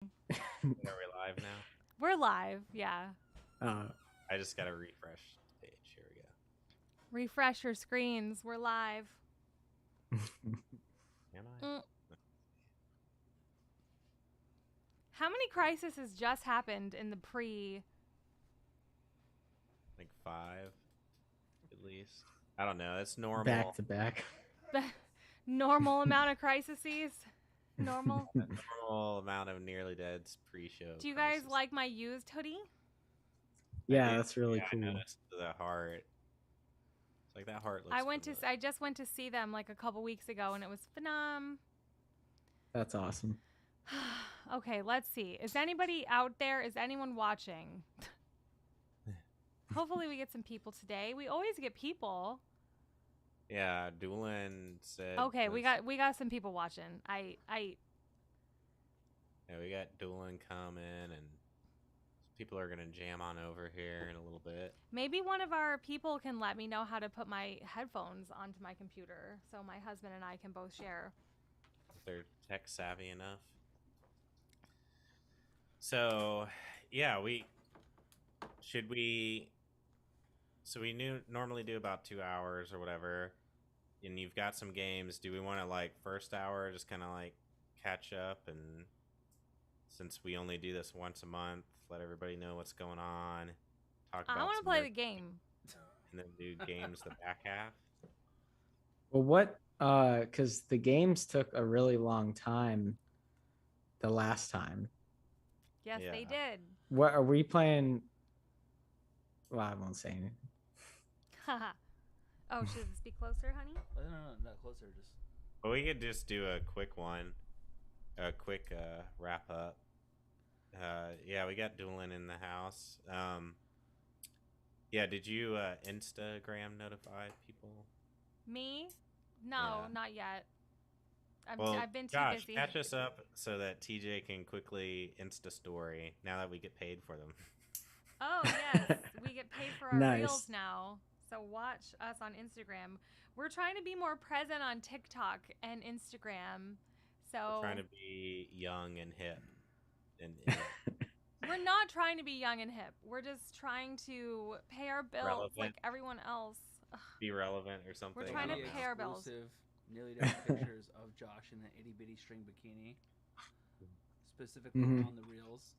Are we live now? We're live, yeah. I just gotta refresh the page. Here we go. Refresh your screens. We're live. Am I? Mm. How many crises has just happened in the Like 5, at least. I don't know. That's normal. Back to back. normal amount of crises? Normal? Normal amount of Nearly Dead's pre-show. Do you guys crisis. like my used hoodie? Yeah, that's really I cool. noticed the heart. It's like that heart looks familiar. I just went to see them like a couple weeks ago and it was phenom. That's awesome. Okay, let's see. Is anybody out there? Is anyone watching? Hopefully we get some people today. We always get people. Yeah, Doolin said. Okay, we got some people watching. Yeah, we got Doolin coming, and people are gonna jam on over here in a little bit. Maybe one of our people can let me know how to put my headphones onto my computer so my husband and I can both share. If they're tech savvy enough. So, yeah, so we normally do about 2 hours or whatever, and you've got some games. Do we want to like first hour just kind of like catch up, and since we only do this once a month, let everybody know what's going on, talk about I want to play the game. and then do games the back half. Well, what? Because the games took a really long time the last time. Yes, Yeah. they did. What are we playing? Well, I won't say anything. Haha. Oh, should this be closer, honey? No, not closer. Just. But we could just do a quick one, a quick wrap up. Yeah, we got Doolin in the house. Yeah, did you Instagram notify people? Me? No, Yeah. not yet. Well, I've been too Josh, busy. catch us up so that TJ can quickly Insta story now that we get paid for them. Oh, yes. We get paid for our Nice. reels now. So watch us on Instagram. We're trying to be more present on TikTok and Instagram. So We're trying to be young and hip. And we're not trying to be young and hip. We're just trying to pay our bills Relevant. like everyone else. Ugh. be relevant or something. We're trying to The pay our bills. exclusive Nearly Dead pictures of Josh in the itty bitty string bikini, specifically on the reels.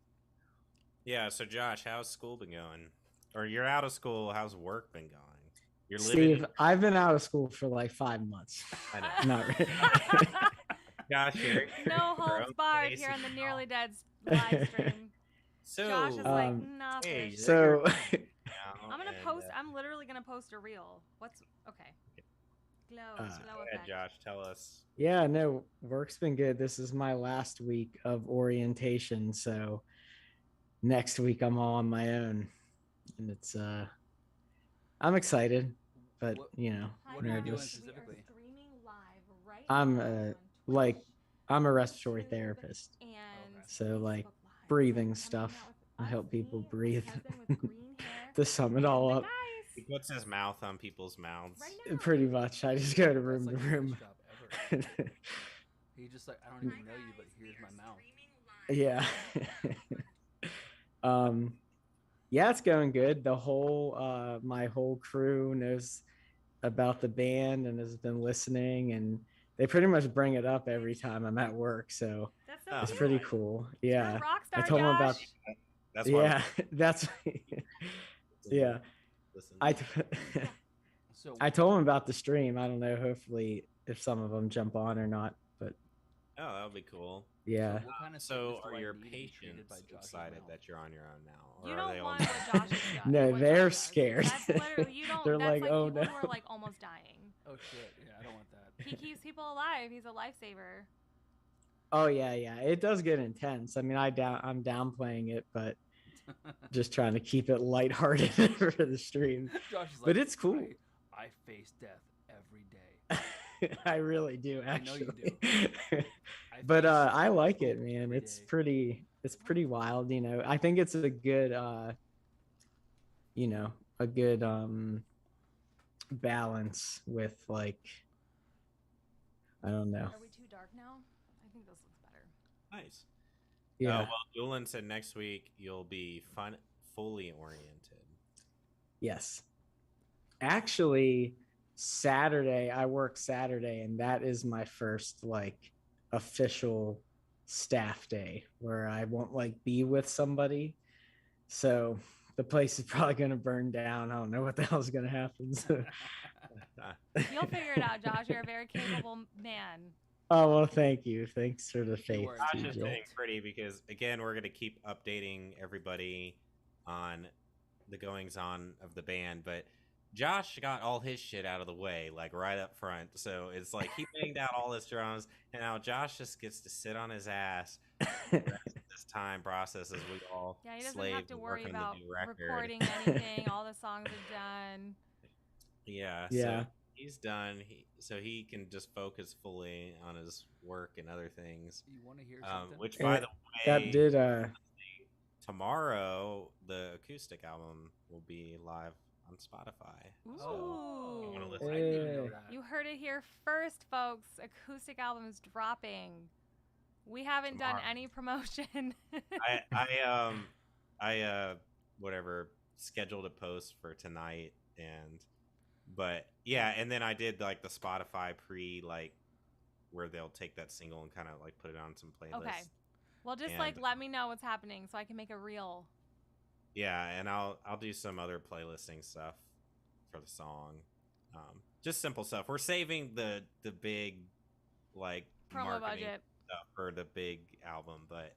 Yeah, so Josh, how's school been going? Or you're out of school, how's work been going? You're Steve, living. I've been out of school for like 5 months. I know. Not really. Josh, you're No holds barred here on the Nearly Dead's live stream. So Josh is like, Um, nah, hey, fish. So, I'm gonna post. I'm literally gonna post a reel. What's okay? Glow, Go glow Go ahead, effect. Josh, tell us. yeah, no, work's been good. This is my last week of orientation, so next week I'm all on my own, and it's I'm excited, but What- you know, Hi What are you guys, doing nervous. specifically? We are streaming live right I'm, now on like, Twitch, I'm a respiratory YouTube, therapist, and Okay. so like Facebook Live. breathing Coming stuff. out with I us, help people me, my breathe husband with green hair, to sum it and all the up. He guys puts his mouth on people's mouths. right now. Pretty much, I just go to That's room like to the room. best job ever. He just like, I don't even know you, but here's my mouth. Yeah. Yeah, it's going good. The whole my whole crew knows about the band and has been listening, and they pretty much bring it up every time I'm at work, so That's so Oh, it's cute. pretty cool. Yeah. You're a rock star, I told them about Josh. That's why yeah, that's yeah. listen. So I told them about the stream. I don't know, hopefully if some of them jump on or not, but Oh, that would be cool. yeah. So what kind of So sickness do are I your need to be treated by patients Josh's excited mouth? that you're on your own now? Or You are don't they want all... what Josh has got. No, what they're Josh does. scared. That's literally you don't. They're that's like, like "Oh, people no." who are like almost dying. Oh shit! Yeah, I don't want that. He keeps people alive. He's a lifesaver. Oh yeah. It does get intense. I mean, I'm downplaying it, but just trying to keep it lighthearted for the stream. Josh is like, But it's cool. I face death every day. I really do, I know you actually. But I like it, man. It's pretty wild, you know. I think it's a good you know, a good balance with like I don't know. Are we too dark now? I think this looks better. Nice. Yeah. Well, Doolin said next week you'll be fully oriented. Yes. Actually, Saturday, I work Saturday, and that is my first like official staff day where I won't like be with somebody. So the place is probably gonna burn down. I don't know what the hell's gonna happen. So You'll figure it out, Josh. You're a very capable man. oh well, thank you. Thanks for the faith, work. Josh is TJ. getting pretty because again we're gonna keep updating everybody on the goings on of the band, but Josh got all his shit out of the way like right up front, so it's like he banged out all his drums, and now Josh just gets to sit on his ass the rest of this time process as we all Yeah, he doesn't slave have to and worry working on about the new record. recording anything. All the songs are done. Yeah, Yeah. so he's done. So he can just focus fully on his work and other things. You want to hear something? Which, by the way, That did tomorrow the acoustic album will be live on Spotify. Ooh. So you want to listen? I didn't even know Hey. that. You heard it here first, folks. Acoustic album's dropping. We haven't done Tomorrow. any promotion. I whatever scheduled a post for tonight, but yeah, and then I did like the Spotify like where they'll take that single and kind of like put it on some playlists. Okay. Well, just And- like let me know what's happening so I can make a reel. Yeah, and I'll do some other playlisting stuff for the song. Just simple stuff. We're saving the big like Promo marketing budget. stuff for the big album, but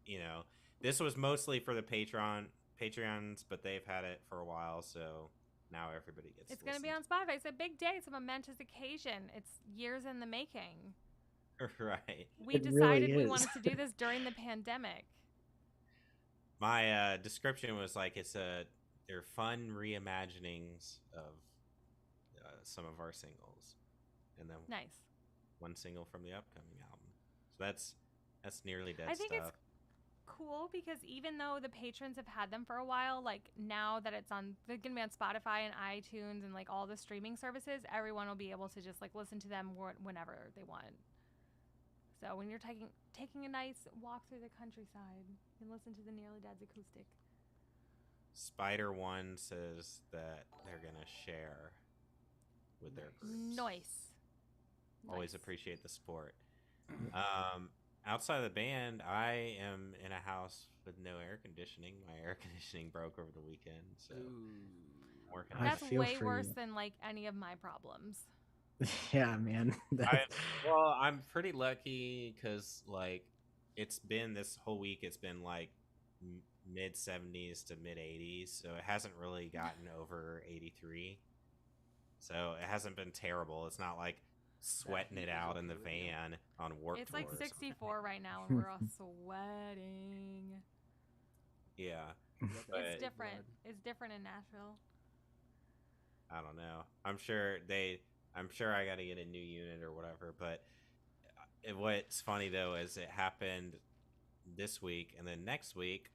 you know, this was mostly for the Patreons, but they've had it for a while, so now everybody gets. It's going to be on Spotify. It's a big day. It's a momentous occasion. It's years in the making. Right. We It really decided we is. wanted to do this during the pandemic. My description was like they're fun reimaginings of some of our singles, and then Nice. one single from the upcoming album. So that's nearly dead I think stuff. it's cool because even though the patrons have had them for a while, like now that they're gonna be on Spotify and iTunes and like all the streaming services, everyone will be able to just like listen to them whenever they want. So when you're taking a nice walk through the countryside, you can listen to the Nearly Dead's acoustic. Spider One says that they're gonna share with their groups. Nice. Always Nice. appreciate the support. Outside of the band, I am in a house with no air conditioning. My air conditioning broke over the weekend, so Ooh. I'm working I on That's it. feel way for worse you. than like any of my problems. Yeah, man. Well, I'm pretty lucky because like it's been this whole week. It's been like mid 70s to mid 80s, so it hasn't really gotten over 83. So it hasn't been terrible. It's not like sweating it heat is out in the okay with you. van on work It's like tours. 64 right now and we're all sweating. Yeah, You got that But- It's big different. blood. It's different in Nashville. I don't know. I'm sure I got to get a new unit or whatever. But what's funny though is it happened this week, and then next week,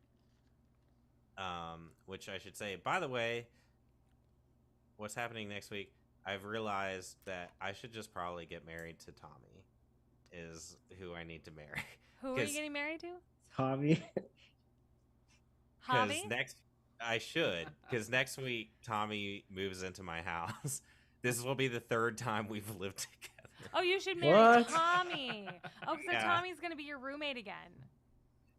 which I should say, by the way, what's happening next week? I've realized that I should just probably get married to Tommy, is who I need to marry. Who are 'Cause- you getting married to? Hobby. Because Hobby? because next week Tommy moves into my house. This will be the third time we've lived together. Oh, you should marry What? Tommy. Oh, so Yeah. Tommy's gonna be your roommate again.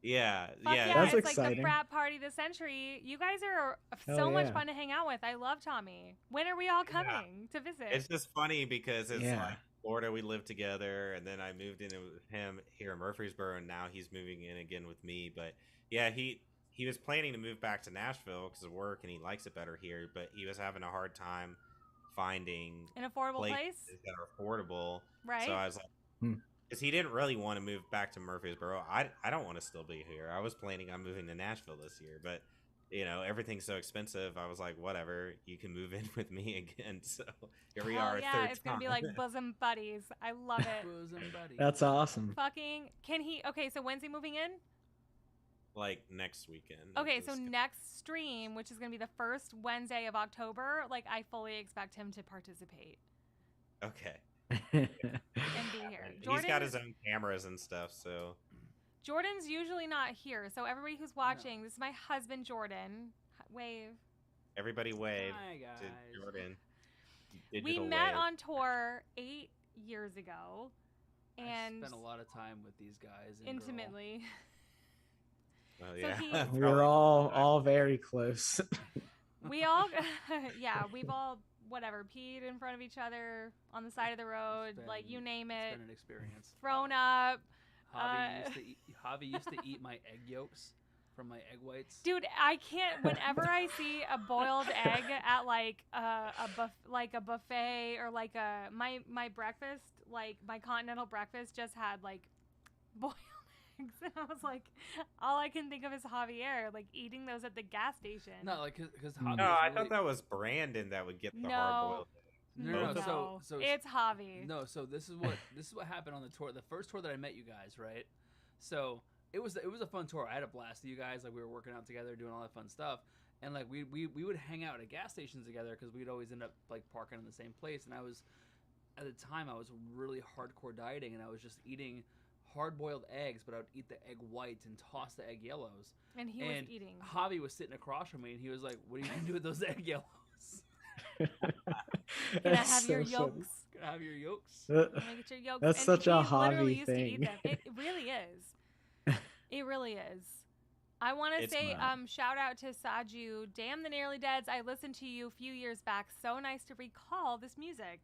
Yeah, Fuck yeah. yeah, That's it's like the exciting. frat party of the century. You guys are Hell so much yeah. fun to hang out with. I love Tommy. When are we all Yeah. coming to visit? It's just funny because it's Yeah. like Florida, we lived together, and then I moved in with him here in Murfreesboro, and now he's moving in again with me. But yeah, he was planning to move back to Nashville because of work, and he likes it better here. But he was having a hard time finding An affordable places place, that are affordable. right? So I was like, Hmm. because he didn't really want to move back to Murfreesboro. I don't want to still be here. I was planning on moving to Nashville this year, but you know everything's so expensive. I was like, whatever, you can move in with me again. So here we Hell are, a yeah, third it's gonna be time. like bosom buddies. I love it. Bosom buddy. That's awesome. Fucking can he? Okay, so when's he moving in? like next weekend. Okay, which so is- next stream, which is gonna be the first Wednesday of October, like I fully expect him to participate okay. and be here. He's Jordan, got his own cameras and stuff, so Jordan's usually not here, so everybody who's watching, this is my husband Jordan. Wave. Everybody wave Hi, to guys. Jordan. We Digital met wave. on tour 8 years ago, I and spent a lot of time with these guys. And intimately. Oh, So yeah. he- We're all very close. We all, yeah, we've all whatever peed in front of each other on the side of the road, been- like you name It's it, been an experience. thrown up. Javi used to eat my egg yolks from my egg whites. Dude, I can't. Whenever I see a boiled egg at like a buffet or like my breakfast, like my continental breakfast just had like boiled eggs, and I was like, all I can think of is Javier like eating those at the gas station. No, like because No, Javi. No, was I really, thought that was Brandon that would get the No. hard boiled. No, Both so it's Javi. No, so this is what happened on the tour. The first tour that I met you guys, right? So it was a fun tour. I had a blast with you guys. Like we were working out together, doing all that fun stuff, and like we would hang out at gas stations together because we'd always end up like parking in the same place. And I was at the time I was really hardcore dieting, and I was just eating hard-boiled eggs, but I would eat the egg whites and toss the egg yellows. And he was eating. Javi was sitting across from me, and he was like, "What are you gonna do with those egg yellows? Can I have your yolks? Gonna have your yolks?" Can I get your yolks? That's And such a he literally Javi used to eat thing. them. It really is. It really is. I want to It's say not. shout out to Saju. Damn the Nearly Deads. I listened to you a few years back. So nice to recall this music.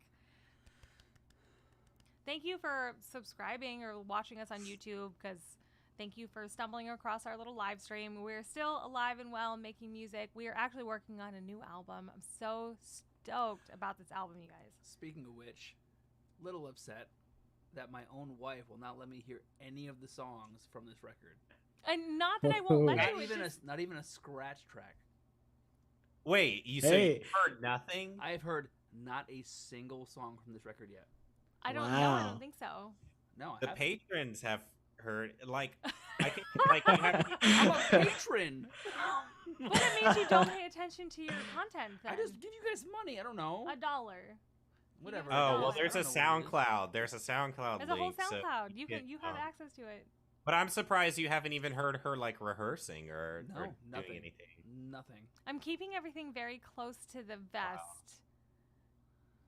Thank you for subscribing or watching us on YouTube, because thank you for stumbling across our little live stream. We're still alive and well and making music. We are actually working on a new album. I'm so stoked about this album, you guys. Speaking of which, little upset that my own wife will not let me hear any of the songs from this record. And not that I won't let Not you. It's even just, not even a scratch track. Wait, you Hey. say you heard nothing? I have heard not a single song from this record yet. I don't know. I Wow. don't think so. No, I The haven't. patrons have heard, like, I think, like, you have, I'm a patron. But it means you don't pay attention to your content then. I just give you guys money. I don't know. $1. Whatever. Oh, oh, well, well, there's a I don't know what it is. SoundCloud. There's a SoundCloud There's a whole link. so SoundCloud. You can, have access to it. But I'm surprised you haven't even heard her, like, rehearsing or No, nothing. doing anything. Nothing. I'm keeping everything very close to the vest.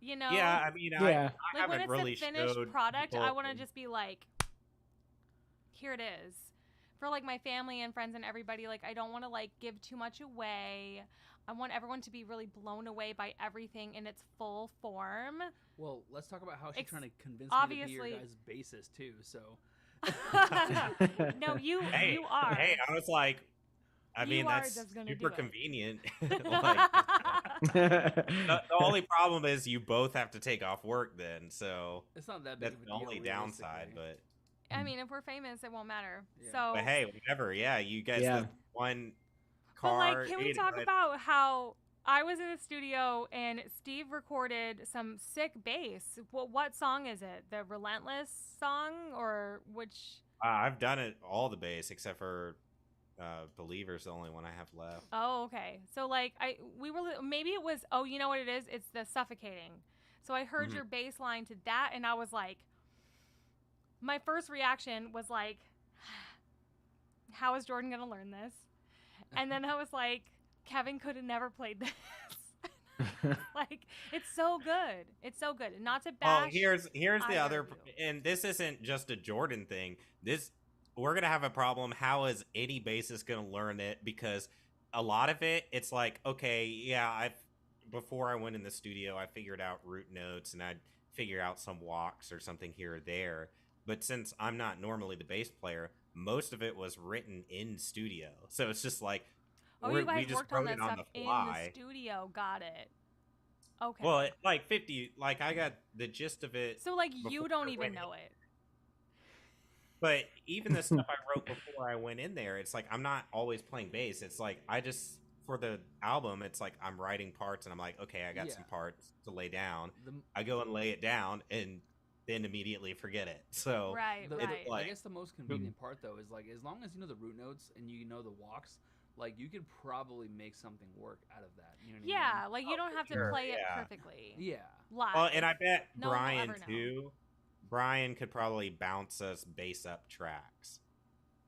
You know? Yeah, I mean, Yeah. I like when haven't it's really a finished showed product, I people- want to just be like, here it is. For like my family and friends and everybody, like I don't want to like give too much away. I want everyone to be really blown away by everything in its full form. Well, let's talk about how she's Ex- trying to convince obviously- me to be your guys' bassist too. So No, you Hey, you are. Hey, I was like, I You mean, are that's just gonna super do it. convenient. Like, the only problem is you both have to take off work then, so it's not that big that's of a the deal, only downside. realistically. But I mean, if we're famous, it won't matter. Yeah. So, but hey, whatever. Yeah, you guys Yeah. the one but car. like, can we ate it, talk but- about how I was in the studio and Steve recorded some sick bass? What song is it? The Relentless song, or which? I've done it all the bass except for Believer's the only one I have left. Oh, okay. So like, maybe it was. Oh, you know what it is? It's the Suffocating. So I heard Mhm. your bass line to that, and I was like, my first reaction was like, how is Jordan gonna learn this? And then I was like, Kevin could have never played this. Like, it's so good. It's so good. Not to Well, bash. here's the either other, of you. and this isn't just a Jordan thing. We're gonna have a problem. How is any bassist gonna learn it? Because a lot of it, it's like, okay, yeah, before I went in the studio, I figured out root notes and I'd figure out some walks or something here or there. But since I'm not normally the bass player, most of it was written in studio. So it's just like, Oh, we you guys just worked on wrote that it on stuff the in fly. the studio. Got it. Okay. Well, like 50, like I got the gist of it. so like, you before don't I even went know in. it. But even the stuff I wrote before I went in there, it's like I'm not always playing bass. It's like for the album, it's like I'm writing parts and I'm like, okay, I got Yeah. some parts to lay down. The, I go and lay it down and then immediately forget it. So Right. the, Right. like- I guess the most convenient part though is like as long as you know the root notes and you know the walks, like you could probably make something work out of that. You know what Yeah, I like you Oh, don't for have to sure, play it yeah. perfectly mean? Yeah. live. well, and I bet No one will Brian ever know. too. Brian could probably bounce us bass up tracks.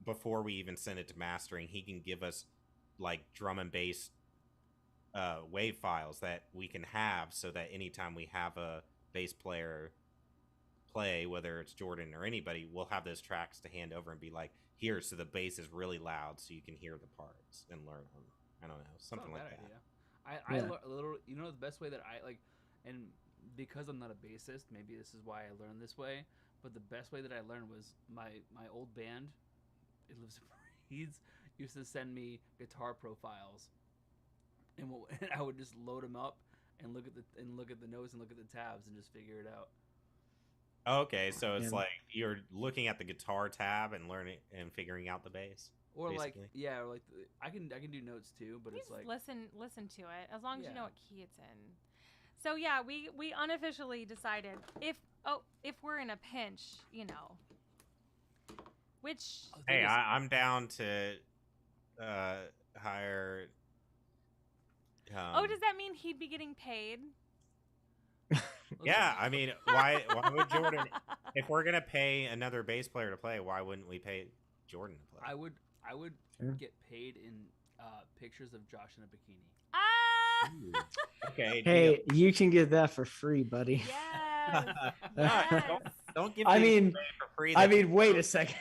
before we even send it to mastering, he can give us like drum and bass wave files that we can have, so that anytime we have a bass player play, whether it's Jordan or anybody, we'll have those tracks to hand over and be like, here, so the bass is really loud so you can hear the parts and learn them. I don't know, something Not a like bad that. idea. Yeah. Literally, you know, the best way that I like, and because I'm not a bassist, maybe this is why I learned this way. But the best way that I learned was my old band. It lives and breathes. Used to send me guitar profiles, and I would just load them up and look at the notes and look at the tabs and just figure it out. Okay, so it's Yeah. like you're looking at the guitar tab and learning and figuring out the bass. Or Basically. like, yeah, or like I can do notes too, but You it's just like listen to it as long as you Yeah. know what key it's in. So yeah, we unofficially decided if we're in a pinch, you know, which Oh, the thing Hey, is- I'm down to hire. does that mean he'd be getting paid? listen, Yeah, I mean, why would Jordan? If we're gonna pay another bass player to play, why wouldn't we pay Jordan to play? I would Sure. get paid in pictures of Josh in a bikini. Ah, Ooh. Okay. Hey, you can get that for free, buddy. yes, No, yes. don't give. I things mean- away for free. I that you mean, wait a second.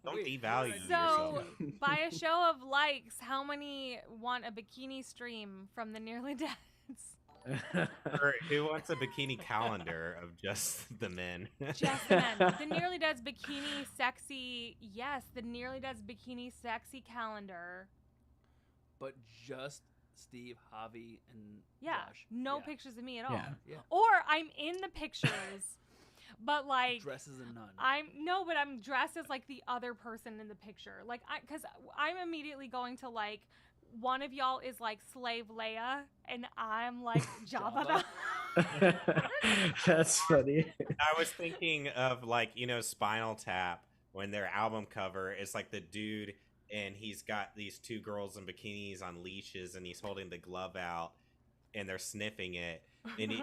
don't Wait, devalue what did So- yourself. By a show of likes, how many want a bikini stream from the Nearly Deads? Or who wants a bikini calendar of just the men? Just the men. The Nearly Dead's bikini sexy. Yes, the Nearly Dead's bikini sexy calendar. But just Steve, Javi, and Yeah, Josh. no Yeah. pictures of me at all. Yeah. Yeah. Or I'm in the pictures, but like Dresses and none. but I'm dressed as like the other person in the picture. Like because I'm immediately going to like one of y'all is like Slave Leia and I'm like Jabba. Jabba. That's funny. I was thinking of like, Spinal Tap, when their album cover is like the dude and he's got these two girls in bikinis on leashes and he's holding the glove out and they're sniffing it and he's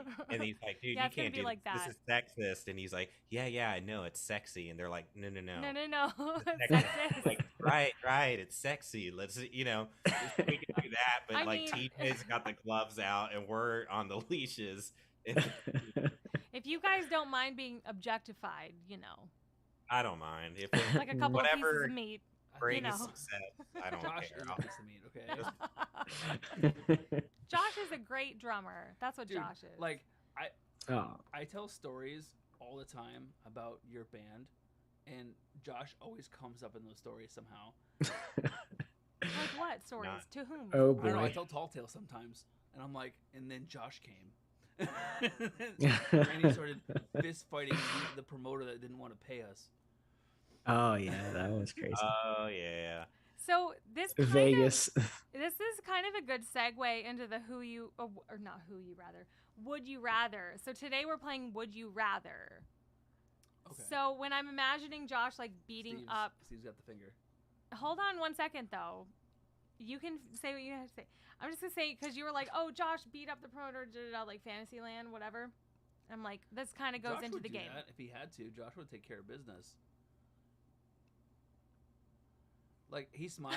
like, dude, Yeah, you it's gonna can't be do like this. that. This is sexist. And he's like, yeah, I know it's sexy. And they're like, no. No. It's Sexist. like, right, it's sexy. Let's, we can do that, but I like mean- TJ's got the gloves out and we're on the leashes. And If you guys don't mind being objectified, I don't mind if like a couple of pieces Whatever of meat. brings know. success. I don't Josh care. is I'll- a piece of meat, okay? Josh is a great drummer. That's what Dude, Josh is. like Oh, I tell stories all the time about your band, and Josh always comes up in those stories somehow. Like what stories? Not- To whom? oh I don't know. I boy. tell tall tales sometimes, and I'm like, and then Josh came, and he started fist fighting the promoter that didn't want to pay us. Oh yeah, that was crazy. Oh yeah. So this kind Vegas. this is kind of a good segue into the or not who you rather. Would you rather? So today we're playing Would You Rather. Okay. So when I'm imagining Josh like beating up, Steve's got the finger. hold on one second though. You can say what you have to say. I'm just gonna say because you were like, oh, Josh beat up the promoter, like Fantasyland, whatever. I'm like, this kind of goes Josh into would the do game. that if he had to. Josh would take care of business. Like he smiles.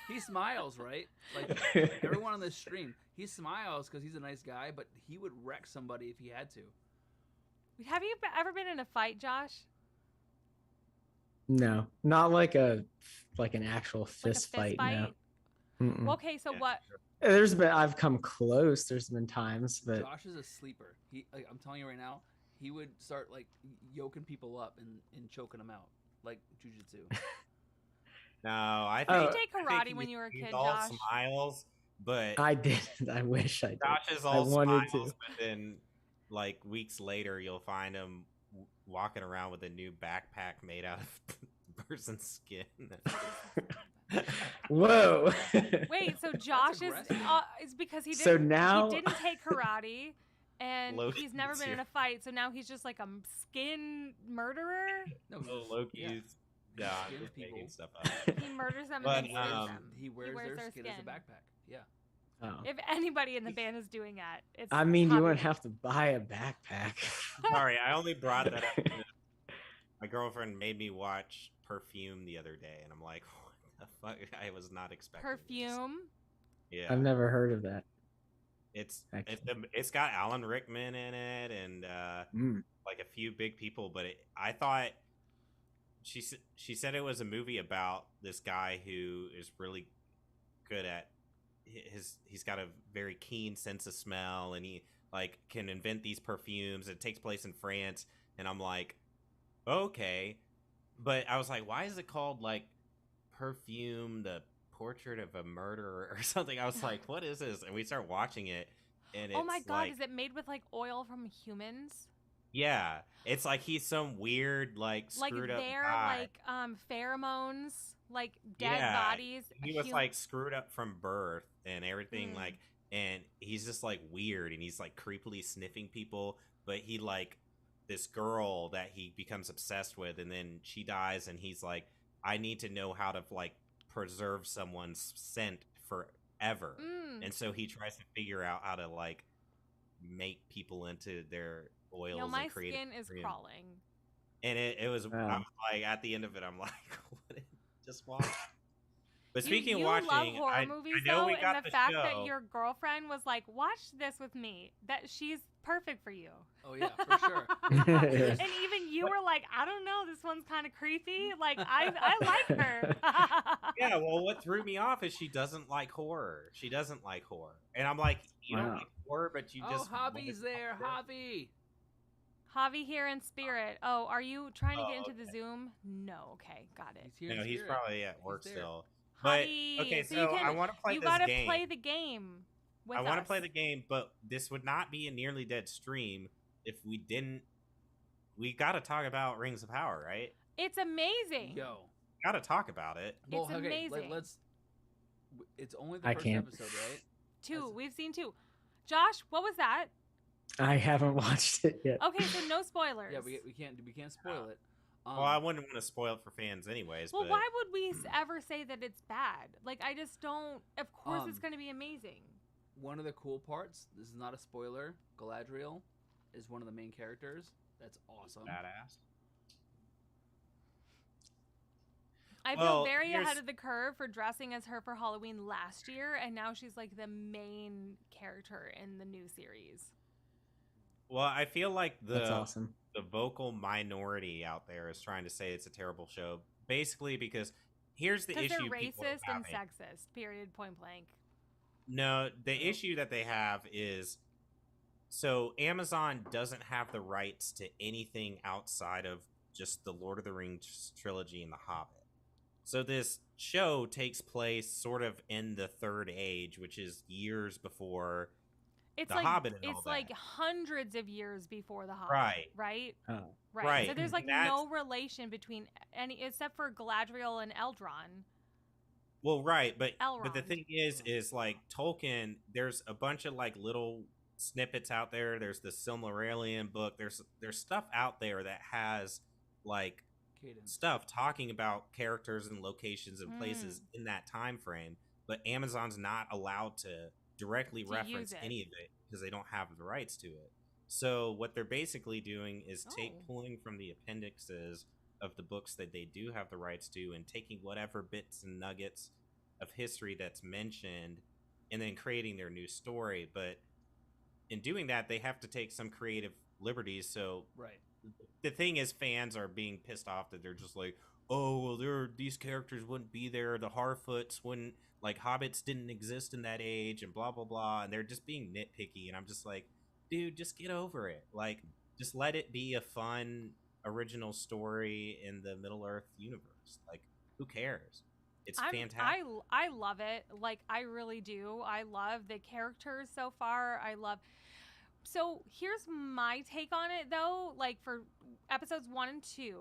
He smiles, right? Like everyone on this stream, he smiles because he's a nice guy, but he would wreck somebody if he had to. Have you ever been in a fight, Josh? No, not like an actual Like a fist fight. No. Mm-mm. Well, okay, so Yeah, what? sure. There's been I've come close. There's been times, but Josh is a sleeper. I'm telling you right now, he would start like yoking people up and choking them out like jujitsu. No, I Oh. think Did you take I think karate when you were a he's kid, all Josh? smiles, but I didn't. I wish I did. Josh is I all wanted smiles. to. But then, like weeks later, you'll find him walking around with a new backpack made out of person's skin. Whoa. Wait, so Josh aggressive. is because he didn't. So now- he didn't take karate, and Loki's he's never been in here. a fight. So now he's just like a skin murderer. No, Little Loki's Yeah. yeah, Skins just making people. stuff up. He murders them But, and then skins um, them. he wears, their skin, as a backpack. Yeah. Oh. If anybody in the band is doing that, it's. I mean, you Javi. wouldn't have to buy a backpack. Sorry, I only brought that up My girlfriend made me watch Perfume the other day, and I'm like, what the fuck? I was not expecting this. Perfume. Yeah, I've never heard of that. it's got Alan Rickman in it, and Mm. like a few big people. But I thought she said it was a movie about this guy who is really good at he's got a very keen sense of smell, and he like can invent these perfumes. It takes place in France, and I'm like, okay, but I was like, why is it called like Perfume, the Portrait of a Murderer or something? I was like, what is this? And we start watching it, and Oh my it's god, like, is it made with like oil from humans? yeah, it's like he's some weird like Like screwed up they're guy. like pheromones, like dead Yeah, bodies. he was like screwed up from birth and everything, Mm. like, and he's just like weird, and he's like creepily sniffing people, but he like this girl that he becomes obsessed with, and then she dies, and he's like, I need to know how to like preserve someone's scent forever. Mm. And so he tries to figure out how to like make people into their oils. Yo, my and create skin is perfume. crawling. And it was, I Wow. was like, at the end of it, I'm like, what did I just watch? But You- speaking you of watching, love horror I movies know though, we got and the the fact show. that your girlfriend was like, "Watch this with me," that she's perfect for you. Oh yeah, for sure. And even you were like, "I don't know, this one's kind of creepy." Like I like her. Yeah, well, what threw me off is she doesn't like horror. She doesn't like horror, and I'm like, you don't Wow. like horror, but you Oh, just Javi's there. Javi. Javi here in spirit. Oh, are you trying to get Oh, into the Zoom? No. Okay, got it. He's here. No, in he's spirit. probably at work there. still. But Javi, okay, so so you can, I want to play you this gotta game. play the game. With I want to us. play the game, but this would not be a nearly dead stream if we didn't. We got to talk about Rings of Power, right? It's amazing. Yo. Got to talk about it. Well, It's okay, amazing. let's. It's only the I first can't. episode, right? Two. We've seen two. Josh, what was that? I haven't watched it yet. Okay, so no spoilers. Yeah, we can't spoil it. Well, I wouldn't want to spoil it for fans, anyways. Well, but why would we ever say that it's bad? Like, I just don't. Of course, it's going to be amazing. One of the cool parts. This is not a spoiler. Galadriel is one of the main characters. That's awesome. badass. I feel Well, very here's- ahead of the curve for dressing as her for Halloween last year, and now she's like the main character in the new series. Well, I feel like That's awesome. the vocal minority out there is trying to say it's a terrible show, basically because here's the Because issue. they're people are racist and having. sexist, period, point blank. No, the issue that they have is so Amazon doesn't have the rights to anything outside of just the Lord of the Rings trilogy and The Hobbit. So this show takes place sort of in the Third Age, which is years before It's The like Hobbit and all it's like that. hundreds of years before the Hobbit, Right. Right. Oh. Right. So Right. there's like That's- no relation between any except for Galadriel and Eldron. Well, right, but the Elrond. thing is like Tolkien. There's a bunch of like little snippets out there. There's the Silmarillion book. There's stuff out there that has like Cadence. stuff talking about characters and locations and places in that time frame. But Amazon's not allowed to directly To reference use it. any of it because they don't have the rights to it. So what they're basically doing is Oh. pulling from the appendixes of the books that they do have the rights to and taking whatever bits and nuggets of history that's mentioned and then creating their new story. But in doing that, they have to take some creative liberties. So Right. the thing is, fans are being pissed off that they're just like, oh, well, these characters wouldn't be there. The Harfoots wouldn't, like, hobbits didn't exist in that age and blah, blah, blah. And they're just being nitpicky. And I'm just like, dude, just get over it. Like, just let it be a fun, original story in the Middle Earth universe. Like, who cares? It's fantastic. I love it. Like I really do. I love the characters so far. So here's my take on it though. Like for episodes 1 and 2,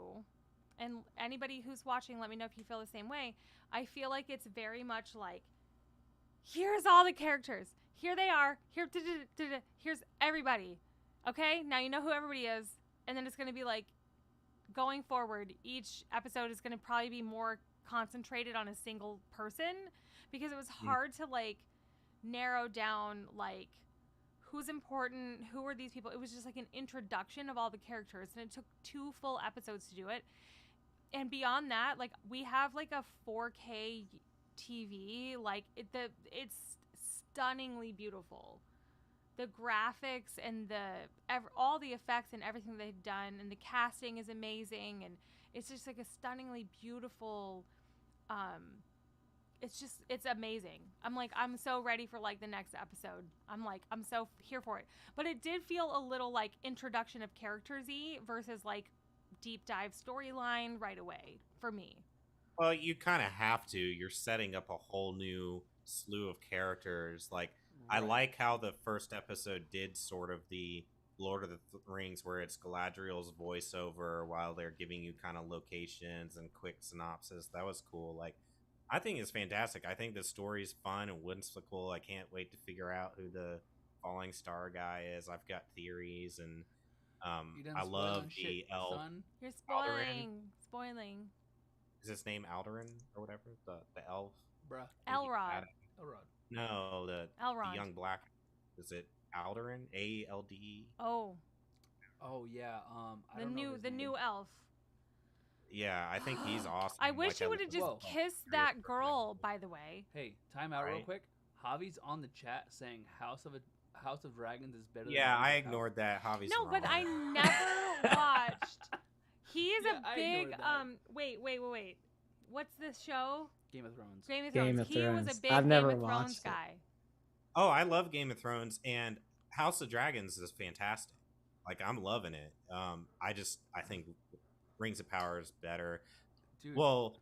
and anybody who's watching, let me know if you feel the same way. I feel like it's very much like, here's all the characters. Here they are. Here's everybody. Okay, now you know who everybody is, and then it's gonna be like, going forward, each episode is gonna probably be more concentrated on a single person, because it was hard to like narrow down like who's important, who are these people. It was just like an introduction of all the characters, and it took 2 full episodes to do it. And beyond that, like we have like a 4K TV, like it's stunningly beautiful. The graphics and all the effects and everything they've done, and the casting is amazing, and it's just like a stunningly beautiful. It's amazing. I'm so ready for like the next episode. I'm so here for it. But it did feel a little like introduction of characters-y versus like deep dive storyline right away for me. Well, you kind of have to. You're setting up a whole new slew of characters. Like, I Right. like how the first episode did sort of the Lord of the Rings, where it's Galadriel's voiceover while they're giving you kind of locations and quick synopsis. That was cool. Like, I think it's fantastic. I think the story's fun and whimsical. I can't wait to figure out who the Falling Star guy is. I've got theories, and You done I spoiling love shit, the elf. son? You're Alderaan. spoiling. Is his name Alderaan or whatever? The elf. Bruh. Elrod. Elrod. No, the Elrond. young black. Is it Alderaan? ALDE? Oh, Oh yeah. I the don't know new his the name. new elf. Yeah, I think he's awesome. I wish Like, you would have just Whoa. kissed Very that perfect. girl, by the way. Hey, time out real Right. quick. Javi's on the chat saying House of Dragons is better. Yeah, than I Rings of Power. ignored that. Javi's No, but wrong. I never watched. He is Yeah, a I big ignored that. wait. What's this show? Game of Thrones. Game of Game Thrones. of He was Thrones. a big I've never Game of Thrones watched it. guy. Oh, I love Game of Thrones, and House of Dragons is fantastic. Like, I'm loving it. I think Rings of Power is better. Dude, Well,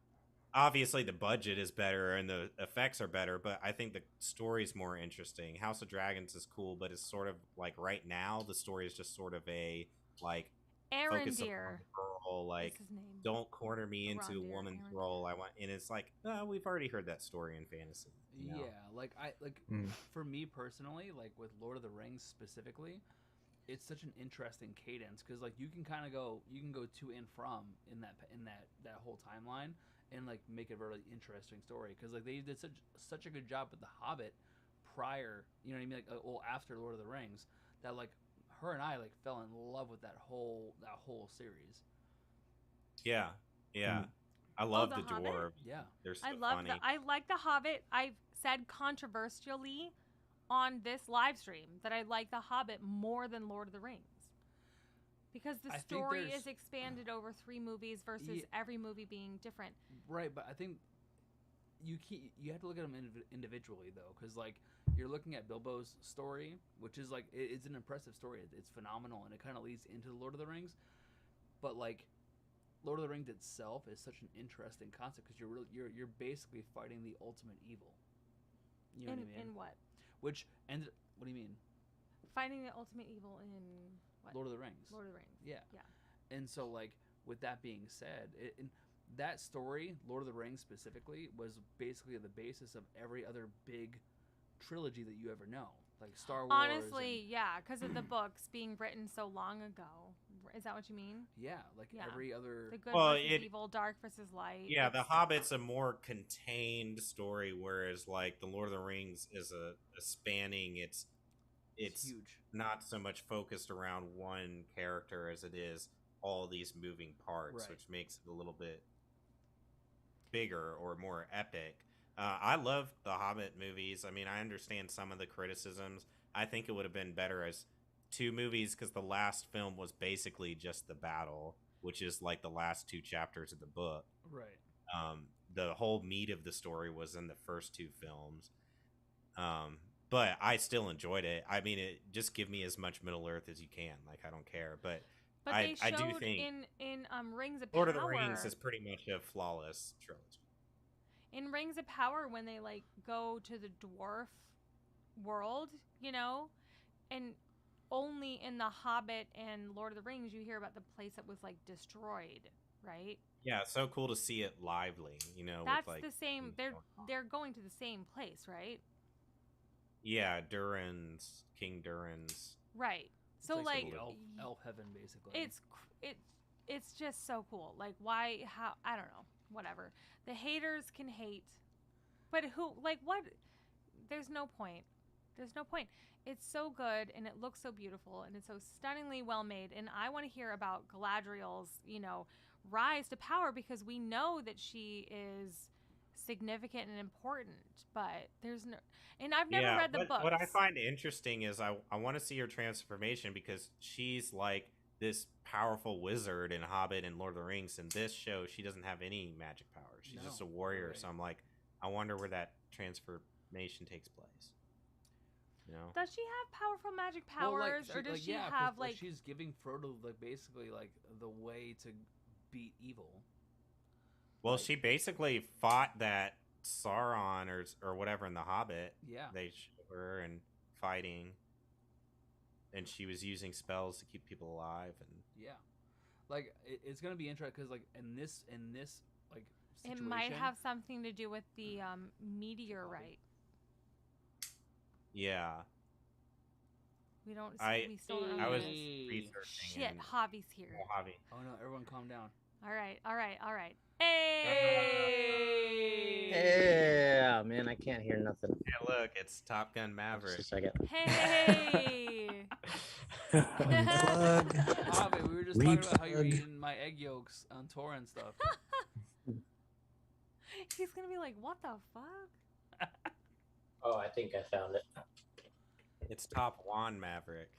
obviously the budget is better and the effects are better, but I think the story's more interesting. House of Dragons is cool, but it's sort of like right now the story is just sort of a like focus on Arendir. the girl, like What's his name? don't corner me into a Arondir, woman's Arondir. role. I want, and it's like we've already heard that story in fantasy. you know? Yeah, like Mm. for me personally, like with Lord of the Rings specifically, it's such an interesting cadence because like you can go to and from in that whole timeline and like make a really interesting story because like they did such a good job with The Hobbit prior, you know what I mean, like after Lord of the Rings, that like her and I like fell in love with that whole series. Yeah, yeah. Mm. I love The the Hobbit? dwarves. Yeah, They're so I love funny. I like The Hobbit. I've said controversially on this live stream that I like The Hobbit more than Lord of the Rings. Because the I think story there's- is expanded over 3 movies versus Yeah. every movie being different. right. But I think you have to look at them individually though, because like you're looking at Bilbo's story, which is like it's an impressive story. It's phenomenal, and it kind of leads into the Lord of the Rings. But like Lord of the Rings itself is such an interesting concept because you're basically fighting the ultimate evil. You know what I mean? In what? Which ended. What do you mean? Fighting the ultimate evil in what? Lord of the Rings. Lord of the Rings. Yeah. Yeah. And so, like, with that being said, in that story, Lord of the Rings specifically, was basically the basis of every other big trilogy that you ever know, like Star Wars. Honestly, yeah, because of the books being written so long ago. Is that what you mean? yeah, like Yeah. every other. The good Well, versus it- evil, dark versus light. Yeah, The It's- Hobbit's a more contained story, whereas like the Lord of the Rings is a spanning. It's huge. not so much focused around one character as it is all these moving parts, Right. which makes it a little bit bigger or more epic. I love the Hobbit movies. I mean, I understand some of the criticisms. I think it would have been better as 2 movies because the last film was basically just the battle, which is like the last 2 chapters of the book. Right. The whole meat of the story was in the first 2 films. But I still enjoyed it. I mean, just give me as much Middle Earth as you can. Like, I don't care. But But I- they I do showed think in Rings of Lord Power. of the Rings is pretty much a flawless trilogy. In Rings of Power, when they like go to the dwarf world, you know, and only in The Hobbit and Lord of the Rings you hear about the place that was like destroyed, right? Yeah, it's so cool to see it lively, you know. That's with, like, the same. things They're going on. they're going to the same place, right? Yeah, King Durin's. Right. It's So some like, elf heaven basically. it's just so cool. Like why how I don't know. Whatever. The haters can hate. But who like what there's no point. There's no point. It's so good and it looks so beautiful and it's so stunningly well made. And I want to hear about Galadriel's, rise to power because we know that she is significant and important, but there's no. And I've never read the books. What I find interesting is I want to see her transformation because she's like this powerful wizard in Hobbit and Lord of the Rings. In this show, she doesn't have any magic powers. She's just a warrior. Right. So I'm like, I wonder where that transformation takes place. Does she have powerful magic powers, or does she have like? She's giving Frodo basically the way to beat evil. Well, she basically fought that Sauron or whatever in the Hobbit. Yeah, they showed her and fighting, and she was using spells to keep people alive. And it's gonna be interesting because in this situation, it might have something to do with the meteorite. Yeah. We still don't know. I was researching. Shit, Javi's here. Oh, Javi. Oh no, everyone calm down. All right. Hey! Yeah, man, I can't hear nothing. Yeah, look, it's Top Gun Maverick. Just a second. Hey! Javi, we were just talking about how you're eating my egg yolks on tour and stuff. He's gonna be like, what the fuck? Oh, I think I found it. It's Top Juan Maverick.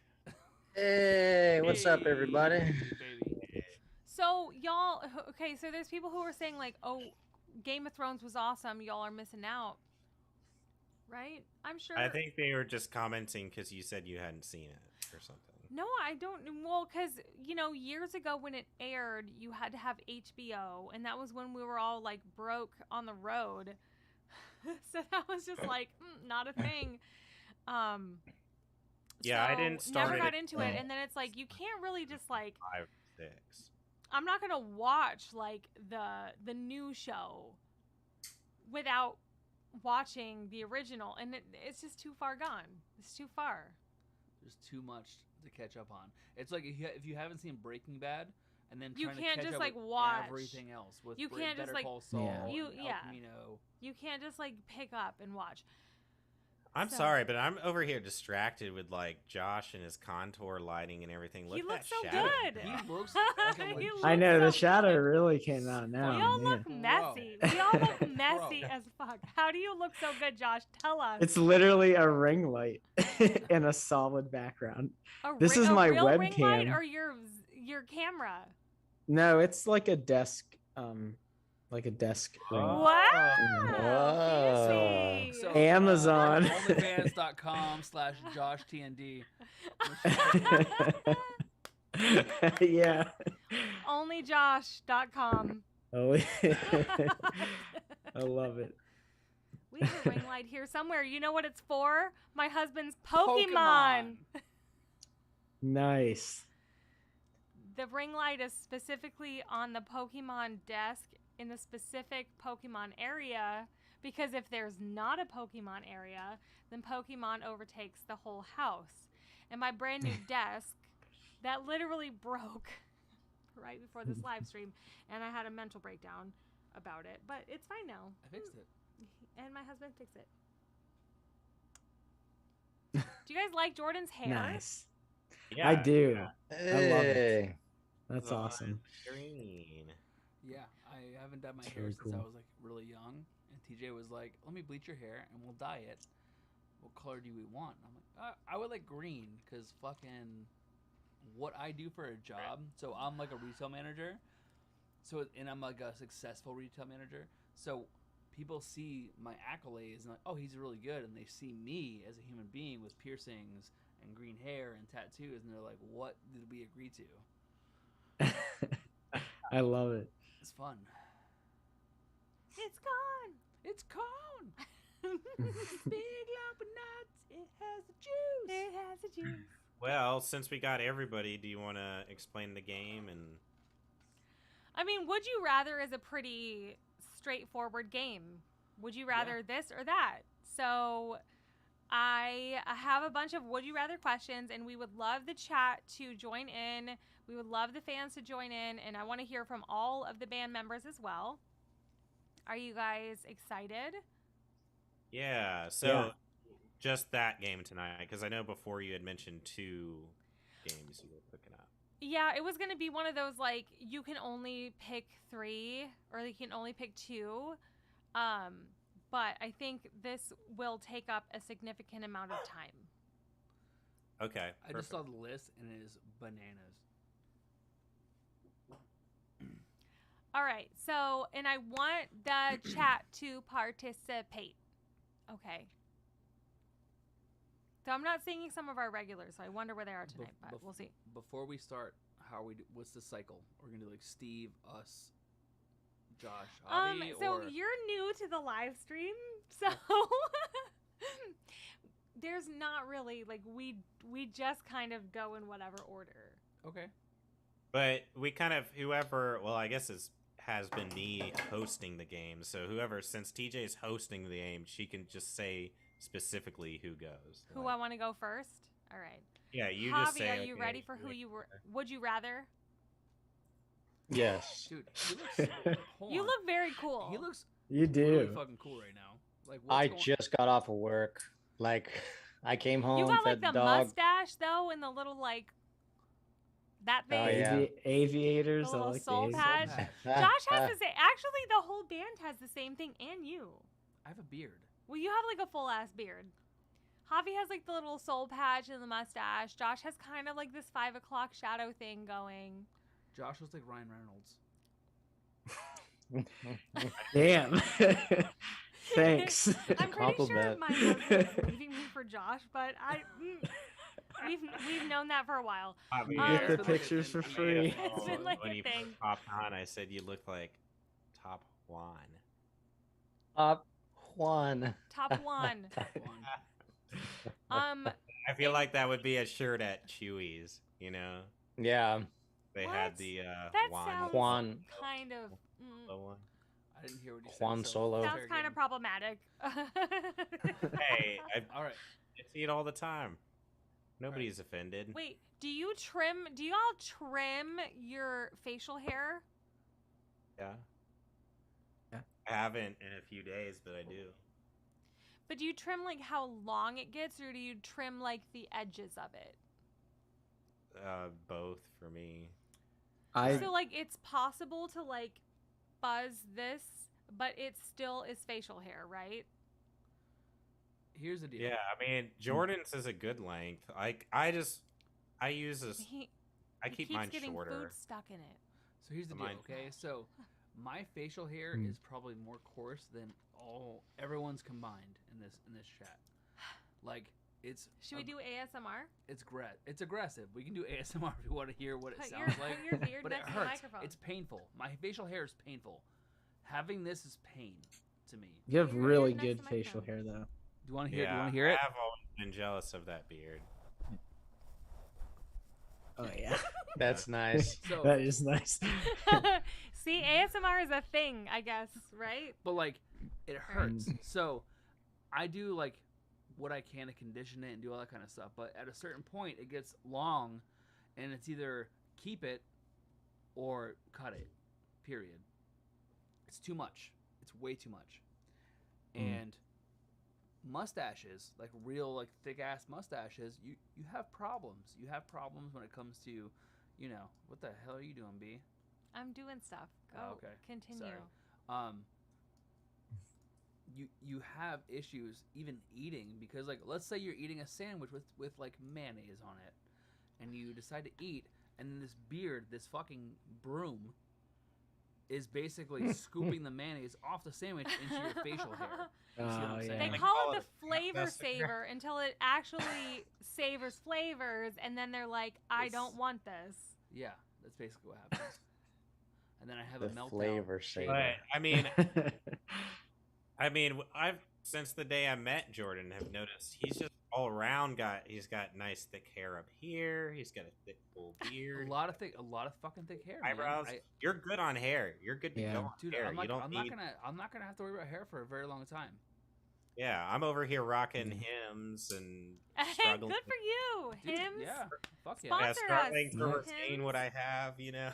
Hey, what's up, everybody? Baby. So, y'all, okay, so there's people who are saying, like, oh, Game of Thrones was awesome. Y'all are missing out. Right? I'm sure. I think they were just commenting because you said you hadn't seen it or something. No, I don't. Well, because, years ago when it aired, you had to have HBO, and that was when we were all, like, broke on the road. So that was just, like, not a thing. Yeah, I didn't start never got into it, and then it's like you can't really just like 5, 6. I'm not gonna watch like the new show without watching the original, and it's just too far gone. It's too far. There's too much to catch up on. It's like if you haven't seen Breaking Bad, and then you trying can't to catch just up like with watch everything else with you can't Better just like Call Saul, you Camino. You can't just like pick up and watch. I'm sorry, but I'm over here distracted with like Josh and his contour lighting and everything. Look He at looks that so shadow. good. He looks like a He legit- looks I know, the so shadow good. really came out now. We all man. look messy. We all look messy as fuck. How do you look so good, Josh? Tell us. It's literally a ring light in a solid background. This is my real ring light webcam. or your camera? No, it's like a desk. Like a desk ring. Wow. Whoa. Fancy. So, Amazon. OnlyFans.com/JoshTND. Yeah. Onlyjosh.com. Oh, I love it. We have a ring light here somewhere. You know what it's for? My husband's Pokemon. Nice. The ring light is specifically on the Pokemon desk in the specific Pokemon area, because if there's not a Pokemon area, then Pokemon overtakes the whole house. And my brand new desk, that literally broke right before this live stream, and I had a mental breakdown about it, but it's fine now. I fixed it. And my husband fixed it. Do you guys like Jordan's hair? Nice. Yeah, I do. yeah. I love it. That's awesome. Green. Yeah, I haven't dyed my It's hair very since I cool. was like really young, and TJ was like, "Let me bleach your hair and we'll dye it. What color do we want?" I'm like, "I would like green, cause fucking what I do for a job. So I'm like a retail manager, and I'm like a successful retail manager. So people see my accolades and like, oh, he's really good, and they see me as a human being with piercings and green hair and tattoos, and they're like, what did we agree to? I love it. It's fun. It's gone. It's gone. Big lump of nuts. It has the juice. It has a juice. Well, since we got everybody, do you want to explain the game? And I mean, Would You Rather is a pretty straightforward game. Would you rather this or that? So I have a bunch of Would You Rather questions, and we would love the chat to join in. We would love the fans to join in, and I want to hear from all of the band members as well. Are you guys excited? yeah, so Yeah. just that game tonight? Because I know before you had mentioned 2 games you were picking up. Yeah, it was going to be one of those, like, you can only pick 3 or you can only pick 2. But I think this will take up a significant amount of time. Okay. I just saw the list and it is bananas. All right. So, and I want the chat to participate. Okay. So I'm not seeing some of our regulars, so I wonder where they are tonight, but we'll see. Before we start, what's the cycle? We're gonna do like Steve, us, Josh, Javi, So or you're new to the live stream, so there's not really like we just kind of go in whatever order. okay. But we kind of whoever. Well, I guess has been me hosting the game. So whoever, since TJ is hosting the game, she can just say specifically who goes. Who Like, I want to go first? All right. Yeah, you Javi, just say. are you okay, ready for who you were? Would you rather? Yes. Dude, he looks. Hold You on. look very cool. He looks You really do. fucking cool right now. Like I what's just got off of work. Like, I came home, You got like fed the the dog. mustache though, and the little like that Oh, thing. yeah. Aviators. The I little like soul the Soul patch. patch. Josh has the same. Actually, the whole band has the same thing, and you. I have a beard. Well, you have like a full ass beard. Javi has like the little soul patch and the mustache. Josh has kind of like this 5 o'clock shadow thing going. Josh looks like Ryan Reynolds. Damn. Thanks. I'm pretty sure compliment. my husband's leaving me for Josh, but we've known that for a while. Javi, You Um, get the It's been like pictures a- for it's free. It's been like when a you thing. popped on, I said you look like Top Juan. Top one. Top 1. One. I feel like that would be a shirt at Chewy's. You know, Yeah. they What? had the That Juan. sounds Juan. kind of Solo one. I didn't hear what you said. Juan so Solo. fair sounds kind game. of problematic. Hey, I All right. see it all the time. Nobody's offended. Wait, do you all trim your facial hair? Yeah. Yeah. I haven't in a few days, but I do. But do you trim like how long it gets, or do you trim like the edges of it? Both for me. So like it's possible to like buzz this, but it still is facial hair, right? Here's the deal. Yeah, I mean Jordan's is a good length. I use this. He Keep keeps mine getting shorter. food stuck in it. So here's the deal, Mine- okay? So my facial hair Hmm. is probably more coarse than everyone's combined in this chat. Like it's Should we do ASMR? it's aggressive. We can do ASMR if you want to hear what it Put sounds your, like. put your beard But it next to the hurts. microphone. It's painful. My facial hair is painful. Having this is pain to me. You have Your really ears next good to my facial phone. hair, though. Do you want to hear? Yeah, Do you want to hear it? I have always been jealous of that beard. Oh yeah, That's nice. So, that is nice. See, ASMR is a thing, I guess, right? but like, it hurts. Mm. So, I do like what I can to condition it and do all that kind of stuff. But at a certain point, it gets long, and it's either keep it or cut it. Period. It's too much. It's way too much. Mm. And mustaches, like real, like thick ass mustaches, you have problems. You have problems when it comes to, you know, what the hell are you doing, B? I'm doing stuff. Go. Oh, okay. Continue. Sorry. You have issues even eating because, like, let's say you're eating a sandwich with like mayonnaise on it, and you decide to eat, and then this beard, this fucking broom, is basically scooping the mayonnaise off the sandwich into your facial hair. You see what I'm Oh saying? They yeah. Like, call call it it the a flavor that's the crap. saver until it actually savors flavors, and then they're like, I It's- don't want this. Yeah, that's basically what happens. And then I have The a meltdown. flavor shade. saver. But I mean, I've since the day I met Jordan have noticed he's just all around he's got nice thick hair up here. He's got a thick full beard. A lot of fucking thick hair. man. eyebrows. You're good on hair. You're good to Yeah. go on Dude, hair. I'm not, you don't I'm need. not gonna have to worry about hair for a very long time. Yeah, I'm over here rocking Mm. hymns and Hey, struggling. good for you, Dude, Hims. yeah, fuck yeah. Sponsor Yeah, us, struggling to Hims. retain what I have. You know.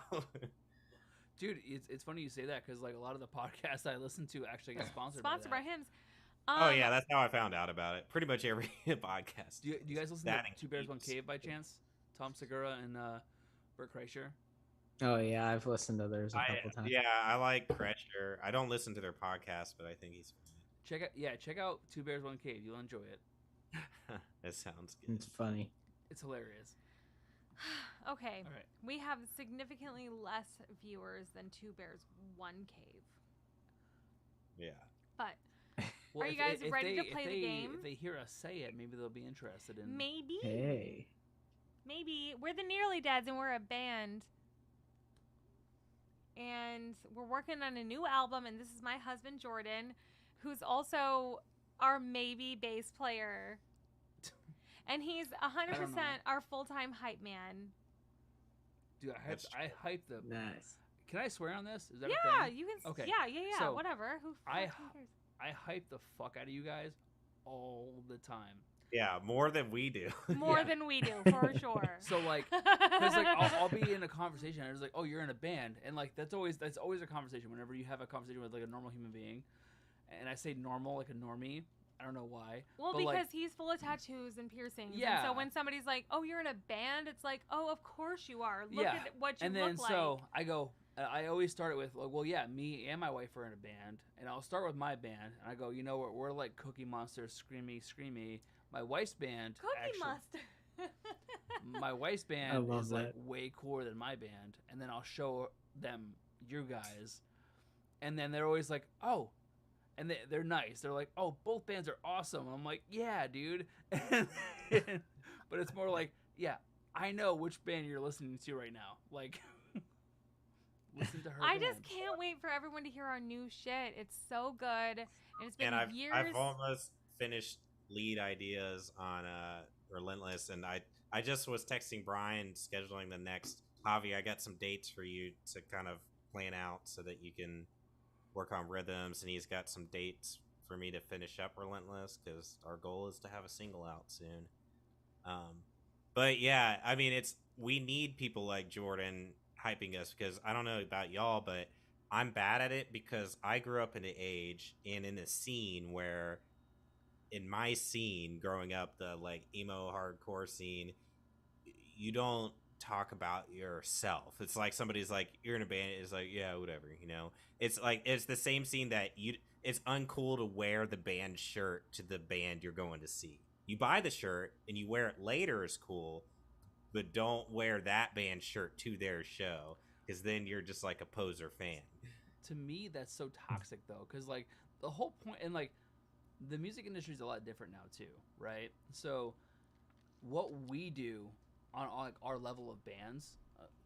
Dude, it's funny you say that because like a lot of the podcasts I listen to actually get sponsored. Sponsored by by that. Hims. Oh yeah, that's how I found out about it. Pretty much every podcast. Do you guys listen That to and Two Bears One Games. Cave by chance? Tom Segura and Bert Kreischer. Oh yeah, I've listened to theirs a couple times. Yeah, I like Kresher. I don't listen to their podcast, but I think he's Check out Two Bears One Cave. You'll enjoy it. funny. That sounds good. It's funny. It's hilarious. Okay. All right. We have significantly less viewers than Two Bears One Cave. Yeah. But Well, Are you if- guys if ready to they- play if the they- game? If they hear us say it, maybe they'll be interested in. maybe, Hey. maybe we're the Nearly Dads and we're a band. And we're working on a new album, and this is my husband Jordan, who's also our maybe bass player. And he's 100% our full-time hype man. Dude, That's I hype the. Nice. Can I swear on this? Is that Yeah, a thing? you can. Okay, Yeah. so Whatever. Who I fucking cares? I hype the fuck out of you guys all the time. Yeah, more than we do. More yeah. than we do, for sure. So like, because like I'll be in a conversation and it's like, oh, you're in a band, and like that's always a conversation. Whenever you have a conversation with like a normal human being, and I say normal like a normie, I don't know why. Well, but, because like, he's full of tattoos and piercings. Yeah. And so when somebody's like, "Oh, you're in a band," it's like, "Oh, of course you are. Look Yeah. at what you and then look so like." I go. I always start it with like, well, yeah, me and my wife are in a band, and I'll start with my band, and I go, you know what, we're like Cookie Monster, Screamy. My wife's band, Cookie actually, Monster. my wife's I band love is like that. way cooler than my band, and then I'll show them you guys, and then they're always like, oh, and they're nice. They're like, oh, both bands are awesome. And I'm like, yeah, dude. But it's more like, yeah, I know which band you're listening to right now. Like, listen to her. I band. just can't wait for everyone to hear our new shit. It's so good, and it's been And years. I've almost finished lead ideas on Relentless, and I just was texting Brian scheduling the next. Javi, I got some dates for you to kind of plan out so that you can work on rhythms, and he's got some dates for me to finish up Relentless because our goal is to have a single out soon. But yeah, I mean, we need people like Jordan hyping us because I don't know about y'all, but I'm bad at it because I grew up in an age and in a scene where, in my scene growing up, the like emo hardcore scene, you don't talk about yourself. It's like somebody's like, you're in a band. It's like, yeah, whatever, you know. It's like it's the same scene that it's uncool to wear the band shirt to the band you're going to see. You buy the shirt and you wear it later is cool, but don't wear that band shirt to their show because then you're just like a poser fan. To me, that's so toxic though, because like the whole point, and like the music industry is a lot different now too, right? So what we do on like our level of bands,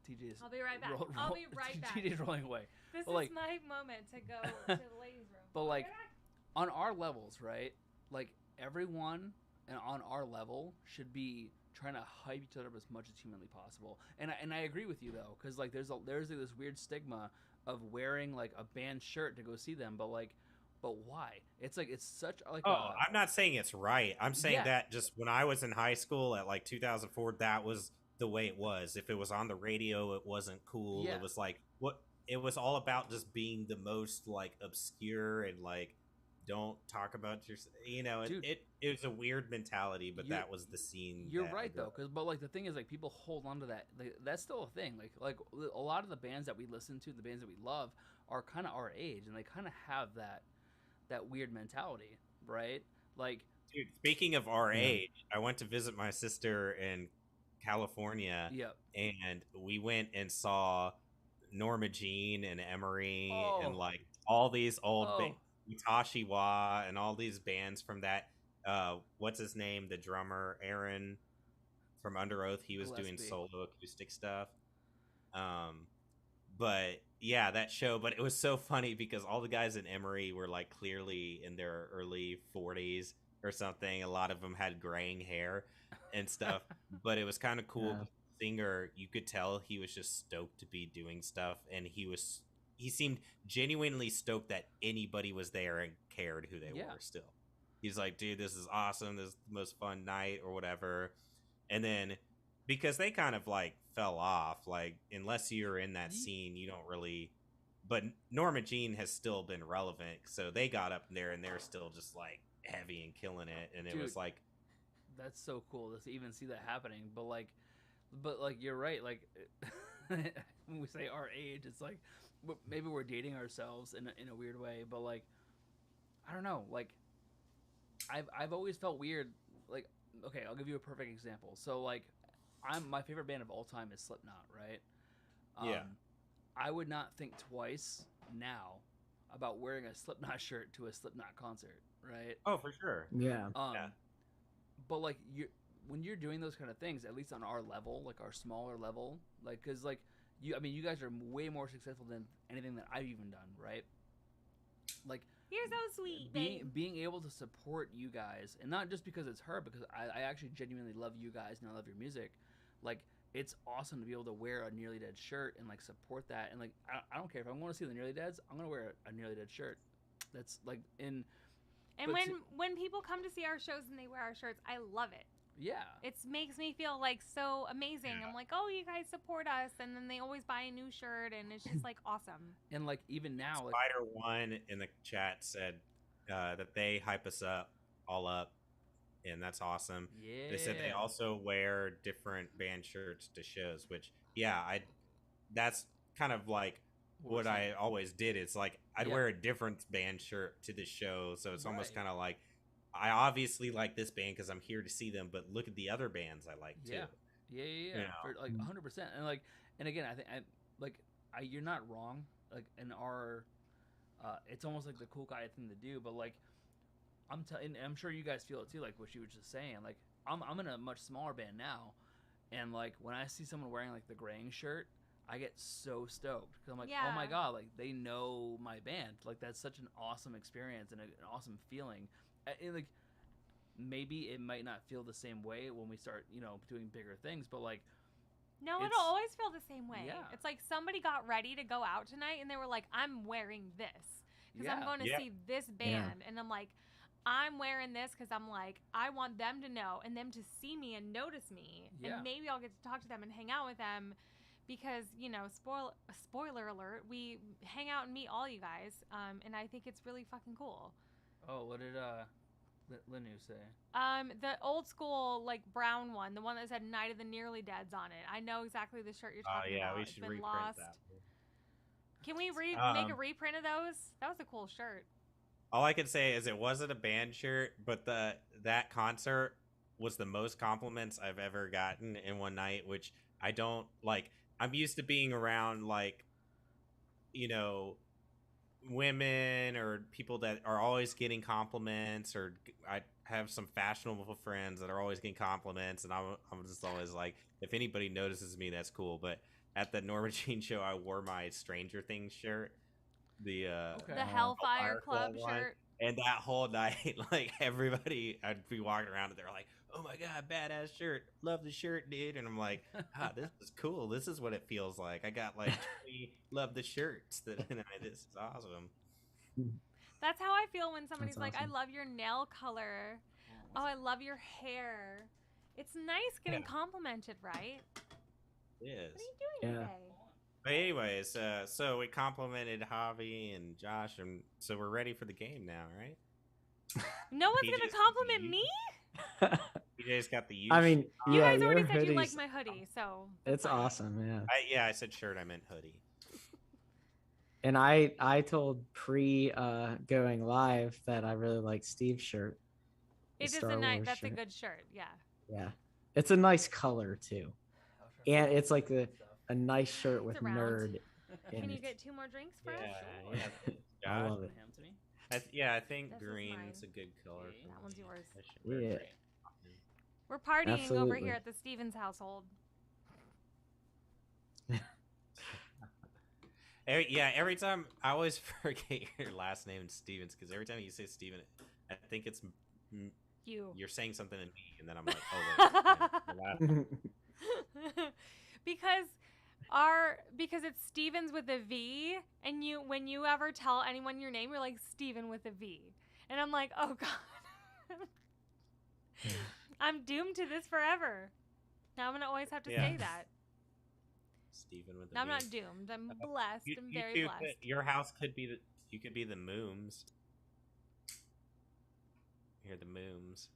TJ's. I'll be right back. I'll be right back. TJ's rolling away. This But, is like- my moment to go to the ladies' room. But I'll be like right back. on our levels, right? Like everyone and on our level should be trying to hype each other up as much as humanly possible. And I agree with you though, because like there's this weird stigma of wearing like a band shirt to go see them, but why? It's like it's such like I'm not saying it's right. I'm saying Yeah. that just when I was in high school at like 2004, that was the way it was. If it was on the radio, it wasn't cool. Yeah. It was like it was all about just being the most like obscure and like don't talk about your, you know, Dude. it was a weird mentality, but You're- that was the scene. You're that I right grew though, up but like the thing is, like people hold on to that. Like, that's still a thing. Like a lot of the bands that we listen to, the bands that we love, are kind of our age, and they kind of have that weird mentality, right? Like, Dude, speaking of our Yeah. age, I went to visit my sister in California, yeah, and we went and saw Norma Jean and Emery Oh. and like all these old Oh. Itachi Wa and all these bands from that. What's his name? The drummer Aaron from Under Oath. He was doing Gillespie. solo acoustic stuff. But yeah, that show. But it was so funny because all the guys in Emery were like clearly in their early 40s or something. A lot of them had graying hair and stuff. But it was kind of cool. Yeah. Singer, you could tell he was just stoked to be doing stuff, and he seemed genuinely stoked that anybody was there and cared who they Yeah. were still. He's like, dude, this is awesome, this is the most fun night or whatever. And then because they kind of like fell off, like unless you're in that scene, you don't really, but Norma Jean has still been relevant, so they got up there and they're still just like heavy and killing it, and it Dude. was like, That's so cool to even see that happening. But like you're right. Like when we say our age, it's like maybe we're dating ourselves in a weird way. But like I don't know. Like I've always felt weird. Like okay, I'll give you a perfect example. So like my favorite band of all time is Slipknot, right? Yeah. I would not think twice now about wearing a Slipknot shirt to a Slipknot concert, right? oh, for sure. Yeah. Yeah. But like when you're doing those kind of things, at least on our level, like our smaller level, like because like I mean, you guys are way more successful than anything that I've even done, right? Like You're so sweet, babe. being able to support you guys, and not just because it's her, because I actually genuinely love you guys and I love your music. Like it's awesome to be able to wear a Nearly Dead shirt and like support that, and like I don't care if I'm going to see the Nearly Deads, I'm gonna wear a Nearly Dead shirt. That's like And but when people come to see our shows and they wear our shirts, I love it. yeah, It makes me feel like so amazing. Yeah. I'm like, oh, you guys support us, and then they always buy a new shirt, and it's just like awesome. and like even now, like Spider One in the chat said that they hype us all up, and that's awesome. yeah, They said they also wear different band shirts to shows, which that's kind of like what I always did. It's like I'd Yeah. wear a different band shirt to the show, so it's almost Right. kind of like I obviously like this band because I'm here to see them, but look at the other bands I like too. Yeah. Yeah, You know. for like 100%. And like, and again, I think you're not wrong. Like in our, it's almost like the cool guy thing to do. But like, I'm sure you guys feel it too. Like what she was just saying. Like I'm in a much smaller band now, and like when I see someone wearing like the Graying shirt, I get so stoked because I'm like, oh my Yeah. god, like they know my band. Like that's such an awesome experience and an awesome feeling. And like maybe it might not feel the same way when we start, doing bigger things, but like No, It's- it'll always feel the same way. Yeah. It's like somebody got ready to go out tonight, and they were like, I'm wearing this because I'm Yeah. going to Yeah. see this band. And I'm like, I'm wearing this because I'm like, I want them to know and them to see me and notice me. Yeah. And maybe I'll get to talk to them and hang out with them because, spoiler alert, we hang out and meet all you guys. And I think it's really fucking cool. Oh, what did Linu say? The old school, like, brown one, the one that said Night of the Nearly Deads on it. I know exactly the shirt you're Oh talking yeah, about. we It's should been reprint lost. that. Can we make a reprint of those? That was a cool shirt. All I can say is it wasn't a band shirt, but that concert was the most compliments I've ever gotten in one night, which I don't like. I'm used to being around like, women or people that are always getting compliments, or I have some fashionable friends that are always getting compliments, and I'm just always like, if anybody notices me, that's cool. But at the Norma Jean show, I wore my Stranger Things shirt, the Okay. The Hellfire Hellfire Club Club one. shirt. and that whole night, like everybody, I'd be walking around and they're like, "Oh my god, badass shirt! Love the shirt, dude!" And I'm like, "Ah, this is cool. This is what it feels like. I got like 20 love the shirts. This is awesome." That's how I feel when somebody's That's like, awesome. I love your nail color. Oh, I love your hair. It's nice getting Yeah. complimented, right? It is. What are you doing Yeah. today? But anyways, so we complimented Javi and Josh, and so we're ready for the game now, right? No one's He gonna just- compliment me. You guys got the use. I mean, You yeah, guys already your said you like hoodies- my hoodie, so that's It's fine. awesome, yeah. I said shirt. I meant hoodie. And I told pre going live that I really like Steve's shirt. the It is Star a nice. Wars That's a shirt. good shirt. Yeah. Yeah, it's a nice color too, and it's like a nice shirt with around. nerd in Can you it. get 2 more drinks for us? Yeah, I Josh? love it. Hand to me? I think This is green's mine. a good color. Okay. for That one's me. yours. That should work Yeah. great. We're partying over Absolutely. here at the Stevens household. Every time I always forget your last name, Stevens, because every time you say Steven, I think it's You. you're saying something to me, and then I'm like, oh, wait, the last- because it's Stevens with a V, and when you ever tell anyone your name, you're like Steven with a V, and I'm like, oh god, I'm doomed to this forever. Now I'm gonna always have to Yeah. say that. Steven with the Now I'm V. not doomed. I'm blessed. I'm very two blessed. your house could be you could be the Mooms. Hear the mooms.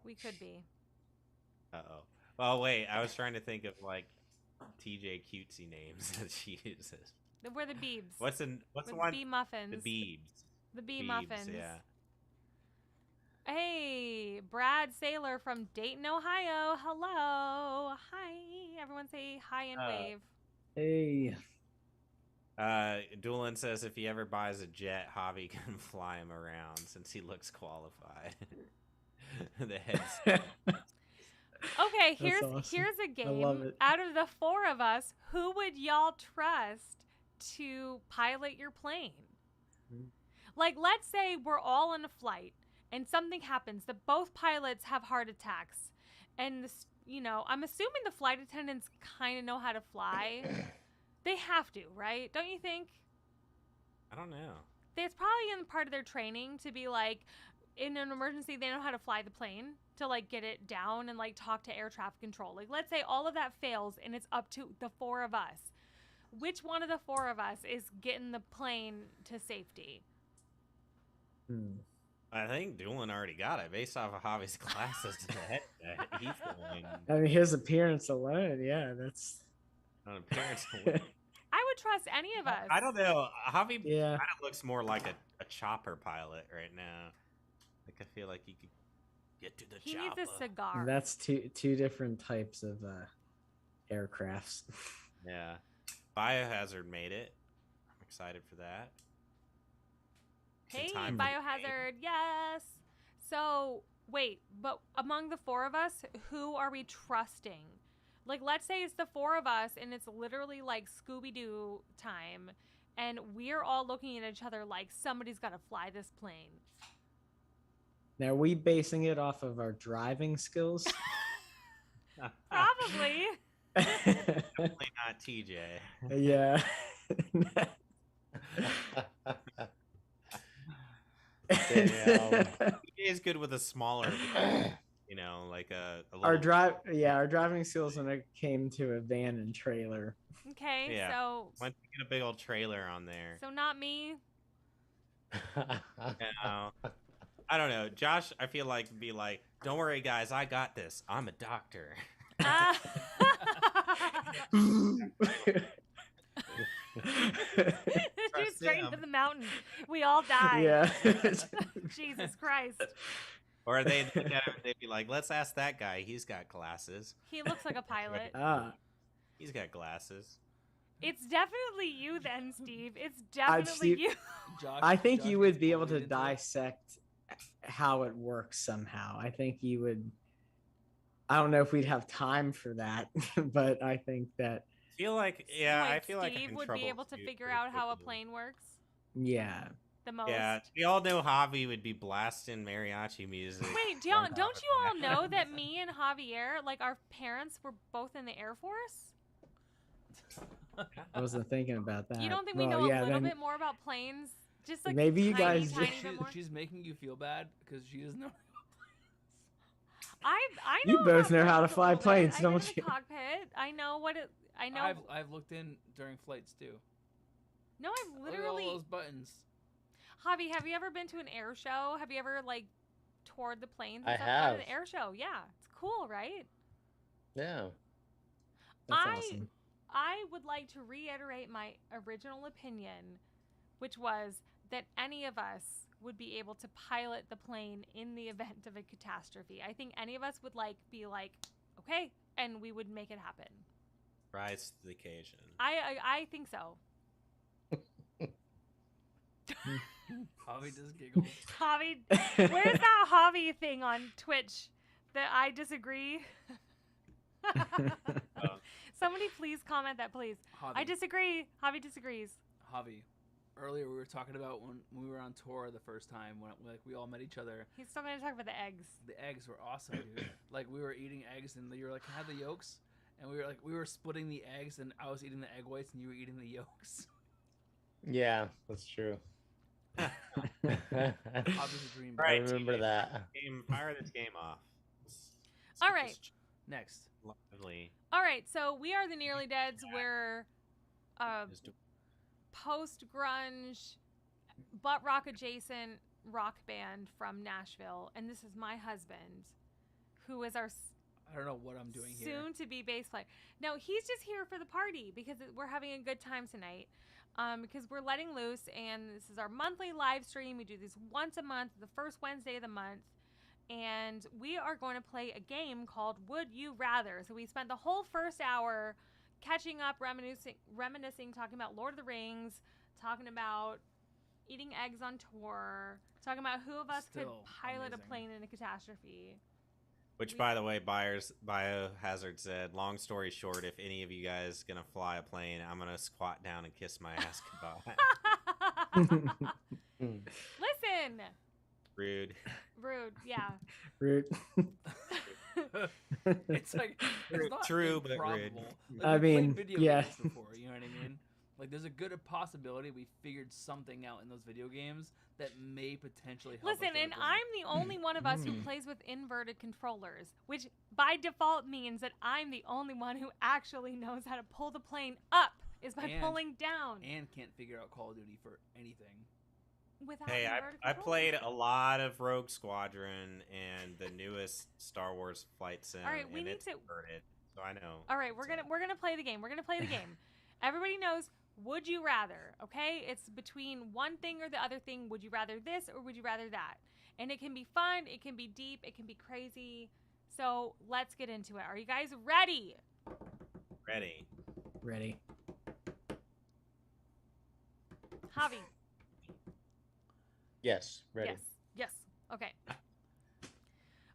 We could be. Uh-oh. Well, wait. I was trying to think of, like, TJ cutesy names that she uses. We're the Beebs. What's the We're the one? bee muffins. The Beebs. The bee Beebs, muffins. yeah. Hey, Brad Saylor from Dayton, Ohio. Hello. Hi. Everyone say hi and wave. Hey. Doolin says if he ever buys a jet, Javi can fly him around since he looks qualified. The heads. Okay, here's awesome. here's a love game. it. Out of the four of us, who would y'all trust to pilot your plane? Hmm. Like, let's say we're all in a flight and something happens that both pilots have heart attacks, and this, I'm assuming the flight attendants kind of know how to fly. They have to, right? Don't you think? I don't know. It's probably in part of their training to be like, in an emergency, they know how to fly the plane to like get it down and like talk to air traffic control. Like, let's say all of that fails and it's up to the four of us. Which one of the four of us is getting the plane to safety? I think Doolin already got it based off of Javi's classes in the headset. He's the one I mean, his appearance alone, yeah, that's. on appearance. alone. I would trust any of us. I don't know. Javi Yeah. kind of looks more like a chopper pilot right now. Like I feel like he could get to the He chopper. needs a cigar. That's two different types of aircrafts. Yeah. Biohazard made it. I'm excited for that. Hey, Some time for the game. Biohazard, yes. So, wait, but among the four of us, who are we trusting? Like, let's say it's the four of us, and it's literally like Scooby-Doo time, and we're all looking at each other like somebody's got to fly this plane. Now, are we basing it off of our driving skills? Probably. Definitely not TJ. Yeah. Damn. TJ is good with a smaller, like a our little. our driving skills when it came to a van and trailer. Okay, Yeah. so Once you get a big old trailer on there. not me. No. I don't know. Josh, I feel like be like, don't worry, guys, I got this. I'm a doctor. Dude, straight into the mountain. We all die. Yeah. Jesus Christ. Or they'd be like, let's ask that guy. He's got glasses. He looks like a pilot. He's got glasses. It's definitely you then, Steve. It's definitely Steve- you. Josh, I think Josh you gets would be able bullied to into it. dissect how it works somehow. I think you would. I don't know if we'd have time for that, but I think that I feel like, yeah, I Wait, feel like I Steve can would be able to troubleshoot figure pretty out how a quickly. plane works yeah. the most. Yeah, we all know Javi would be blasting mariachi music. Wait, don't you all know that me and Javier, like our parents, were both in the Air Force? I wasn't thinking about that. You don't think we Well, know yeah, a little then bit more about planes? Just like maybe you tiny, guys- tiny bit more. She's making you feel bad because she doesn't know. I know. You both about know how to planes a fly little bit. planes, I've been don't in the you? cockpit. I know what it. I know. I've looked in during flights too. No, I've Look at all literally. those buttons. Javi, have you ever been to an air show? Have you ever like toured the planes? I And stuff? have. An air show, yeah, it's cool, right? Yeah. That's I- awesome. I would like to reiterate my original opinion, which was that any of us would be able to pilot the plane in the event of a catastrophe. I think any of us would be like, okay, and we would make it happen. Rise to the occasion. I think so. Javi just giggles. Javi, where's that Javi thing on Twitch that I disagree? Somebody please comment that, please. Javi, I disagree. Javi disagrees. Javi, earlier we were talking about when we were on tour the first time when we all met each other. He's still going to talk about the eggs. The eggs were awesome, dude. Like we were eating eggs and you were like, "Can I have the yolks?" And we were splitting the eggs and I was eating the egg whites and you were eating the yolks. Yeah, that's true. Javi's a dream. Right. I remember that. Fire this game off. Let's All get right. this Next. lively. All right, so we are the Nearly Deads. We're Just do- post grunge butt rock adjacent rock band from Nashville, and this is my husband, who is our I don't know what I'm doing here. soon to be bass player. No, he's just here for the party because we're having a good time tonight. Because we're letting loose, and this is our monthly live stream. We do this once a month, the first Wednesday of the month, and we are going to play a game called Would You Rather. So we spent the whole first hour catching up, reminiscing, talking about Lord of the Rings, talking about eating eggs on tour, talking about who of us could Still pilot a amazing. plane in a catastrophe. Which, by the way, Biohazard said, long story short, if any of you guys gonna fly a plane, I'm gonna squat down and kiss my ass goodbye. Listen, Rude. rude, yeah. Rude. It's like it's not True, but rude. improbable. Like, I we played mean, video yeah. games before. You know what I mean? Like, there's a good possibility we figured something out in those video games that may potentially help. Listen, and I'm the only one of us who plays with inverted controllers, which by default means that I'm the only one who actually knows how to pull the plane up is by And- pulling down and can't figure out Call of Duty for anything. without Hey, inverted I controllers. played a lot of Rogue Squadron and the newest Star Wars flight sim. All right, we and need it's to- inverted, so I know. All right, we're gonna play the game. We're gonna play the game. Everybody knows. Would you rather? Okay, it's between one thing or the other thing. Would you rather this or would you rather that? And it can be fun. It can be deep. It can be crazy. So let's get into it. Are you guys ready? Ready. Ready. Javi. Yes, ready. Yes. Yes. Okay.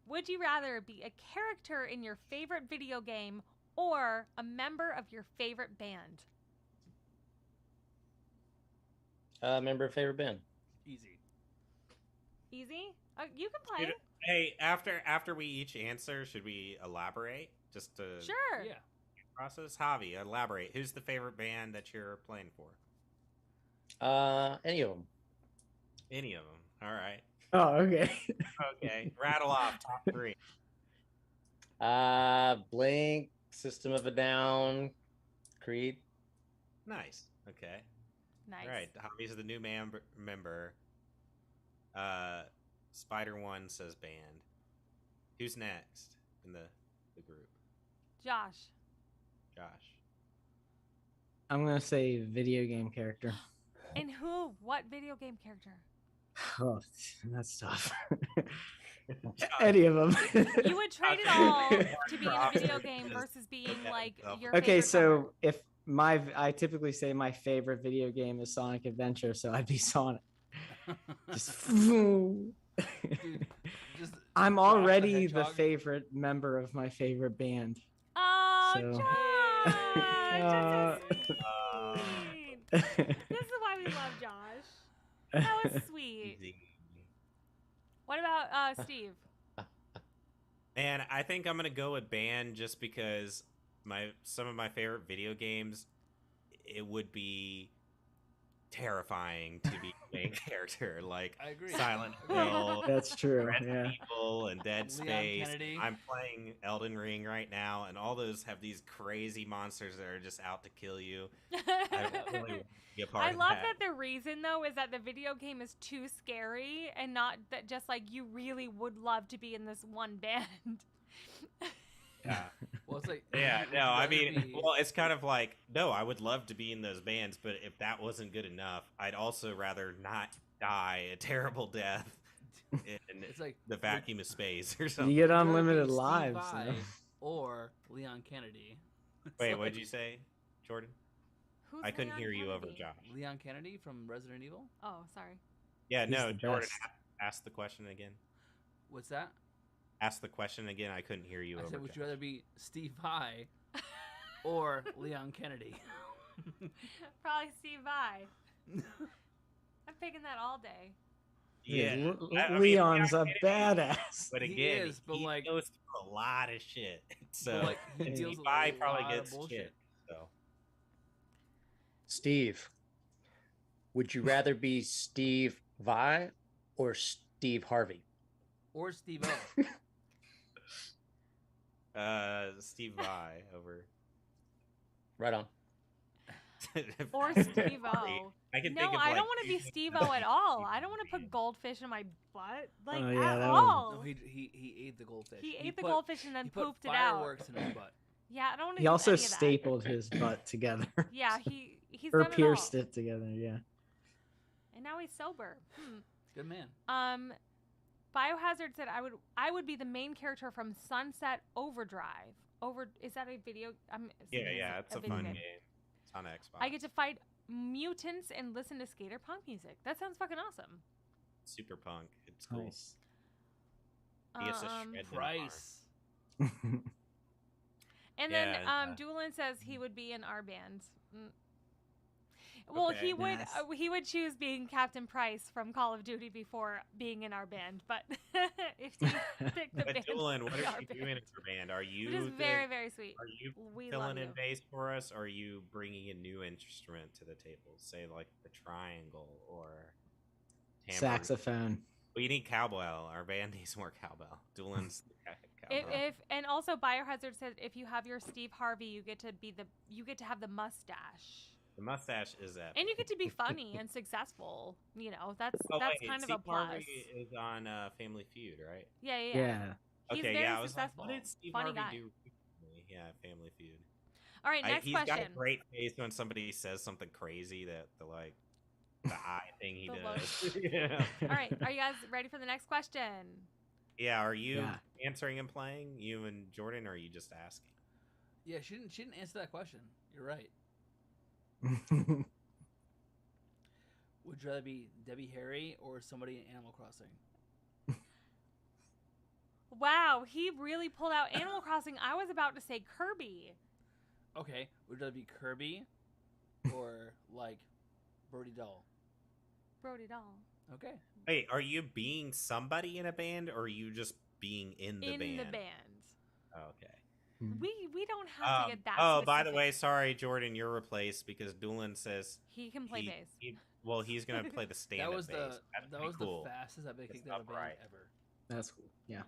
Would you rather be a character in your favorite video game or a member of your favorite band? Member of favorite band. Easy. Easy? You can play. Dude, hey, after we each answer, should we elaborate just to Sure. Yeah. process? Javi, elaborate. Who's the favorite band that you're playing for? Any of them. Any of them. All right. Oh, okay. Okay. Rattle off top 3. Blink, System of a Down, Creed. Nice. Okay. Nice. All right. Javi's the new member. Spider One says band. Who's next in the group? Josh. Josh. I'm gonna say video game character. And who? What video game character? Oh, that's tough. Any of them. You would trade it all to be in a video game versus being like your Okay, favorite so if I typically say my favorite video game is Sonic Adventure, so I'd be Sonic. Just, Dude, just I'm Josh already the Hedgehog. favorite member of my favorite band. Oh, So- Josh! That's so sweet. Uh, This is why we love Josh. That was sweet. easy. What about Steve? And I think I'm gonna go with band just because some of my favorite video games, it would be terrifying to be the main character, like I agree. Silent I agree. Hill, That's true. Resident Yeah. Evil, and Dead Leon Space. Kennedy. I'm playing Elden Ring right now, and all those have these crazy monsters that are just out to kill you. I really want to be a part I of love that. that the reason though is that the video game is too scary and not that just like you really would love to be in this one band. Yeah. Well, it's like Yeah, would no, you I rather mean, be- well, it's kind of like, no, I would love to be in those bands, but if that wasn't good enough, I'd also rather not die a terrible death in it's like the would- vacuum of space or You something. get would you rather be unlimited Steve lives. Vai so. or Leon Kennedy. It's Wait, like what'd you say, Jordan? Who's I couldn't Leon hear you over Kennedy? Josh. Leon Kennedy from Resident Evil. Oh, sorry. Yeah, He's no, the Jordan, best. ask the question again. What's that? Ask the question again. I couldn't hear you I over said, would Josh. you rather be Steve Vai or Leon Kennedy? Probably Steve Vai. I'm picking that all day. Yeah, Dude, I mean, Leon's Leon a Kennedy- badass. But He again, is, but, he like- goes through a lot of shit. So like, he and deals with Levi a probably lot of gets bullshit. shit. So Steve, would you rather be Steve Vai or Steve Harvey? Or Steve O. Steve Vai over. Right on. Or Sorry. Steve-O. I can No, think of, I like, don't want to be 2 Steve-O at all. I don't want to Steve-O put goldfish in my butt, like Oh, yeah, at that would- all. No, he ate the goldfish. He ate the put- goldfish and then he put pooped it out. fireworks in his butt. Yeah, I don't want to He do also any of that. stapled his butt together. Yeah, he's or done pierced it all. it together. Yeah. And now he's sober. Good man. Biohazard said I would be the main character from Sunset Overdrive. Is that a video? I'm Yeah, assuming yeah, it's a video fun game. It's on Xbox. I get to fight mutants and listen to skater punk music. That sounds fucking awesome. Super punk. It's cool. Nice. He gets to shred them Price. And then Yeah, Doolin says he would be in our band. Well, Okay. he would choose being Captain Price from Call of Duty before being in our band, but if he picked the But band, Doolin, what it'd be are our you band. doing in your band? Are you Which is the- very, very sweet. Are you We love filling you. in bass for us, or are you bringing a new instrument to the table? Say like the triangle or tambourine? Saxophone. We need cowbell. Our band needs more cowbell. Doolin's the cowbell. If and also Biohazard said if you have your Steve Harvey, you get to have the mustache. The mustache is that. And you get to be funny and successful. You know, that's Oh, that's wait, kind Steve of a plus. Harvey is on Family Feud, right? Yeah, yeah, Yeah. yeah. He's Okay, very yeah. I was successful. like, what did Steve Funny Harvey guy. do recently? Yeah, Family Feud. All right, next He's question. got a great face when somebody says something crazy that the eye thing he The does. Yeah. All right, are you guys ready for the next question? Yeah, are you Yeah. answering and playing, you and Jordan, or are you just asking? Yeah, she didn't answer that question. You're right. Would you rather be Debbie Harry or somebody in Animal Crossing? Wow, he really pulled out Animal Crossing. I was about to say Kirby. Okay, would you rather be Kirby or like Birdie Doll? Brody Doll. Okay. Wait, are you being somebody in a band, or are you just being in the band? Oh, okay. We don't have to get that. Oh, by the specific. way, sorry, Jordan, you're replaced because Doolin says He can play bass. he's gonna play the stand-up That was bass. That's that pretty was cool. the fastest I've been It's kicked out of a band upright. ever. That's cool. Yeah.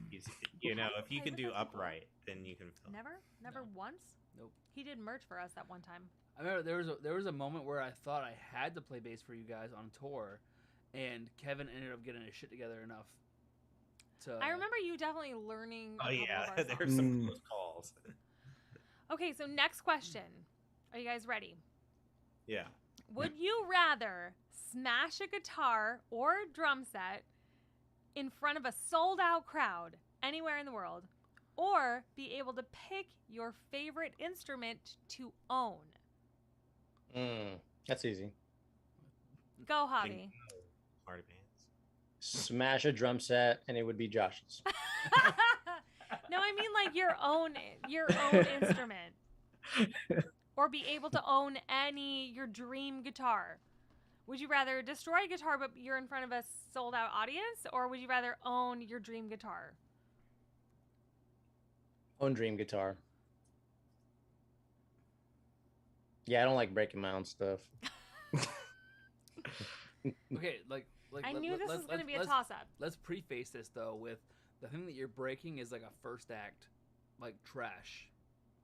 He's, you know, if you Okay, can but do that's cool. upright, then you can. Film. Never No. once. Nope. He did merch for us that one time. I remember there was a moment where I thought I had to play bass for you guys on tour, and Kevin ended up getting his shit together enough to. I remember you definitely learning. Oh a couple yeah, of our there's songs. some Mm. close calls. Okay, so next question. Are you guys ready? Yeah. Would you rather smash a guitar or a drum set in front of a sold out crowd anywhere in the world, or be able to pick your favorite instrument to own? That's easy. Go, Javi. Party bands. Smash a drum set, and it would be Josh's. No, I mean like your own instrument, or be able to own your dream guitar. Would you rather destroy a guitar but you're in front of a sold out audience, or would you rather own your dream guitar? Own dream guitar. Yeah, I don't like breaking my own stuff. Okay, I knew this was going to be a let's- toss up. Let's preface this though with the thing that you're breaking is like a first act, like trash,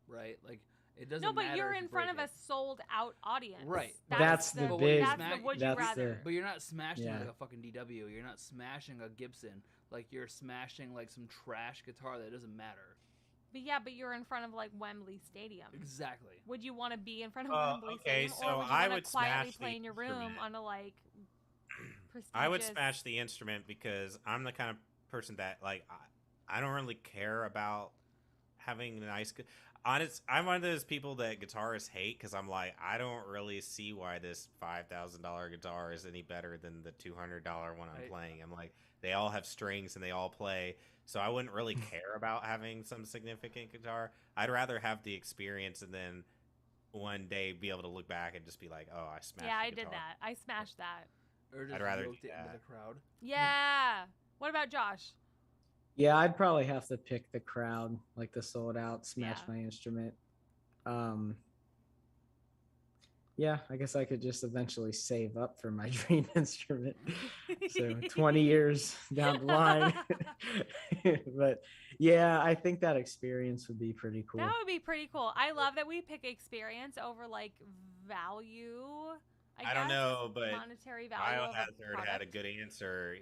right? Like it doesn't. No, but matter you're if you in front of break a sold out audience. Right. That's the but big. That's the would you that's rather. the- it. But you're not smashing Yeah. like a fucking DW. You're not smashing a Gibson. Like you're smashing like some trash guitar that doesn't matter. But yeah, but you're in front of like Wembley Stadium. Exactly. Would you want to be in front of Wembley okay, Stadium, so or would you I want would to quietly smash play the in your room instrument. on a like prestigious? I would smash the instrument because I'm the kind of person that like I don't really care about having a nice. I'm one of those people that guitarists hate because I'm like I don't really see why this $5,000 guitar is any better than the $200 one I'm Right. playing. I'm like they all have strings and they all play, so I wouldn't really care about having some significant guitar. I'd rather have the experience and then one day be able to look back and just be like, oh, I smashed. Yeah, the I did guitar. that. I smashed that. Or just rather yoked do it into that. the crowd. Yeah. What about Josh? Yeah, I'd probably have to pick the crowd, like the sold out, smash Yeah. my instrument. Yeah, I guess I could just eventually save up for my dream instrument. So 20 years down the line. But Yeah, I think that experience would be pretty cool. That would be pretty cool. I love that we pick experience over like value. I don't guess, know, but monetary value. of a Biohazard had a product. good answer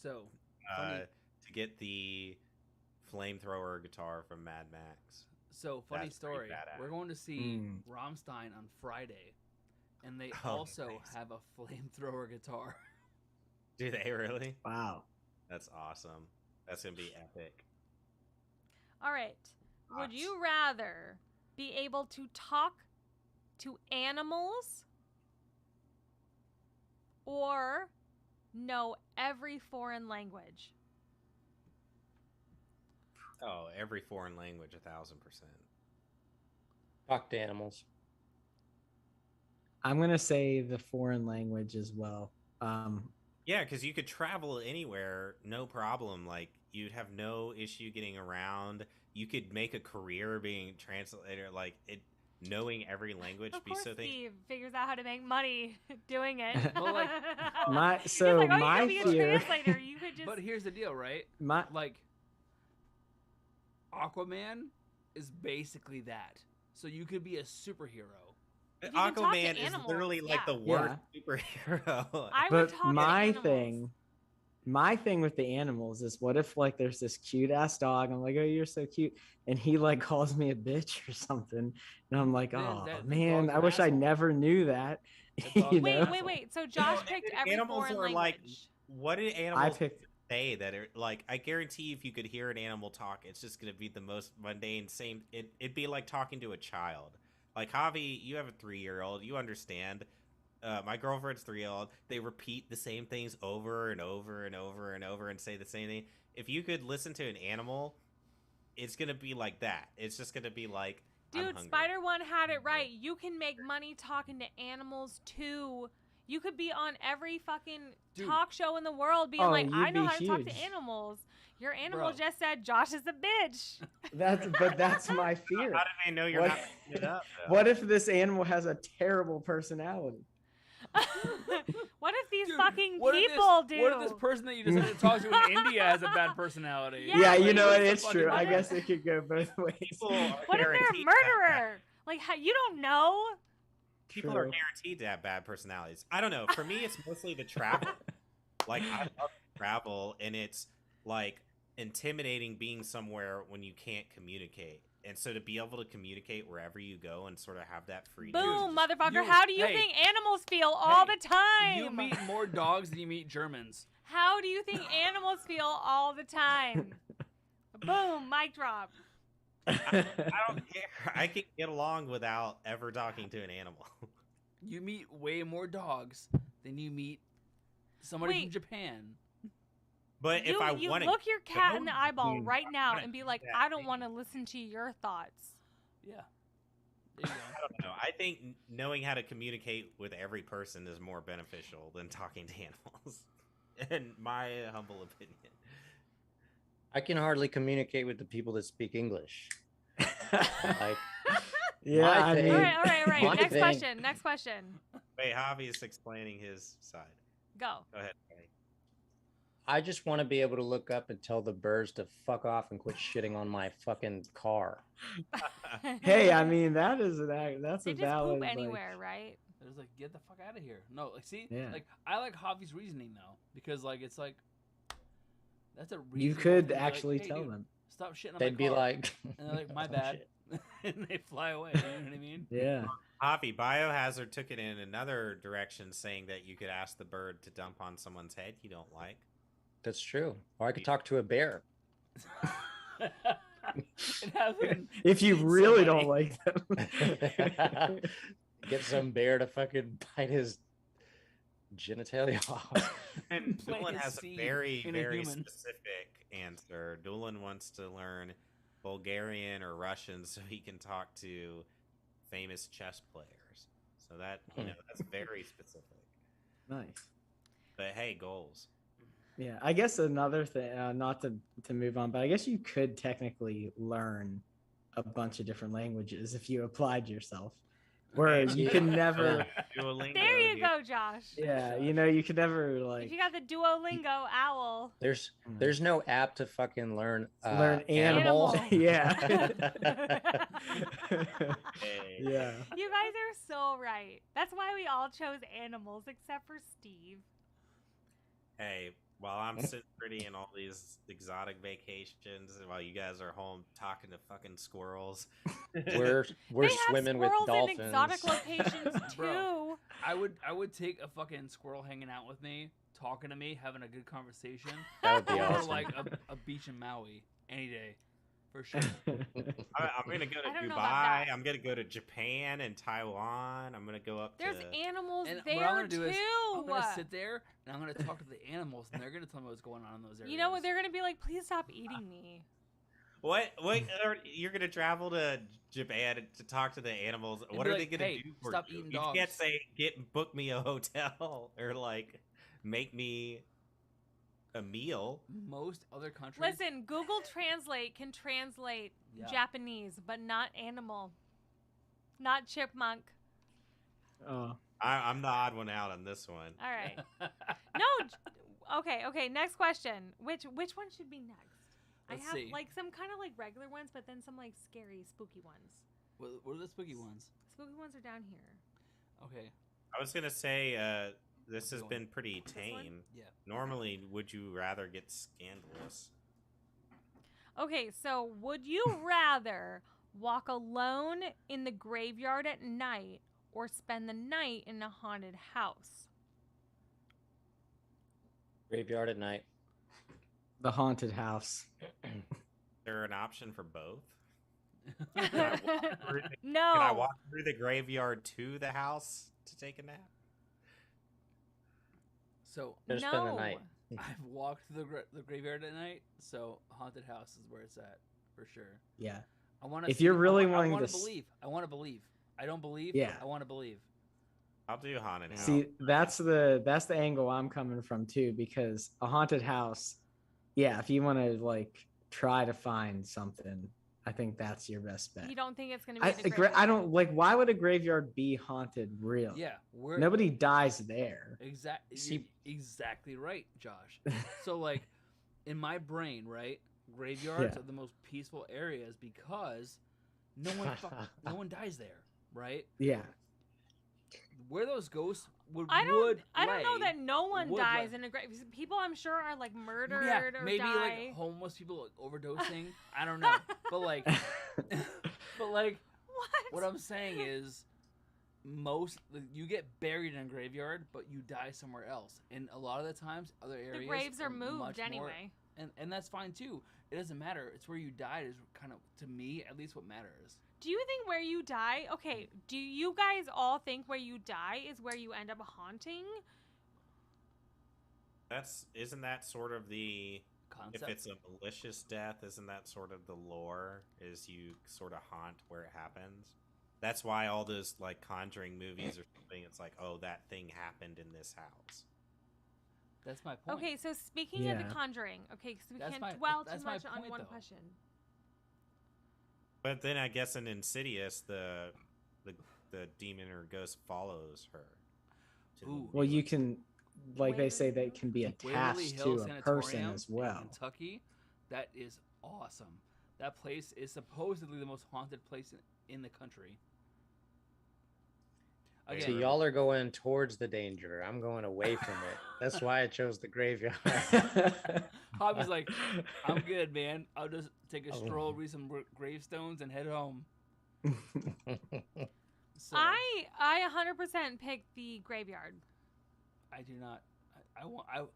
So funny. to get the flamethrower guitar from Mad Max. So funny That's pretty story. badass. We're going to see Mm. Rammstein on Friday, and they Oh, also nice. have a flamethrower guitar. Do they really? Wow. That's awesome. That's gonna be epic. All right. Would Thoughts? you rather be able to talk to animals or know every foreign language? Oh, every foreign language, 1,000%. Talk to animals. I'm gonna say the foreign language as well. Yeah, because you could travel anywhere, no problem. Like you'd have no issue getting around. You could make a career being a translator. Like it, knowing every language Of be course, so thing. Steve figures out how to make money doing it. Well, like, My He's so like, oh, my you could be a fear, translator. You could just. But here's the deal, right? my Like, Aquaman is basically that. So you could be a superhero. You can talk to Aquaman is animals, literally like yeah. the worst superhero. I would but talk to my animals. thing with the animals is what if like there's this cute ass dog, I'm like, oh, you're so cute, and he like calls me a bitch or something, and I'm like, Man, oh that man, dog's I an wish I asshole. never knew that. That dog's You an know? Wait, asshole. wait, wait. So Josh No, picked every animals foreign are language. like- What did I animals picked say that are like? I guarantee if you could hear an animal talk, it's just gonna be the most mundane. Same. It'd be like talking to a child. Like Javi, you have a 3-year-old. You understand. My girlfriend's 3-year-old. They repeat the same things over and over and over and over and say the same thing. If you could listen to an animal, it's gonna be like that. It's just gonna be like, I'm Dude, hungry. Spider One had it I'm right. hungry. You can make money talking to animals too. You could be on every fucking Dude. talk show in the world being Oh, like, I you'd know be how to talk to huge. animals. Your animal Bro. just said Josh is a bitch. that's my fear. How do they know you're What- not making it up? though? What if this animal has a terrible personality? What if these Dude, fucking what if this- people do? What if this person that you just had to talk to in India has a bad personality? Yeah, Yeah, but you know what? What's the It's fucking true. I difference? guess it could go both ways. People are What if they're a guaranteed to have bad- murderer? Like, how, you don't know. People are True. guaranteed to have bad personalities. I don't know. For me, it's mostly the travel. Like I love to travel, and it's like intimidating being somewhere when you can't communicate. And so to be able to communicate wherever you go and sort of have that freedom. Boom, to just- motherfucker. you- How do you hey, think animals feel all hey, the time? You meet more dogs than you meet Germans. How do you think animals feel all the time? Boom, mic drop. I don't care. I can get along without ever talking to an animal. You meet way more dogs than you meet somebody Wait. from Japan. But you if I you want look your cat in know the eyeball you, right I'm now gonna and be do like, that I don't thing. want to listen to your thoughts. Yeah. There you I don't know. I think knowing how to communicate with every person is more beneficial than talking to animals. In my humble opinion. I can hardly communicate with the people that speak English. Like, yeah, My I thing- mean, All right, all right, all right. My Next thing- question. Next question. Wait, Javi is explaining his side. Go. Go ahead. Javi. I just want to be able to look up and tell the birds to fuck off and quit shitting on my fucking car. hey, I mean that's they a just valid. poop like- anywhere, right? It was like, get the fuck out of here. No, like, see, Yeah. like, I like Javi's reasoning though, because like, it's like, that's a you reasonable could thing to be like, actually "Hey, tell dude, them. Stop shitting on They'd my be car." like, and they're like, my "Oh, bad, shit." and they fly away. You know what I mean? Yeah. Javi, Biohazard took it in another direction, saying that you could ask the bird to dump on someone's head you don't like. That's true. Or I could talk to a bear. And have him If you eat really somebody. don't like them. Get some bear to fucking bite his genitalia off. And Plant Doolin his has a seed very, in a very human. specific answer. Doolin wants to learn Bulgarian or Russian so he can talk to famous chess players. So that, that's very specific. Nice. But hey, goals. Yeah, I guess another thing, not to move on, but I guess you could technically learn a bunch of different languages if you applied yourself. Whereas you can never, Duolingo, There you dude. go, Josh. yeah, you know, you could never If like, you got the Duolingo owl. There's no app to fucking learn Learn animal. Animal. Yeah. Hey. Yeah. You guys are so right. That's why we all chose animals except for Steve. Hey, while I'm sitting pretty in all these exotic vacations, while you guys are home talking to fucking squirrels, We're They have swimming with squirrels in dolphins. exotic locations Bro. too. I would take a fucking squirrel hanging out with me, talking to me, having a good conversation, That would be or awesome. like a beach in Maui any day, for sure. I'm gonna go to I don't know about Dubai. that. I'm gonna go to Japan and Taiwan. I'm gonna go up There's to. animals And what there I'm gonna do too. is I'm gonna sit there and I'm gonna talk to the animals, and they're gonna tell me what's going on in those areas. You know what? They're gonna be like, please stop eating me. What? You're gonna travel to Japan to talk to the animals? And What be are like, they gonna "Hey, do for stop you? eating You can't dogs." say book me a hotel or like make me a meal. Most other countries. Listen, Google Translate can translate Yeah. Japanese, but not animal, not chipmunk. Oh. I'm the odd one out on this one. All right. No. Okay. Next question. Which one should be next? Let's I have see. like some kind of like regular ones, but then some like scary, spooky ones. What are the spooky ones? Spooky ones are down here. Okay. I was gonna say this has Go on. been pretty This one? tame. Yeah. Normally, would you rather get scandalous? Okay, so would you rather walk alone in the graveyard at night or spend the night in a haunted house? Graveyard at night. The haunted house. Is there an option for both? No. Can I walk through the graveyard to the house to take a nap? So Just spend the night. I've walked the graveyard at night, so haunted house is where it's at for sure. Yeah. I want to. If you're really I wanting want to to believe. I want to believe. I don't believe. Yeah. I want to believe. I'll do haunted house. See, that's the angle I'm coming from too, because a haunted house, yeah, if you want to like try to find something, I think that's your best bet. You don't think it's going to be in a graveyard? I don't like, why would a graveyard be haunted really? Yeah. Nobody dies there. Exactly. Exactly right, Josh. So like, in my brain, right, graveyards Yeah. are the most peaceful areas because no one dies there, right? Yeah. Where those ghosts would I don't lay, know that no one would dies lay. in a grave. People I'm sure are like murdered Yeah, or maybe die. like homeless people like overdosing. I don't know, but like, what I'm saying is, you get buried in a graveyard, but you die somewhere else, and a lot of the times, other areas The graves are moved much more- anyway. and that's fine too. It doesn't matter. It's where you died is kind of, to me at least, what matters. Do you think where you die? Okay, do you guys all think where you die is where you end up haunting? Isn't that sort of the Concept. if it's a malicious death, isn't that sort of the lore? Is you sort of haunt where it happens? That's why all those like Conjuring movies or something. It's like, oh, that thing happened in this house. That's my point. Okay, so speaking of Yeah. The Conjuring, okay, because we That's can't my- dwell too that's my much on point, one though. question. But then I guess in Insidious, the demon or ghost follows her. to the Ooh. Well, you village. can, like they say, they can be Waverly attached Hill to a person Sanatorium as in well. Kentucky, that is awesome. That place is supposedly the most haunted place in the country. So Again, y'all are going towards the danger. I'm going away from it. That's why I chose the graveyard. Hobby's like, I'm good, man. I'll just take a Oh. stroll, read some gravestones, and head home. So I 100% picked the graveyard. I do not.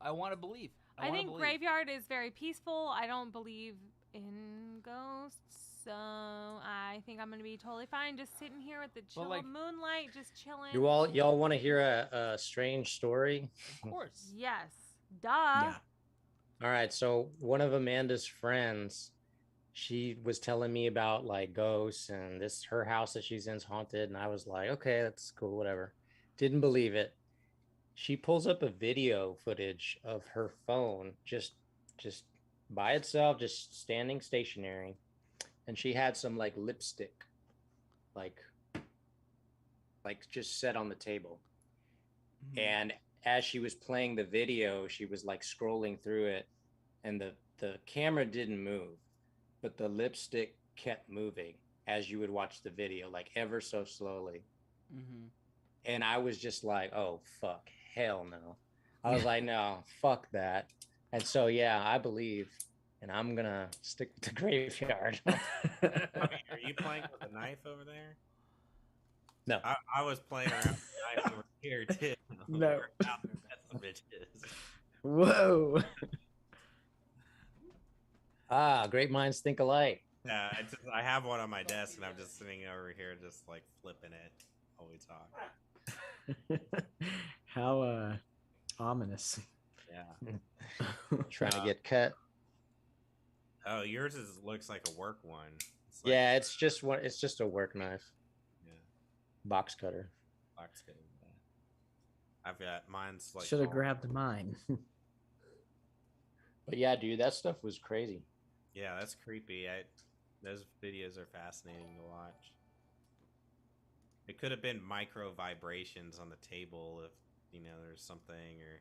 I want to believe. I wanna think believe. graveyard is very peaceful. I don't believe in ghosts, so I think I'm gonna be totally fine just sitting here with the chill like- moonlight, just chilling. Y'all want to hear a strange story? Of course. Yes, duh. Yeah. All right, so one of Amanda's friends, she was telling me about like ghosts and her house that she's in's haunted, and I was like, okay, that's cool, whatever. Didn't believe it. She pulls up a video footage of her phone just by itself, just standing stationary, and she had some like lipstick, like just set on the table. Mhm. And as she was playing the video, she was like scrolling through it, and the camera didn't move, but the lipstick kept moving as you would watch the video, like ever so slowly. Mm-hmm. And I was just like, oh fuck, hell no. I was like, no, fuck that. And so yeah, I believe, and I'm gonna stick with the graveyard. I mean, are you playing with a knife over there? No. I was playing around with a knife over here too. No. We're out there, that's the bitches. Whoa. Great minds think alike. Yeah, I have one on my desk, and I'm just sitting over here, just like flipping it while we talk. How ominous. Yeah. Trying to get cut. Oh, yours looks like a work one. It's Yeah, it's just one. It's just a work knife, Yeah. box cutter. Box cutting. I've got mine's like. Should have all- grabbed mine. But yeah, dude, that stuff was crazy. Yeah, that's creepy. Those videos are fascinating to watch. It could have been micro vibrations on the table if there's something, or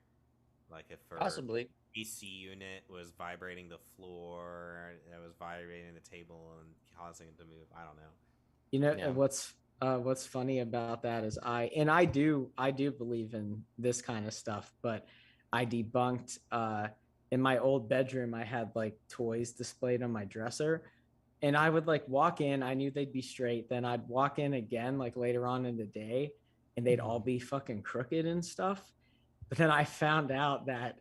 like if her Possibly. AC unit was vibrating the floor, it was vibrating the table and causing it to move. I don't know. You know Yeah. what's funny about that is I do believe in this kind of stuff, but I debunked in my old bedroom I had like toys displayed on my dresser, and I would like walk in, I knew they'd be straight, then I'd walk in again like later on in the day and they'd all be fucking crooked and stuff. But then I found out that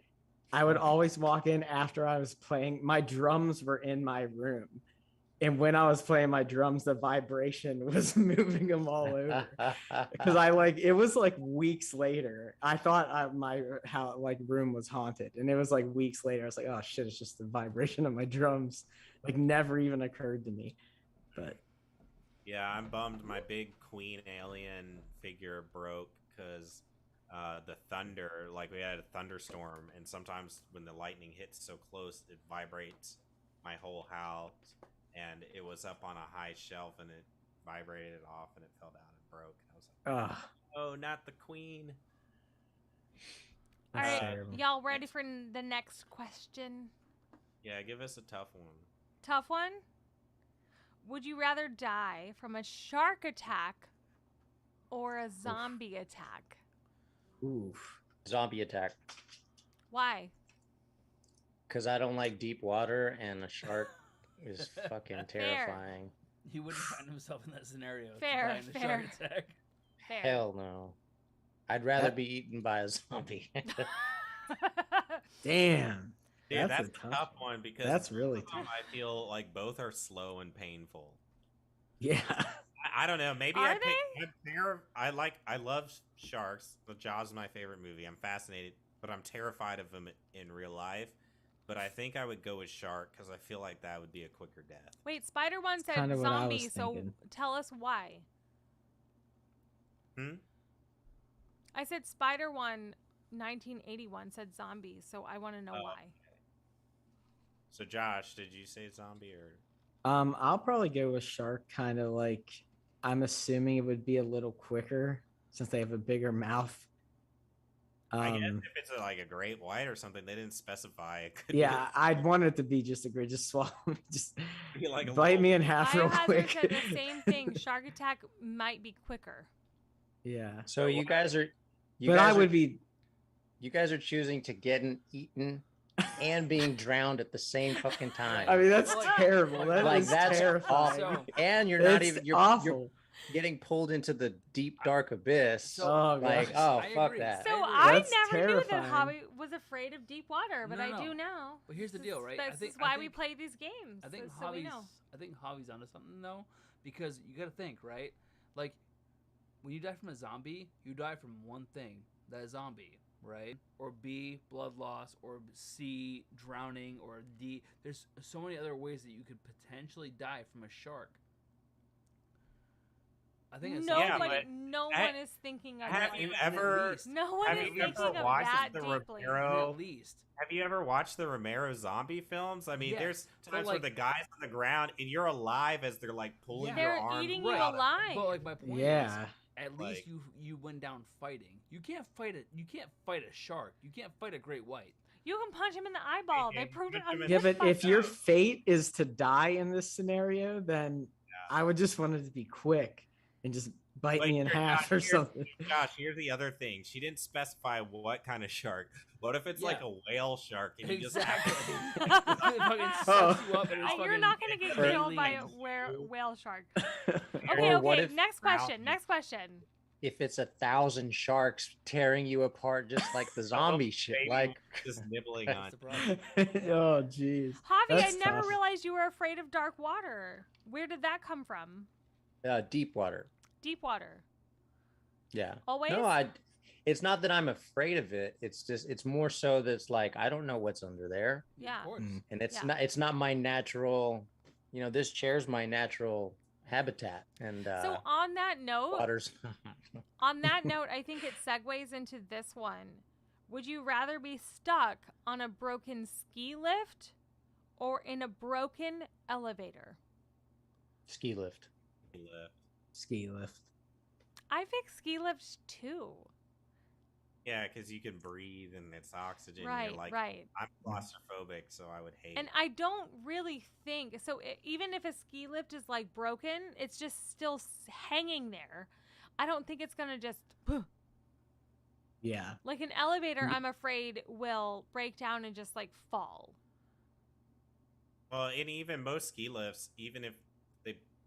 I would always walk in after I was playing. My drums were in my room. And when I was playing my drums, the vibration was moving them all over. Because it was like weeks later. I thought my room was haunted. And it was like weeks later. I was like, oh shit, it's just the vibration of my drums. Like never even occurred to me. But Yeah, I'm bummed my big queen alien figure broke because the thunder, like we had a thunderstorm, and sometimes when the lightning hits so close, it vibrates my whole house. And it was up on a high shelf, and it vibrated it off, and it fell down and broke. I was like, oh, not the queen. All that's right, terrible. y'all ready for the next question? Yeah, give us a tough one. Tough one. Would you rather die from a shark attack or a zombie attack? Oof. Zombie attack. Why? Because I don't like deep water, and a shark is fucking terrifying. He wouldn't find himself in that scenario. to Fair, die in a shark fair. attack. Fair. Hell no. I'd rather That- be eaten by a zombie. Damn. Yeah, That's that's a a tough tough one because That's really both of them, I feel like both are slow and painful. Yeah. I don't know. Maybe Are I pick. I love sharks. The Jaws is my favorite movie. I'm fascinated, but I'm terrified of them in real life. But I think I would go with shark because I feel like that would be a quicker death. Wait, Spider One said kinda what I was zombie, so thinking. tell us why. I said Spider One 1981 said zombie, so I want to know Oh. why. So Josh, did you say zombie or? I'll probably go with shark, kind of like I'm assuming it would be a little quicker since they have a bigger mouth. I guess if it's like a great white or something, they didn't specify. It could Yeah, I'd want it to be just a great, just swallow, just be like a bite little- me in half real Biohazard quick. said the same thing. Shark attack might be quicker. Yeah, So you guys are, but I would be. you guys are choosing to get eaten and being drowned at the same fucking time. I mean, that's Well, like- terrible. That like is that's terrifying. awful. And you're not It's even you're awful. getting pulled into the deep dark abyss. So- Oh, like, gosh. oh I fuck agree. that. So agree. I That's never knew that terrifying. Javi was afraid of deep water, but No, I no. do now. But here's the This deal, is- right? This is why we play these games. I think so we Javi's know. onto something though, because you got to think, right? Like when you die from a zombie, you die from one thing, that zombie, right? Or B, blood loss, or C, drowning, or D. There's so many other ways that you could potentially die from a shark. I think it's Yeah, Nobody, but no ha- one is thinking of have that. you At ever- least. No one have is you ever thinking of watched that the deeply. Romero- At least. Have you ever watched the Romero zombie films? I mean, Yes, there's but, times where like- the guy's on the ground and you're alive as they're like pulling Yeah. your They're arm. eating you Right. out of- alive. But like my point Yeah, is, at least Like- you went down fighting. You can't fight a shark. You can't fight a great white. You can punch him in the eyeball. They Yeah, proved it punch on him in Yeah, this but if fucking- your fate is to die in this scenario, then I would just want it to be quick and just bite But me in here, half Josh, or here's- something. Josh, here's the other thing. She didn't specify what kind of shark. What if it's like Yeah. a whale shark and you just Exactly. have It fucking Oh. sucks you up and it's You're fucking not gonna get Or- killed by a aliens. whale shark. Or Okay, what okay. if- Next question. Mountain. Next question. If it's 1,000 sharks tearing you apart, just like the zombie shit, baby like just nibbling That's on. the problem. Oh, jeez. Javi, I That's never tough. realized you were afraid of dark water. Where did that come from? deep water. Deep water. Yeah. Always? No, it's not that I'm afraid of it. It's just it's more so that it's like I don't know what's under there, Yeah. Of course. Mm. and it's Yeah. not my natural. You know, this chair's my natural habitat, and So on that note, water's. on that note, I think it segues into this one. Would you rather be stuck on a broken ski lift or in a broken elevator? Ski lift. Ski lift. I pick ski lifts too. Yeah, because you can breathe and it's oxygen. Right, You're like, right. I'm claustrophobic, so I would hate And it. I don't really think so. Even if a ski lift is like broken, it's just still hanging there. I don't think it's gonna just Yeah. like an elevator. Ye- I'm afraid will break down and just like fall. Well, and even most ski lifts, even if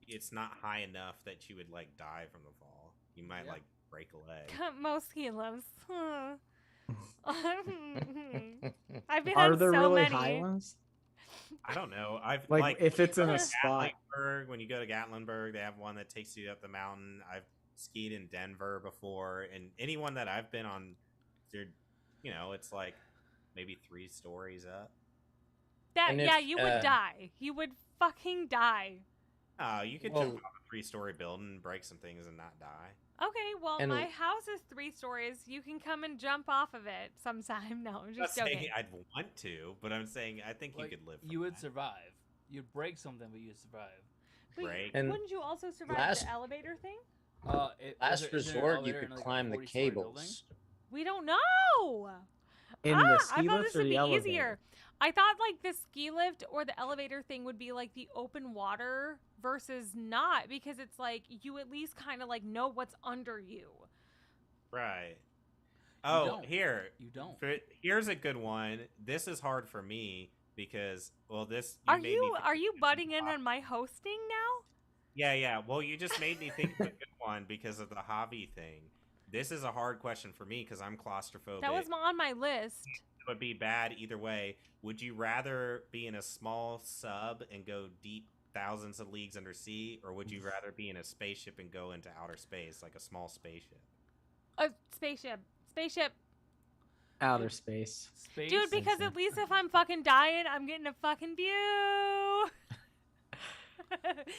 it's not high enough that you would like die from the fall, you might Yeah. like break a leg. Most ski lifts. I've been Are on there so really many. high ones? I don't know. I've Like, if it's in a when you go to spot. Gatlinburg, when you go to Gatlinburg, they have one that takes you up the mountain. I've skied in Denver before, and anyone that I've been on, they're, it's like maybe 3 stories up. That And yeah, if, you would die. You would fucking die. You could Well- jump off a 3-story building, break some things, and not die. Okay, well, And- my house is 3 stories. You can come and jump off of it sometime. No, I'm I'm not just joking. saying I'd want to, but I'm saying I think Like, you could live. you from would that. survive. You'd break something, but you'd survive. Wait, break. And wouldn't you also survive last- the elevator thing? Last Is there an resort, you elevator in, could like, a climb the 40-story building? cables. We don't know. In I the ski thought lift this or would the be elevator? easier. I thought like the ski lift or the elevator thing would be like the open water versus not, because it's like you at least kind of like know what's under you. Right. Oh, don't. here. You don't. Here's a good one. This is hard for me because, well, this. Are made me you think are of you a butting good in one. on my hosting now? Yeah, yeah. Well, you just made me think of a good one because of the hobby thing. This is a hard question for me because I'm claustrophobic. That was on my list. It would be bad either way. Would you rather be in a small sub and go deep thousands of leagues under sea, or would you rather be in a spaceship and go into outer space like a small spaceship? A spaceship. Spaceship. Outer space. Space. Dude, because so. at least if I'm fucking dying, I'm getting a fucking view.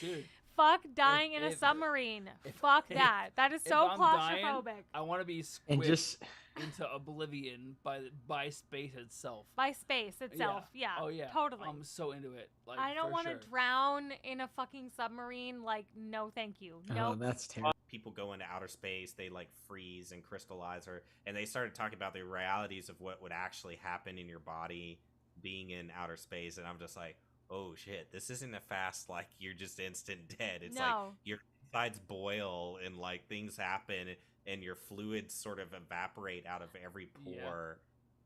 Dude, Fuck dying in a if- submarine. if- Fuck if- that. That is if so I'm dying, claustrophobic. I want to be And squished just into oblivion by space itself. By space itself. Yeah. Oh yeah. Totally. I'm so into it. Like, I don't want want to drown in a fucking submarine. Like, no, thank you. oh, No. that's terrible. People go into outer space, they like freeze and crystallize, and they started talking about the realities of what would actually happen in your body being in outer space, and I'm just like, oh shit, this isn't a fast like you're just instant dead. It's like No. your insides boil and like things happen and your fluids sort of evaporate out of every pore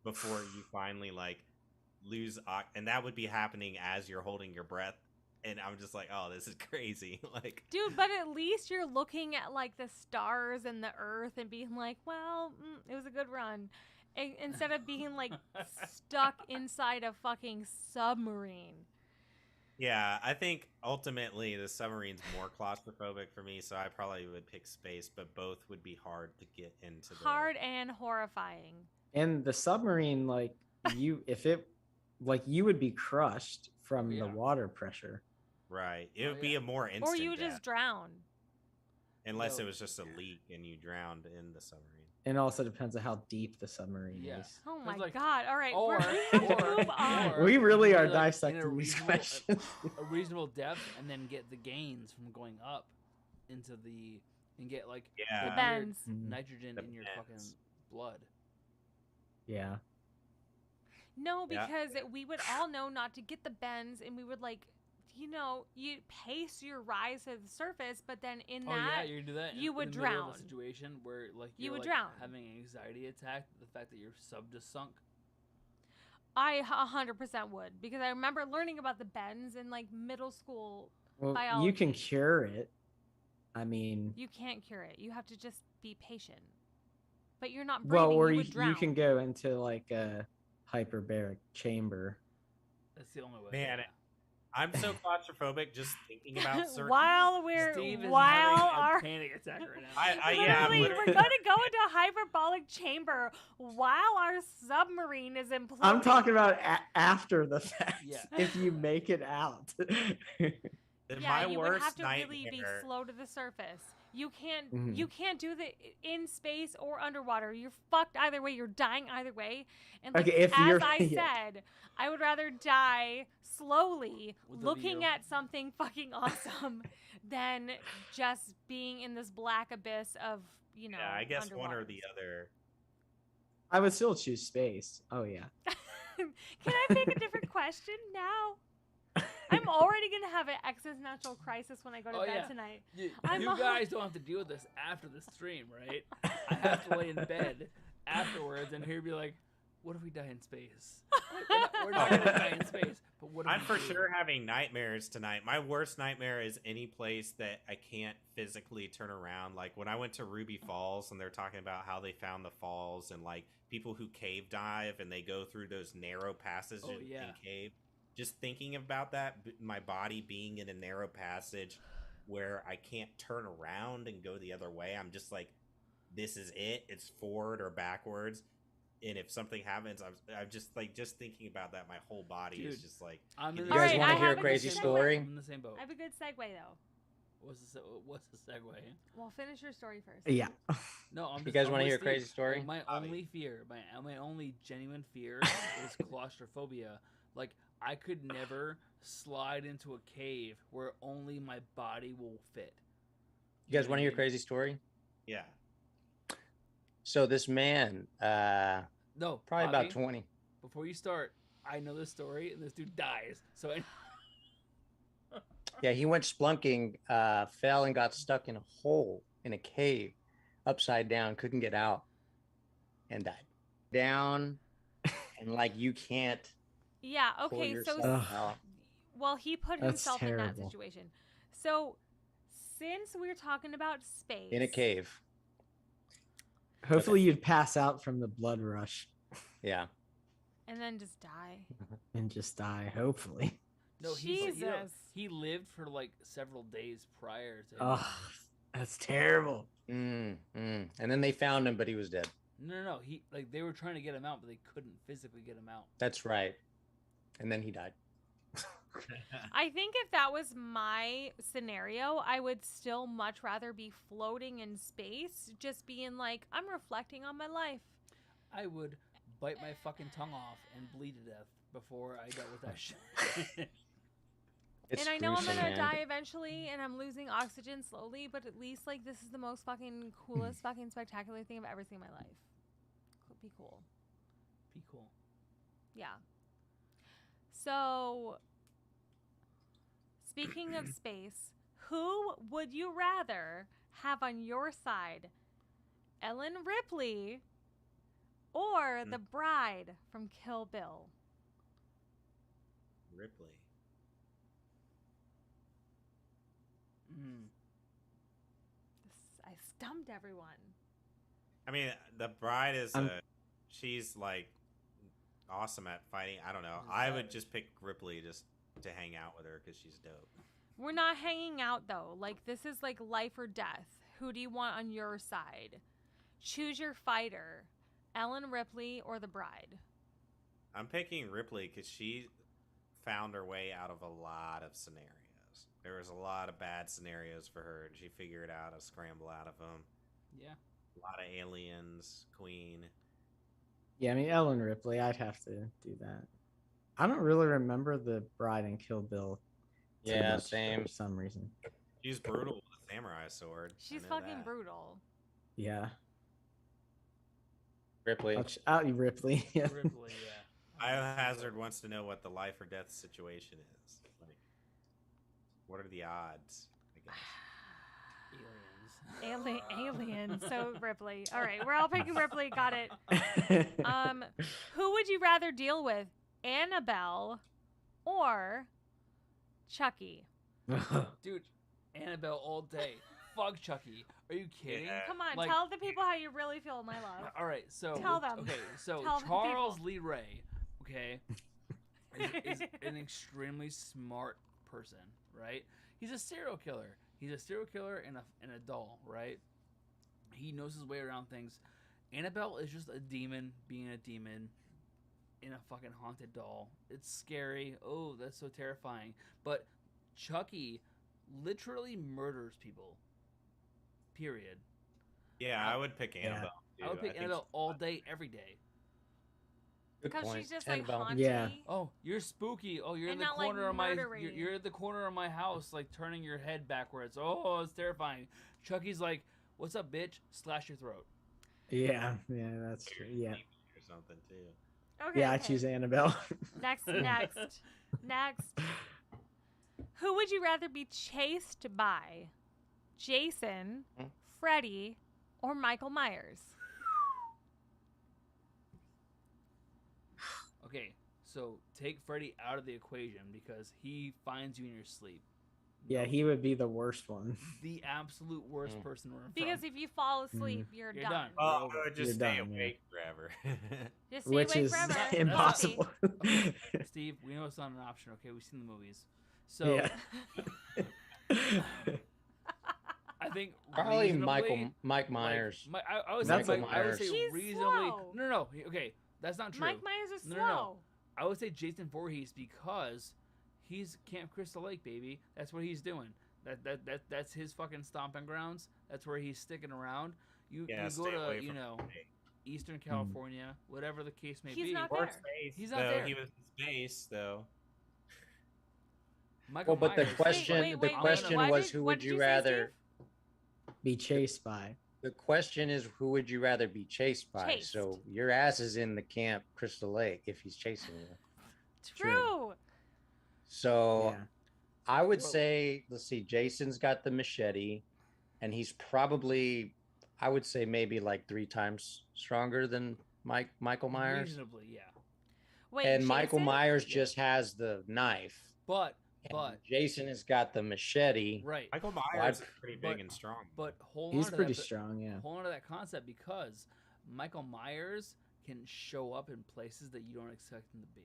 before you finally like lose and that would be happening as you're holding your breath. And I'm just like, oh, this is crazy. Like, Dude, but at least you're looking at like the stars and the earth and being like, well, it was a good run. Instead of being like stuck inside a fucking submarine. yeah, I think ultimately the submarine's more claustrophobic for me, so I probably would pick space, but both would be hard to get into. Hard and horrifying. And the submarine, like you would be crushed from Yeah. the water pressure. Right. It Oh, would be yeah. a more instant Or you death, just drown. unless No. it was just a leak and you drowned in the submarine. And it also depends on how deep the submarine Yeah. is. Oh 'Cause, my like, god. All right. or- we have to or- move on. or- We really are Like, in a dissecting these reasonable- questions. a reasonable depth, and then get the gains from going up into the and get like Yeah. the weird Depends. Mhm. nitrogen in your fucking Depends. blood. Yeah. No, Yeah. because we would all know not to get the bends, and we would like, you pace your rise to the surface, but then in Oh yeah, that you do that. you in would the middle of drown. a situation where like You you're would like, drown. having an anxiety attack. The fact that your sub just sunk. I 100% would, because I remember learning about the bends in like middle school. Well, Biology. you can cure it. I mean, You can't cure it. You have to just be patient. But you're not well, breathing. or you you, would drown. you can go into like a hyperbaric chamber. That's the only way. Man, yeah. I'm so claustrophobic just thinking about certain. while we're Steve is while having a our panic attack right now. Yeah, literally, literally. we're gonna go into a hyperbolic chamber while our submarine is imploding. I'm talking about after the fact. Yeah. If you make it out. Then Yeah, my you would worst have to nightmare. really be slow to the surface. You can't Mhm. you can't do the in space or underwater. You're fucked either way. You're dying either way. And like, Okay, if as you're- I yeah. said, I would rather die slowly With a looking view. at something fucking awesome than just being in this black abyss of, Yeah, I guess one or underwater. the other. I would still choose space. Oh yeah. Can I pick a different question now? I'm already gonna have an existential crisis when I go to Oh, bed yeah. tonight. You, I'm you a- guys don't have to deal with this after the stream, right? I have to lay in bed afterwards and hear be like, "What if we die in space? We're not gonna die in space, but what if I'm we for do?" sure having nightmares tonight. My worst nightmare is any place that I can't physically turn around. Like when I went to Ruby Falls and they're talking about how they found the falls and like people who cave dive and they go through those narrow passages Oh, in yeah. cave. Just thinking about that, my body being in a narrow passage where I can't turn around and go the other way. I'm just like, this is it. It's forward or backwards. And if something happens, I'm just like, just thinking about that, my whole body is Dude, just like, I'm in You the guys same wanna boat. hear a I'm in the crazy same story? boat. I'm in the same boat. I have a good segue though. What's the segue? Well, finish your story first. Yeah. No, I'm You just. guys I'm want to with hear a Steve. crazy story? My Bobby. only fear, my only genuine fear is claustrophobia. Like I could never slide into a cave where only my body will fit. You guys know want to what hear I a mean? crazy story? yeah. So this man, No, probably Bobby, about 20. Before you start, I know this story, and this dude dies. So Yeah, he went splunking, fell and got stuck in a hole in a cave, upside down, couldn't get out, and died. Down, and like you can't Yeah. pull Okay. So, yourself Ugh. out. well, he put That's himself in that terrible. situation. So, since we're talking about space, In a cave. Hopefully you'd pass out from the blood rush Yeah. and then just die. and just die. Hopefully. no, he's Jesus. he lived for like several days prior to. Oh, that's terrible. And then they found him, but he was dead. No. He like they were trying to get him out, but they couldn't physically get him out. That's right. And then he died. I think if that was my scenario, I would still much rather be floating in space, just being like, I'm reflecting on my life. I would bite my fucking tongue off and bleed to death before I dealt with that shit. It's And I know I'm gruesome, gonna man. die eventually, and I'm losing oxygen slowly, but at least like this is the most fucking coolest, fucking spectacular thing I've ever seen in my life. Could be cool. Be cool. Yeah. So, speaking of space, who would you rather have on your side? Ellen Ripley or the bride from Kill Bill? Ripley. I stumped everyone. I mean, the bride is I'm- she's like awesome at fighting. I don't know. She's I would savage. just pick Ripley just to hang out with her because she's dope. We're not hanging out though. Like this is like life or death. Who do you want on your side? Choose your fighter. Ellen Ripley or the bride? I'm picking Ripley because she found her way out of a lot of scenarios. There was a lot of bad scenarios for her, and she figured out how to scramble out of them. Yeah. A lot of aliens, Queen. Yeah, I mean Ellen Ripley, I'd have to do that. I don't really remember the bride and Kill Bill. too Yeah, much same. For some reason. She's brutal with a samurai sword. I She's know fucking that. brutal. Yeah. Ripley. Ripley. Yeah. Ripley, yeah. Biohazard wants to know what the life or death situation is. Like, what are the odds? I guess. Alien. So Ripley. All right, we're all picking Ripley. Got it. Who would you rather deal with, Annabelle or Chucky? Dude, Annabelle all day. Fuck Chucky. Are you kidding? Yeah. Come on, Like- tell the people how you really feel, my love. All right, so Tell them. Okay, so Tell the Charles people. Lee Ray, okay, is an extremely smart person, right? He's a serial killer. He's a serial killer and a doll, right? He knows his way around things. Annabelle is just a demon being a demon in a fucking haunted doll. It's scary. Oh, that's so terrifying. But Chucky literally murders people. Period. Yeah, I would pick Annabelle. Too. I would pick think Annabelle she's all fun. day, every day. Good Because point. she's just like Annabelle. haunty. Yeah. Oh, you're spooky. Oh, you're in And the not, like, corner of my murdery. you're in the corner of my house, like turning your head backwards. Oh, it's terrifying. Chucky's like, "What's up, bitch? Slash your throat." Yeah, that's true. Yeah, Or something too. Okay. yeah, I okay. choose Annabelle. Next. Who would you rather be chased by, Jason, Hmm? Freddy, or Michael Myers? Okay, so take Freddy out of the equation because he finds you in your sleep. Yeah, he would be the worst one. The absolute worst Mm. person to run Because from. if you fall asleep, you're, You're done. done. Oh, over. I would just You're stay done, yeah. awake forever. Just stay Which awake is forever. impossible. Steve, we know it's not an option. Okay, we've seen the movies, so Yeah. I think Probably reasonably, Mike Myers. Like, I would That's say, a- I would say He's reasonably. slow. No. Okay, that's not true. Mike Myers is No, slow. no, no. I would say Jason Voorhees because he's Camp Crystal Lake, baby. That's what he's doing. That's his fucking stomping grounds. That's where he's sticking around. You Yeah, go stay to away from Eastern California, whatever the case may He's be. not Or there. space. He's not though. there. He was in space, though. Michael Well, but the Myers. question, Wait, the wait, question what was, did- who what would did you say, rather? Be chased by. The question is, who would you rather be chased by? Chased. So your ass is in the Camp Crystal Lake if he's chasing you. True. So Yeah. I would Whoa. say, let's see, Jason's got the machete, and he's probably, I would say, maybe like 3 times stronger than Michael Myers. Reasonably, yeah. Wait, And Michael Jason? Myers Yeah. just has the knife. But And Jason has got the machete. right. Michael I'd- Myers is pretty big but- and strong. But hold He's on to pretty that, strong, yeah. Hold on to that concept because Michael Myers can show up in places that you don't expect him to be.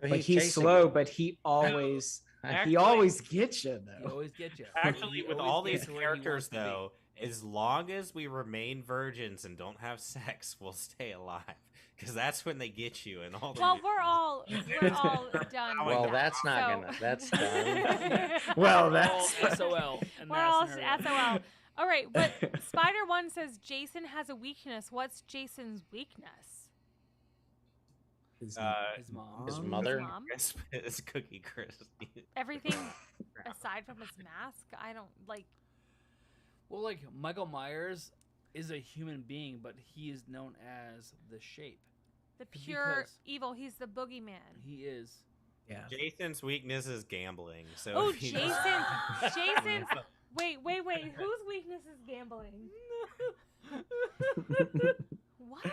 But he's chasing slow, you. but he always Actually- he always gets you He though. always gets you. Actually, with all these characters, though. though, as long as we remain virgins and don't have sex, we'll stay alive. Because that's when they get you and all the Well, movies. we're all done. with Well, that, that's not so- gonna. That's done. Well, We're all that's SOL. In We're that all scenario. SOL. All right, but Spider One says Jason has a weakness. What's Jason's weakness? his, His mom. His mom? mother. Mom? It's Cookie Crisp. Everything aside from his mask, I don't like. Well, like Michael Myers is a human being, but he is known as the Shape. The pure Because- evil. He's the boogeyman. He is. Yeah. Jason's weakness is gambling. So Oh, if he- Jason's. Wait. Whose weakness is gambling? What?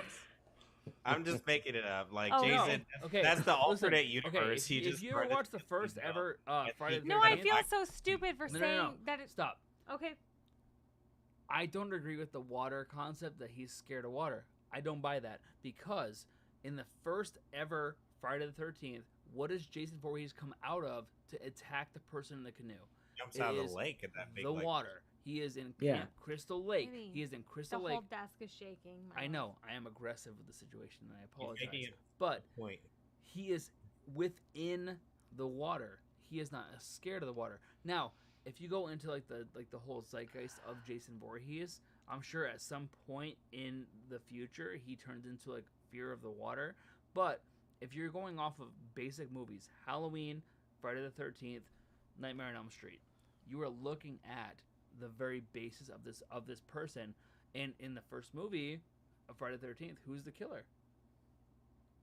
I'm just making it up. Like Oh, no. Jason, Okay. that's the listen, alternate universe. Okay, if, he if just you ever started watched the thinking first about- ever Friday the No, I 13th, feel so stupid for No, no, saying no. that it's Stop. okay. I don't agree with the water concept that he's scared of water. I don't buy that because in the first ever Friday the 13th, what does Jason Voorhees come out of to attack the person in the canoe? jumps It out of is the lake at that big The like, water. He is in Yeah. Camp Crystal Lake. Maybe. He is in The Crystal whole Lake. desk is shaking. my I love. know. I am aggressive with the situation, and I He's apologize. making it But point. he is within the water. He is not scared of the water. Now, if you go into like the whole zeitgeist of Jason Voorhees, I'm sure at some point in the future he turns into like fear of the water. But if you're going off of basic movies, Halloween, Friday the 13th, Nightmare on Elm Street, you are looking at the very basis of this person. And in the first movie of Friday the 13th, who's the killer?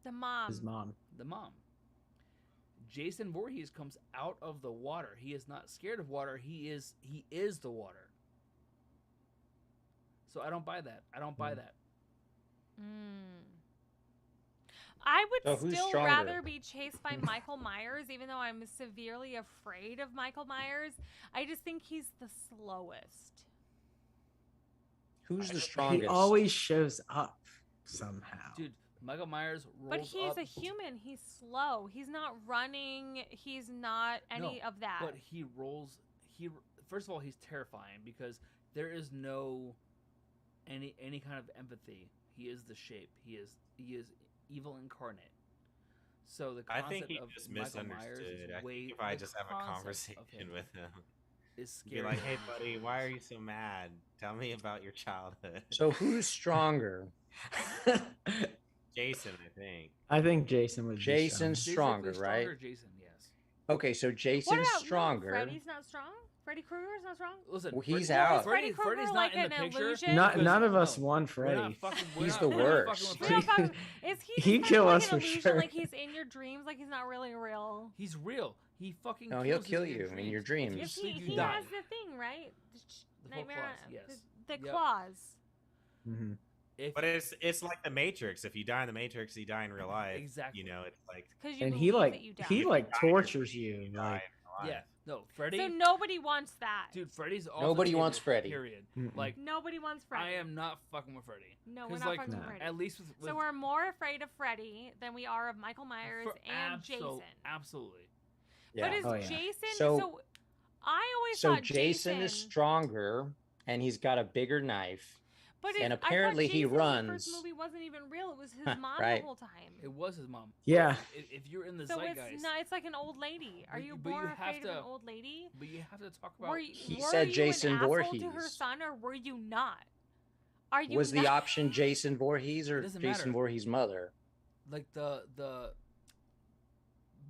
The mom. His mom. The mom. Jason Voorhees comes out of the water. He is not scared of water. He is the water. So I don't buy that. I don't buy that. I would So who's still stronger? rather be chased by Michael Myers, even though I'm severely afraid of Michael Myers. I just think he's the slowest. Who's the He strongest? always shows up somehow. Dude, Michael Myers rolls But he's up, a human. He's slow. He's not running. He's not any No, of that. but he rolls. First of all, he's terrifying because there is no any kind of empathy. He is the shape. He is evil incarnate. So the I concept think he of just Michael Myers misunderstood. is I way. think if I the just have a concept of conversation him with him, is be scary. like, "Hey, buddy, why are you so mad? Tell me about your childhood." So who's stronger? Jason, I think. I think Jason would be Jason's Physically stronger, right? Jason, yes. Okay, so what Jason's about no, stronger. Freddy's not strong? Freddy Krueger's not strong? Listen, Well, he's Freddy- out. Is Freddy Freddy- Krueger Freddy's like not in an the picture. illusion? Not, because- none of us no, want We're not Freddy. fucking, we're He's not, the we're not fucking worst. with We're Freddy. not fucking- is he He'd just kill like us an for illusion, sure. like he's in your dreams, like he's not really real? He's real. He fucking. No, he'll kills kill you you in your If you dreams. If sleep, he you he die. has the thing, right? The four Nightmare. claws, yes. The Yep. claws. Mhm. If, But it's like the Matrix. If you die in the Matrix, you die in real life. Exactly. You know, it's like Because you And believe he like that you die. he If you like die in your tortures dream, you. die Like in real yeah, life. no, Freddy. So nobody wants that. Dude, Freddy's also Nobody wants evil, Freddy. Period. Mm-mm. Like Nobody wants Freddy. I am not fucking with Freddy. No, we're 'Cause, not like, fucking No. with Freddy. At least with So we're more afraid of Freddy than we are of Michael Myers and Jason. Absolutely. Yeah. But is Oh, yeah. Jason? So- So, I always So thought Jason is stronger, and he's got a bigger knife. But and I thought apparently he Jason in the runs. first movie wasn't even real. It was his Huh, mom right. the whole time. It was his mom. Yeah. If you're in the So zeitgeist, it's not. It's like an old lady. Are But- you but more you have afraid of an to- old lady? but you have to talk about. Were you, He were said you Jason an asshole to her Voorhees. son, or were you not? Are you Was the not? option Jason Voorhees or It doesn't Jason matter. Voorhees' mother? like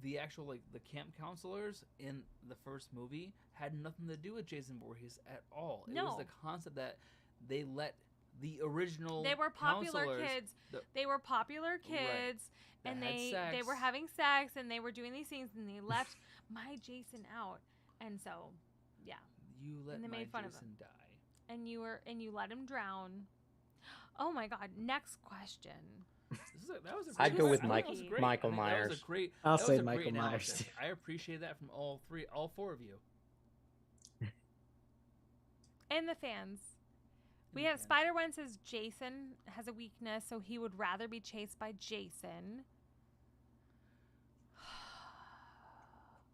the actual like the camp counselors in the first movie had nothing to do with Jason Voorhees at all. It was No. the concept that they let the original They were popular counselors kids. the- They were popular kids, that and had they were sex. having sex, and they were doing these things, and they left my Jason out, and so yeah, You let and they my made fun of Jason die. and you let him drown. Oh my God! Next question. That was a I'd great go with that Mike- was great. Michael I mean, that was Myers. a great. I'll that say was a Michael great Myers, analysis. too. I appreciate that from all four of you. And the fans. We And the have fans. Spider One says Jason has a weakness, so he would rather be chased by Jason.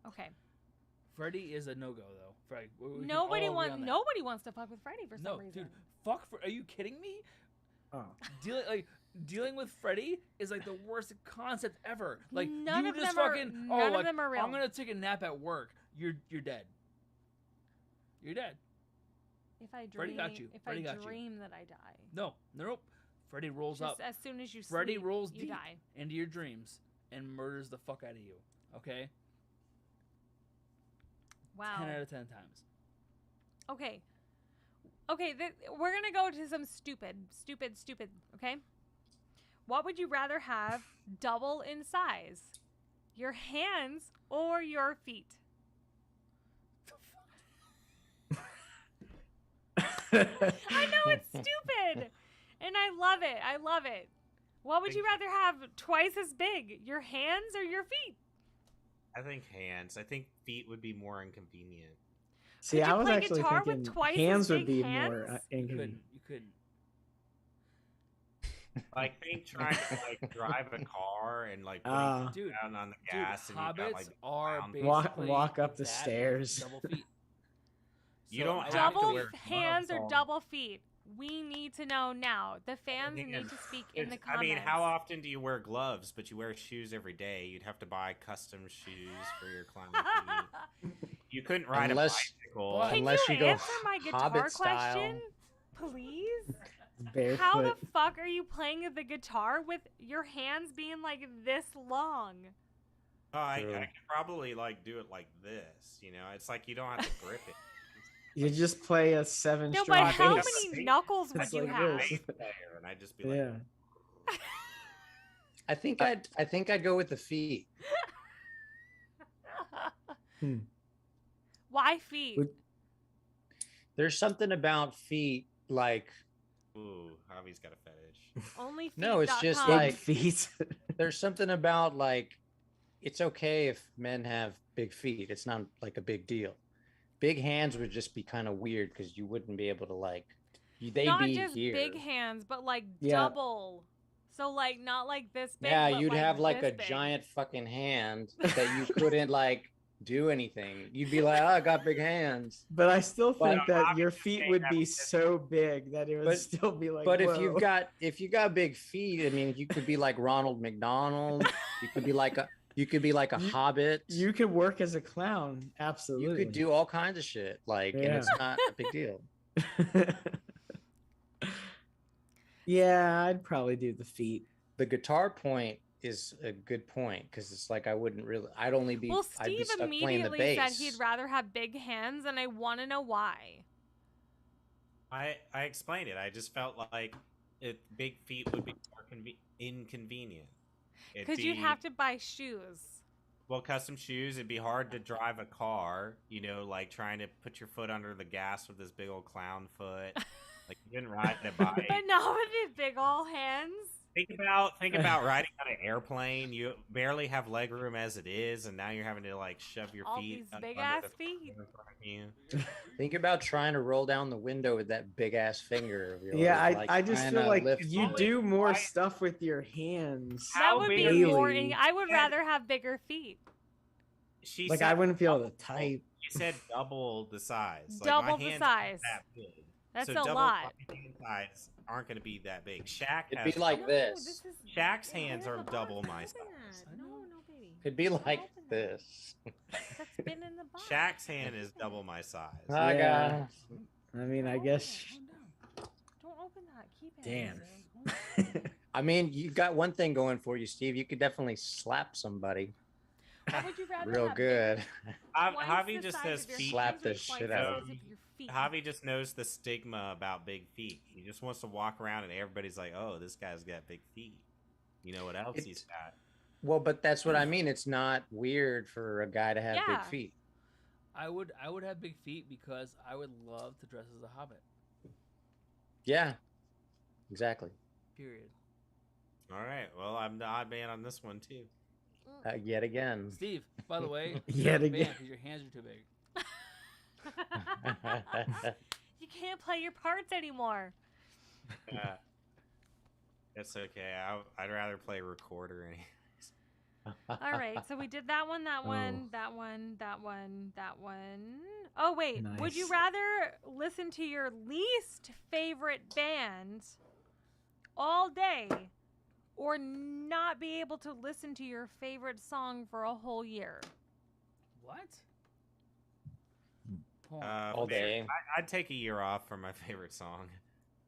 Okay. Freddy is a no go though. Freddy. we can Nobody all agree on that. Nobody wants to fuck with Freddy for some No, reason. dude. Fuck. Are you kidding me? Oh. Dealing with Freddy is like the worst concept ever. Like None you of just them are- fucking none of like, them are real. I'm gonna take a nap at work. You're dead. You're dead. If I dream, Freddy got you. if Freddy I got you. dream that I die, No, nope. Freddy rolls just up as soon as you Freddy sleep, rolls you deep. die. into your dreams and murders the fuck out of you. Okay, Wow. 10 out of 10 times. Okay. Okay, we're gonna go to some stupid. Okay. What would you rather have double in size? Your hands or your feet? I know it's stupid, and I love it. I love it. What would you rather have twice as big? Your hands or your feet? I think hands. I think feet would be more inconvenient. See, Could you I was play actually guitar with thinking twice as hands would big be more hands? You inconvenient. couldn't. Like think trying to like drive a car and like Ah. putting Dude, down on the Dude, gas and you hobbits got like are round- basically Walk up the that stairs. Double feet. You don't I have would to Double wear hands gloves or on. double feet? We need to know now. The fans think need it's- to speak in the I comments. mean, how often do you wear gloves? But you wear shoes every day. You'd have to buy custom shoes for your climbing feet. You couldn't ride Unless- a bicycle. Well, Can Unless you you go answer my guitar Hobbit style. question, please? Barefoot. How the fuck are you playing the guitar with your hands being like this long? I True. could probably like do it like this. You know, it's like you don't have to grip it. You just play a seven No, string but how bass. many knuckles would It's you like have? this. Bass player, and I'd just be like, Yeah. I think I'd go with the feet. Why feet? Would- There's something about feet, like Ooh, Javi's got a fetish. Only feet. No, it's just Big like- feet. there's something about like it's okay if men have big feet. It's not like a big deal. Big hands would just be kind of weird because you wouldn't be able to like. They'd not be just here. big hands, but like Yeah. double. So like not like this big. Yeah, but you'd have like this a big. giant fucking hand that you couldn't like do anything. You'd be like, oh, I got big hands. But I still But- think that your Obviously, feet they would have be a- so big that it would But- still be like. But if whoa. you got big feet, I mean, you could be like Ronald McDonald. You could be like a You- hobbit. you could work as a clown, You absolutely. could do all kinds of shit, like, and it's Yeah. not a big deal. Yeah, I'd probably do the feet. The guitar point is a good point because it's like I'd only be. Well, I'd be Steve stuck playing the immediately said bass. he'd rather have big hands, and I want to know why. I explained it. I just felt like big feet would be more inconvenient. It'd Because you'd be- have to buy shoes. Well, custom shoes. It'd be hard to drive a car. You know, like trying to put your foot under the gas with this big old clown foot. Like you didn't ride a bike. But not with these big old hands. Think about riding on an airplane. You barely have leg room as it is, and now you're having to like shove your All feet. these un- big under ass the feet. in front of you. Think about trying to roll down the window with that big ass finger. of yours, Yeah, like, I just trying feel to like lift you it. do more Why- stuff with your hands. That How would big be are more. you? I would Yeah. rather have bigger feet. She Like said I wouldn't be able to double- type. You said double the size. Double like, my the hands size. aren't that big. That's so a double lot. my hand size aren't going to be that big. Shaq It'd has be like No, this. is- Shaq's hands There's are a box. double Don't my open size. that. No, no, baby. It'd be Don't like open that. this. That's been in the box. Shaq's hand Don't is open double it. my size. Hi Yeah. guys. I mean, Don't I open guess. it. Calm down. Don't open that. Keep it. Damn. Hold on. I mean, you got one thing going for you, Steve. You could definitely slap somebody What would you rather real have good. twice Javi the just size says of your feet. Slap hands or the twice shit the out of size him. your feet? Javi just knows the stigma about big feet. He just wants to walk around and everybody's like, "Oh, this guy's got big feet." You know what else It's- he's got? Well, but that's what I mean. It's not weird for a guy to have Yeah. big feet. I would have big feet because I would love to dress as a hobbit. Yeah, exactly. Period. All right. Well, I'm the odd man on this one too. Yet again. Steve, by the way, Yet again. because your hands are too big. You can't play your parts anymore. It's okay. I'd rather play recorder any. All right, so we did that one, that one, Oh. that one, that one, that one. Oh wait, would you Nice. rather listen to your least favorite band all day, or not be able to listen to your favorite song for a whole year? What? Hold on. All day. I'd take a year off for my favorite song.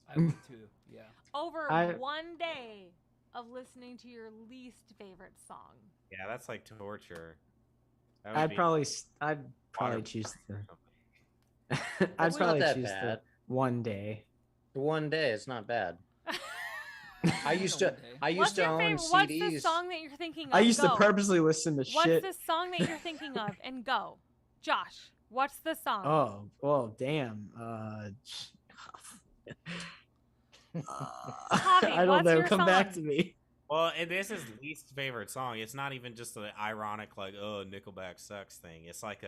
I would too. Yeah. Over I- one day of listening to your least favorite song. Yeah, that's like torture. That would I'd be probably water- choose the. something. I'd It's not probably that choose bad. the one day. One day, it's not bad. I used know to. one day. I used What's to your own favorite? CDs. What's the song that you're thinking of? I used to Go. purposely listen to What's shit. the song that you're thinking of? And go. Josh, what's the song? Oh, well, damn. Javi, I don't what's know. your Come back song? to me. Well, and this is least favorite song. It's not even just an ironic like, "Oh, Nickelback sucks" thing. It's like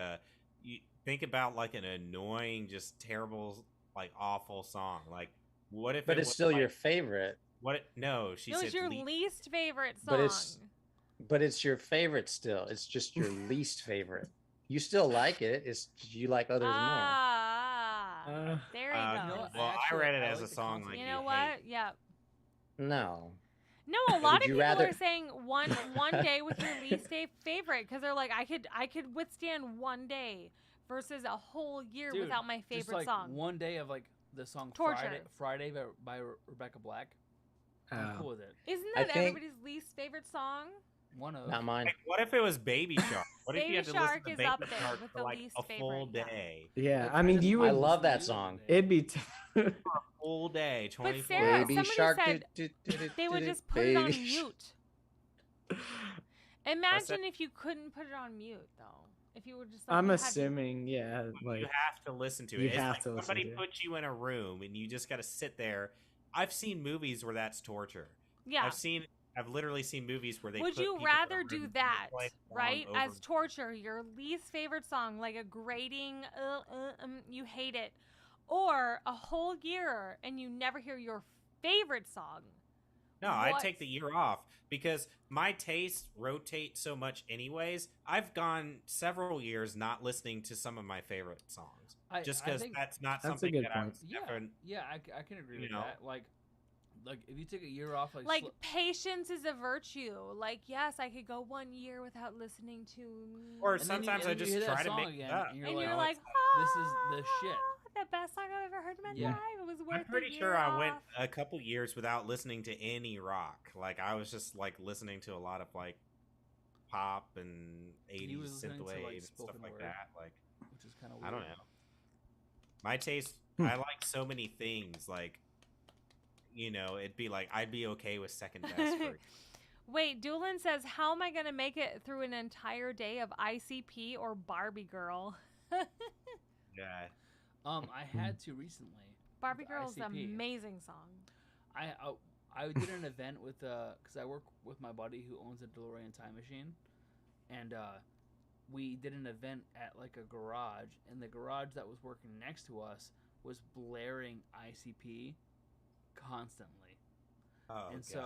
you think about like an annoying, just terrible, like awful song. Like, what if? But it it's was, still like, your favorite. What? No, she It was said your least. least favorite song. But it's- But it's your favorite still. It's just your least favorite. You still like it. It's you like others Ah, Uh, there you Uh, go. You know what? well, I Actually, read it I as like a the song concept. like You you know hate. what? Yeah. more. No. No, a lot of you people rather- are saying one day with your least favorite because they're like, I could withstand one day versus a whole year Dude, without my Just favorite like song. one day of like the song Torture. Friday by Rebecca Black. I'm cool with it. Isn't I that think- everybody's least favorite song? One of Not mine. Like, what if it was Baby Shark? What if Baby you had to Shark listen to is Baby up there Shark with for the like least a full favorite, yeah. day? yeah, Like, I mean, just you I would. love that do song. one day. It'd be. Full day, 24 Sarah, hours. Baby somebody shark. said they would just put it on Baby sh- mute. Imagine if you couldn't put it on mute though. If you were just like, I'm you had to- assuming, yeah, You like have to listen to it. you It's have like to listen somebody to it. puts you in a room and you just got to sit there. I've seen movies where that's torture. yeah. I've literally seen movies where they Would put you people in a rather room do and that, play the song right, over as and- torture, your least favorite song, like a grating, you hate it, or a whole year and you never hear your favorite song? No, I'd What? take the year off because my tastes rotate so much anyways. I've gone several years not listening to some of my favorite songs. Just I because think- that's not That's a something good that I point. was never... I can agree you with know. that. Like if you take a year off, Like, patience is a virtue. Like, yes, I could go 1 year without listening to. Or And then you- sometimes and I then you just hear that try to song make again, it up. and you're and like, you're "Oh, like, this is the shit." The best song I've ever heard in my Yeah. life. It was worth I'm pretty the sure year I went off. a couple years without listening to any rock. Like I was just like listening to a lot of like pop and He was 80s listening to, synthwave like, and stuff spoken like word. that. Like Which is kind of weird. I don't know. My taste, Hmm. I like so many things. Like, you know, it'd be like I'd be okay with second best. For, Wait, Doolin says, how am I going to make it through an entire day of ICP or Barbie Girl? yeah, I had to recently. Barbie With Girl's an ICP. amazing song. I did an event with because I work with my buddy who owns a DeLorean time machine, and we did an event at like a garage, and the garage that was working next to us was blaring ICP constantly, oh and god. so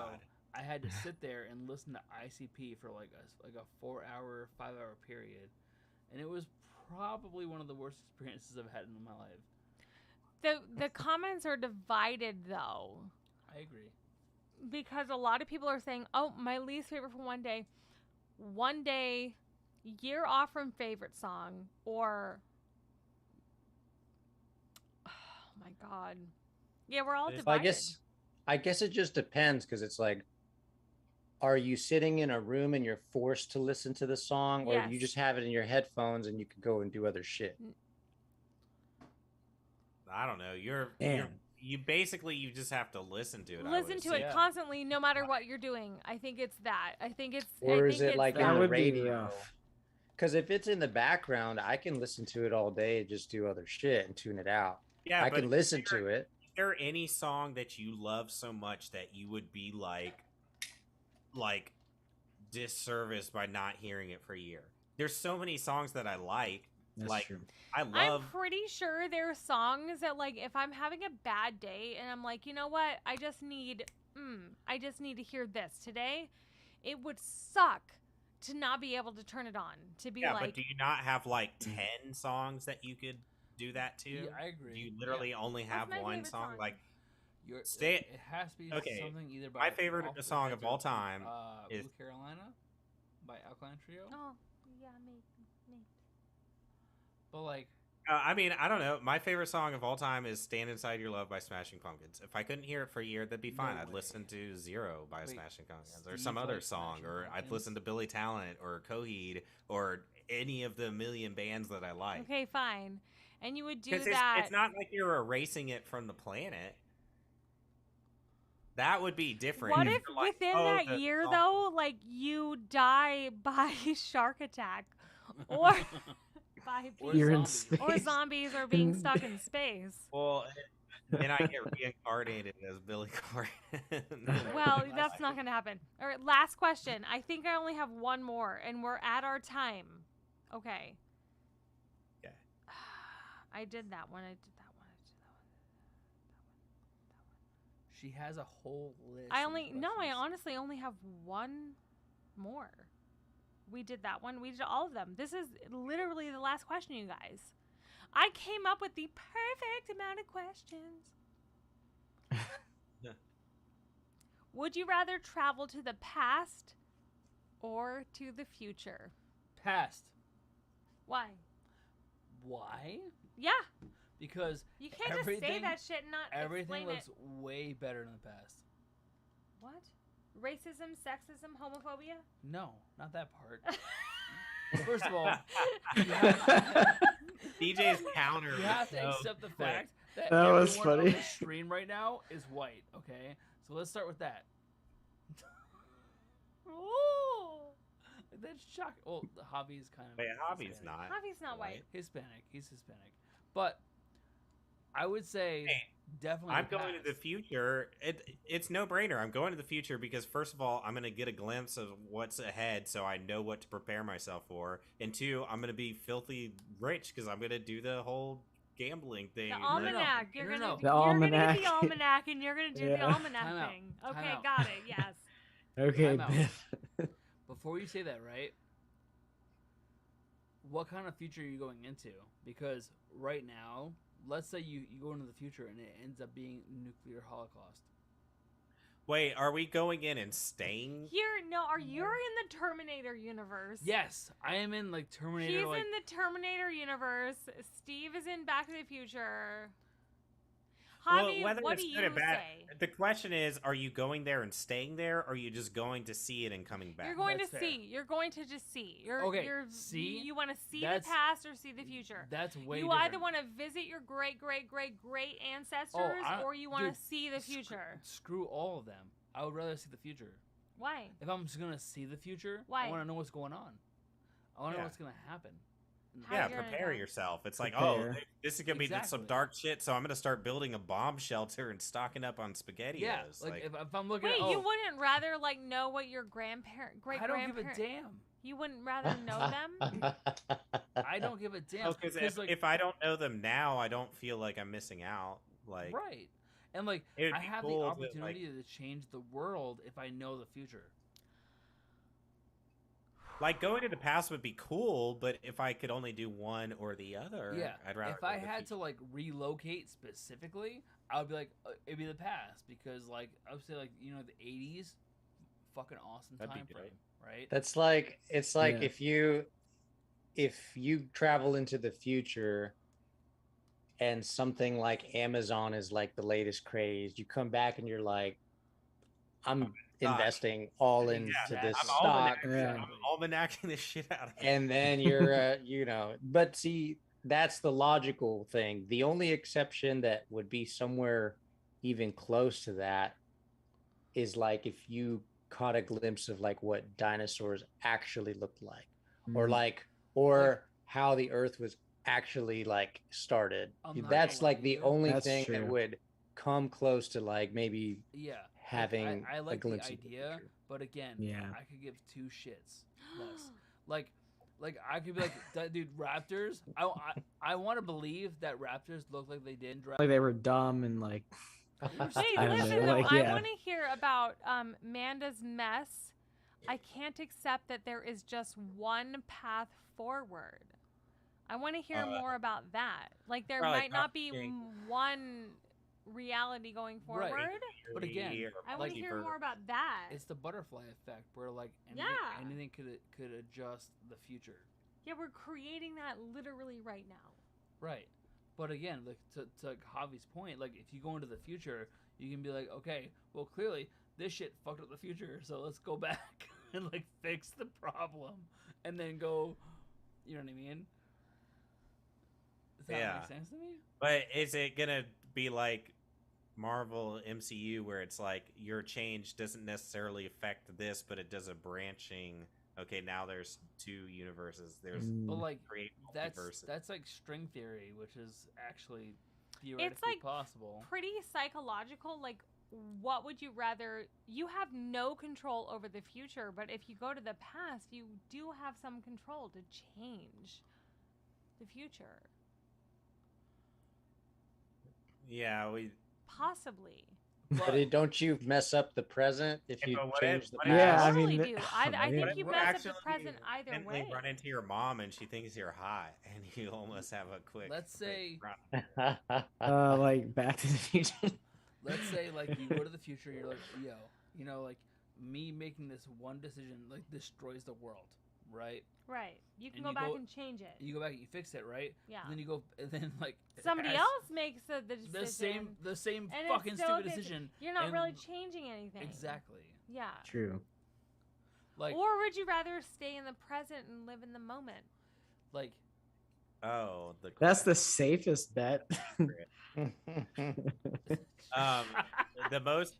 I had to sit there and listen to ICP for like a 4-hour, 5-hour period, and it was probably one of the worst experiences I've had in my life. The comments are divided, though. I agree. Because a lot of people are saying, oh, my least favorite for 1 day, year off from favorite song, or, oh my God. Yeah, we're all Well, divided. I guess it just depends because it's like, are you sitting in a room and you're forced to listen to the song, or do you Yes. just have it in your headphones and you can go and do other shit? I don't know. You're Man. you basically you just have to listen to it. I Listen would to assume. it Yeah. constantly, no matter what you're doing. I think it's that. I think it's. Or I is think it it's like That on the would be radio? rough. Because if it's in the background, I can listen to it all day and just do other shit and tune it out. Yeah, I but can listen to it. Is there any song that you love so much that you would be like disservice by not hearing it for a year? There's so many songs that I like. That's Like, true. I I'm love. pretty sure there are songs that, like, if I'm having a bad day and I'm like, you know what, I just need to hear this today, it would suck to not be able to turn it on. To be Yeah, like, but do you not have like 10 songs that you could do that to? Yeah, I agree. Do you literally only have my one favorite song? song? Like, You're, Stay- it has to be okay, something either by my favorite Off the song Heads of all or, time is- Blue Carolina by Alkaline Trio. oh, yeah, maybe. But like, I mean, I don't know. My favorite song of all time is "Stand Inside Your Love" by Smashing Pumpkins. If I couldn't hear it for a year, that'd be No fine. I'd way. listen to "Zero" by Wait, Smashing Pumpkins, or Steve some other likes song, Smashing or I'd Pumpkins? listen to Billy Talent or Coheed or any of the million bands that I like. Okay, fine. And you would do 'Cause that. it's not like you're erasing it from the planet. That would be different. What if if you're like, within "Oh, that the year, song-" though, like, you die by shark attack, or by Or You're in zombies. or space. zombies are being stuck in space? Well, then I get reincarnated as Billy Corgan. Well, that's not gonna happen. All right, last question. I think I only have one more, and we're at our time. Okay. Okay. I did that one. I did that one. I did that one. she has a whole list. I of only I questions. honestly only have one more. We did that one. We did all of them. This is literally the last question, you guys. I came up with the perfect amount of questions. Would you rather travel to the past or to the future? Past. Why? Why? Yeah, Because you can't just say Everything- that shit and not everything explain looks it. way better in the past. What? Racism, sexism, homophobia? No, not that part. First of all, DJ's counter. you have was to so accept the quick. fact that That was everyone funny. on the stream right now is white. Okay, so let's start with that. Ooh. That's shocking. Well, Javi's kind of Wait, Javi's Hispanic. not. Javi's not white. Hispanic. He's Hispanic. But I would say Hey, definitely. I'm the going to the past. future. It's no brainer. I'm going to the future because first of all, I'm going to get a glimpse of what's ahead, so I know what to prepare myself for. And two, I'm going to be filthy rich because I'm going to do the whole gambling thing. The and, almanac. No, You're no, gonna no. The you're gonna almanac. get the almanac, and you're gonna do the Yeah. almanac Time out. thing. Time Okay, out. got it. Yes. Okay, Time out. Biff. Before you say that, right? What kind of future are you going into? Because right now, let's say you go into the future and it ends up being nuclear holocaust. Wait, are we going in and staying? You're in the Terminator universe. Yes, I am in like Terminator. He's like, in the Terminator universe. Steve is in Back to the Future. Javi, whether what it's do good you or bad, say? the question is, are you going there and staying there, or are you just going to see it and coming back? You're going That's to fair. see. You're going to just see. Okay, see? You want to see the That's- past or see the future. that's way. You different. either want to visit your great ancestors I- or you want dude, to see the Screw- future. Screw all of them. I would rather see the future. Why? If I'm just gonna see the future, Why? I want to know what's going on. I want to know Yeah. what's gonna happen. How Yeah, you're gonna prepare know. yourself. It's like, Prepare. oh, this is gonna be Exactly. some dark shit, so I'm gonna start building a bomb shelter and stocking up on spaghettios. Yeah, like if I'm looking Wait, at, you wouldn't rather like know what your grandparent, great I don't give grandparent? a damn. You wouldn't rather know them? I don't give a damn. because 'cause, like, if I don't know them now, I don't feel like I'm missing out. Like, right, and like it would I be have cool the to, opportunity to change the world if I know the future. like going to the past would be cool, but if I could only do one or the other, Yeah, I'd rather. if go I to the had to future. like relocate specifically, I would be like it'd be the past because like I would say like the 80s, fucking awesome That'd be time frame, great. right? That's like it's like Yeah. if you travel into the future and something like Amazon is like the latest craze, you come back and you're like, I'm investing all into Exactly. this I'm stock. Yeah. almanacking the shit out of it. And then you're but see, that's the logical thing. The only exception that would be somewhere even close to that is like if you caught a glimpse of like what dinosaurs actually looked like, or Mm. how the earth was actually like started. I'm not That's gonna lie like to the you. only That's thing that true. would come close to like maybe Yeah, having I a like the glimpse of the idea, future. but again, Yeah. I could give two shits less. Like I could be like, dude, raptors. I want to believe that raptors look like they did in Jurassic. Like they were dumb and like Wait, I don't listen know, though. like, I yeah. want to hear about Manda's mess. I can't accept that there is just one path forward. I want to hear more about that. Like there probably might not be talking- one reality going Right. forward. But again, I want Like, to hear more about that. It's the butterfly effect, where like anything, Yeah. anything could adjust the future. Yeah, we're creating that literally right now. Right. But again, like to Javi's point, like if you go into the future, you can be like, okay, well clearly this shit fucked up the future, so let's go back and like fix the problem, and then go. You know what I mean? Does that Yeah. make sense to me? But is it gonna be like Marvel MCU, where it's like your change doesn't necessarily affect this, but it does a branching? Okay, now there's two universes. There's But Mm. like create that's multiverses. like string theory, which is actually theoretically like possible. Pretty psychological. Like, what would you rather? You have no control over the future, but if you go to the past, you do have some control to change the future. Yeah, we. Possibly. But don't you mess up the present if Yeah, you but what change if- the what past? if- Yeah, I Totally mean, do. I yeah. think What you if mess up actually the present either accidentally way. run into your mom and she thinks you're high, and you almost have a quick. Let's say- run. Like Back to the Future. Let's say like you go to the future, you're like, yo, like me making this one decision like destroys the world, right? Right. You can And go you back go- and change it. You go back and you fix it, right? Yeah. And then you go, and then like Somebody as- else makes the decision. the same and it fucking still stupid gets- decision. You're not and- really changing anything. Exactly. Yeah. True. Like Or would you rather stay in the present and live in the moment? like Oh, That's the safest bet. the most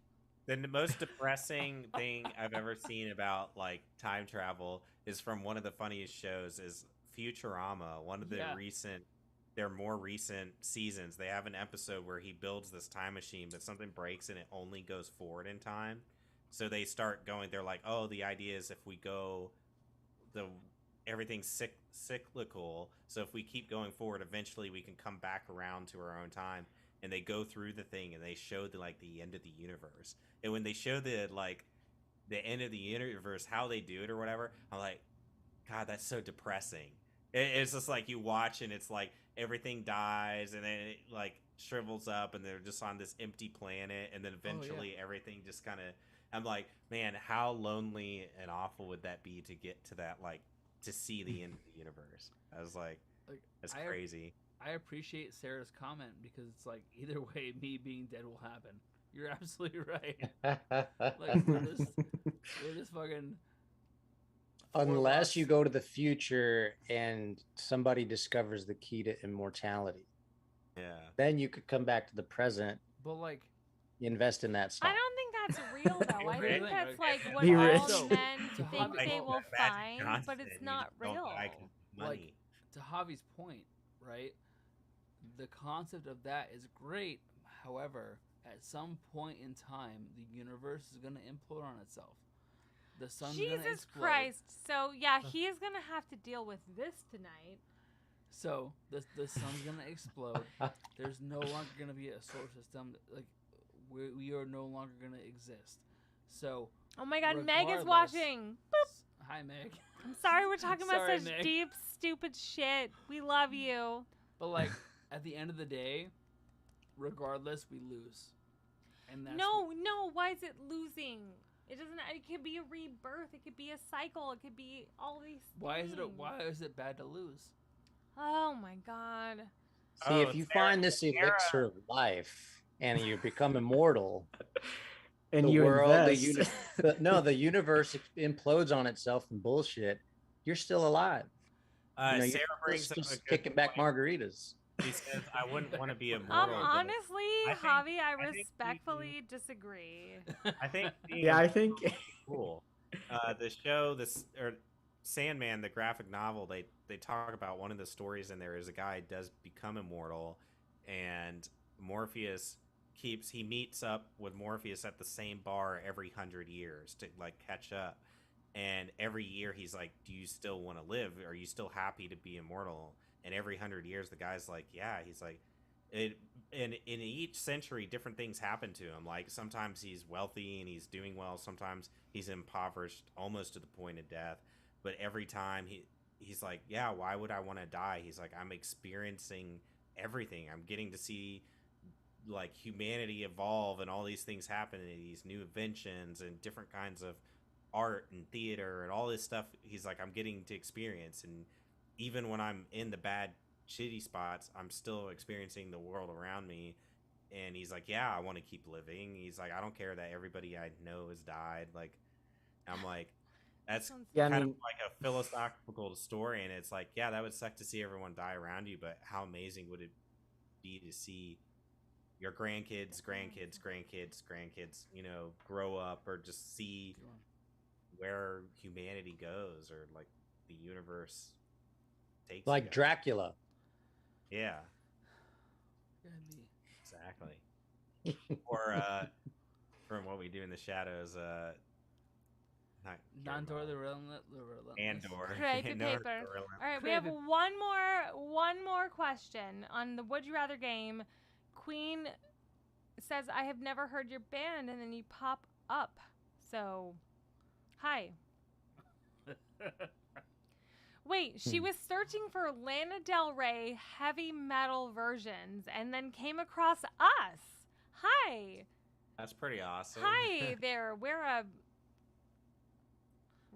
The most depressing thing I've ever seen about like time travel is from one of the funniest shows is Futurama. One of the Yeah. their more recent seasons. They have an episode where he builds this time machine, but something breaks and it only goes forward in time. So they start going. They're like, oh, the idea is if we go the everything's cyclical. So if we keep going forward, eventually we can come back around to our own time. And they go through the thing and they show the like the end of the universe. And when they show the like the end of the universe, how they do it or whatever, I'm like, God, that's so depressing. It's just like you watch and it's like everything dies and then it like shrivels up and they're just on this empty planet and then eventually everything just kind of. I'm like, man, how lonely and awful would that be to get to that like to see the end of the universe? I was like that's crazy. I appreciate Sarah's comment because it's like either way, me being dead will happen. You're absolutely right. Like we're just fucking. Unless you go to the future and somebody discovers the key to immortality, Yeah. then you could come back to the present, But like, invest in that stock. I don't think that's real though. I think Really? that's like what Be all rich. men To think Hobby- they will Magic find, Johnson, but it's you not don't real. die 'cause of money. to Javi's point, right? The concept of that is great. However, at some point in time, the universe is going to implode on itself. The sun's going to Jesus explode. Christ. So yeah, he is gonna have to deal with this tonight. So the sun's going to explode. There's no longer going to be a solar system. Like we are no longer going to exist. So Oh my God, Meg is regardless- watching. Hi, Meg. I'm sorry we're talking about Sorry, such Meg. deep, stupid shit. We love you. But like at the end of the day, regardless, we lose. And that's No, why is it losing? It doesn't. It could be a rebirth. It could be a cycle. It could be all these. why is things. it bad to lose? Oh my God. See, Oh, if you Sarah- find this elixir of life and you become immortal, And the you world, invest. the universe implodes on itself and bullshit. You're still alive. You know, Sarah you're brings up just a good kicking back point. margaritas. She says, "I wouldn't want to be immortal." but Honestly, I think- Javi, I I think respectfully disagree. I think. being Yeah, I think. cool. The show, or Sandman, the graphic novel, they talk about one of the stories in there is a guy does become immortal, and Morpheus he meets up with Morpheus at the same bar every 100 years to like catch up, and every year he's like, "Do you still want to live? Are you still happy to be immortal?" And every 100 years, the guy's like, "Yeah." He's like, "It." And in each century, different things happen to him. Like sometimes he's wealthy and he's doing well. Sometimes he's impoverished, almost to the point of death. But every time he's like, "Yeah, why would I want to die?" He's like, "I'm experiencing everything. I'm getting to see like humanity evolve and all these things happen and these new inventions and different kinds of art and theater and all this stuff." He's like, "I'm getting to experience, and even when I'm in the bad shitty spots, I'm still experiencing the world around me." And he's like, "Yeah, I want to keep living." He's like, "I don't care that everybody I know has died." Like, I'm like, that's Sounds- Yeah, I kind mean, of like a philosophical story, and it's like, yeah, that would suck to see everyone die around you, but how amazing would it be to see your grandkids, you know, grow up, or just see where humanity goes, or like the universe takes Like you guys. Dracula. Yeah, Yeah, me. exactly. Or from What We Do in the Shadows, not Nandor Guillermo, the Relentless. Andor. Create the No, paper. the All right, we have one more question on the Would You Rather game. Queen says, "I have never heard your band," and then you pop up. So, hi. Wait, she was searching for Lana Del Rey heavy metal versions and then came across us. Hi. That's pretty awesome. Hi there. We're a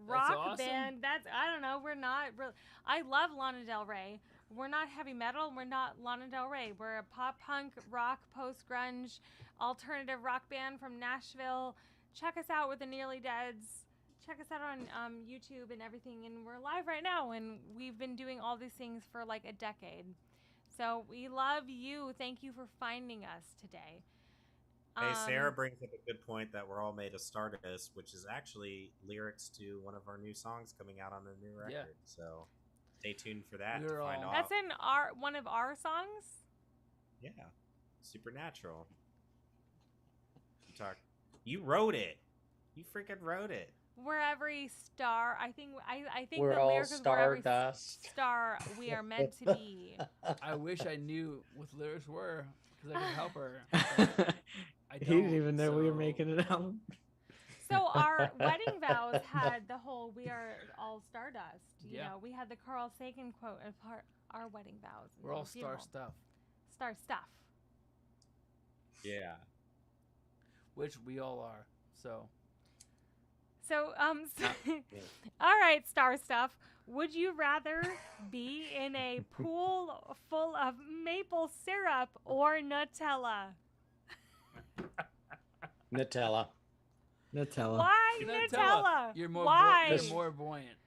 rock awesome. band. I don't know. We're not really. I love Lana Del Rey. We're not heavy metal. And we're not Lana Del Rey. We're a pop punk, rock, post grunge, alternative rock band from Nashville. Check us out with the Nearly Deads. Check us out on YouTube and everything. And we're live right now. And we've been doing all these things for like a decade. So we love you. Thank you for finding us today. Hey, Sarah Um, brings up a good point that we're all made of stardust, which is actually lyrics to one of our new songs coming out on the new record. Yeah. So stay tuned for that to We're find all- out. that's in one of our songs. Yeah, Supernatural. You wrote it. You freaking wrote it. Where every star, I think We're the all lyric is where every stardust. star we are meant to be. I wish I knew what the lyrics were because I could help her. but I He don't, didn't even know we were so- making an album. So our wedding vows had the whole "We are all stardust." You Yeah. know, we had the Carl Sagan quote of our wedding vows. and We're it all was star beautiful. stuff, Star stuff. Yeah. which we all are. So So all right, star stuff. Would you rather be in a pool full of maple syrup or Nutella? Nutella. Nutella. Why Nutella? You're more Why? you're more buoyant.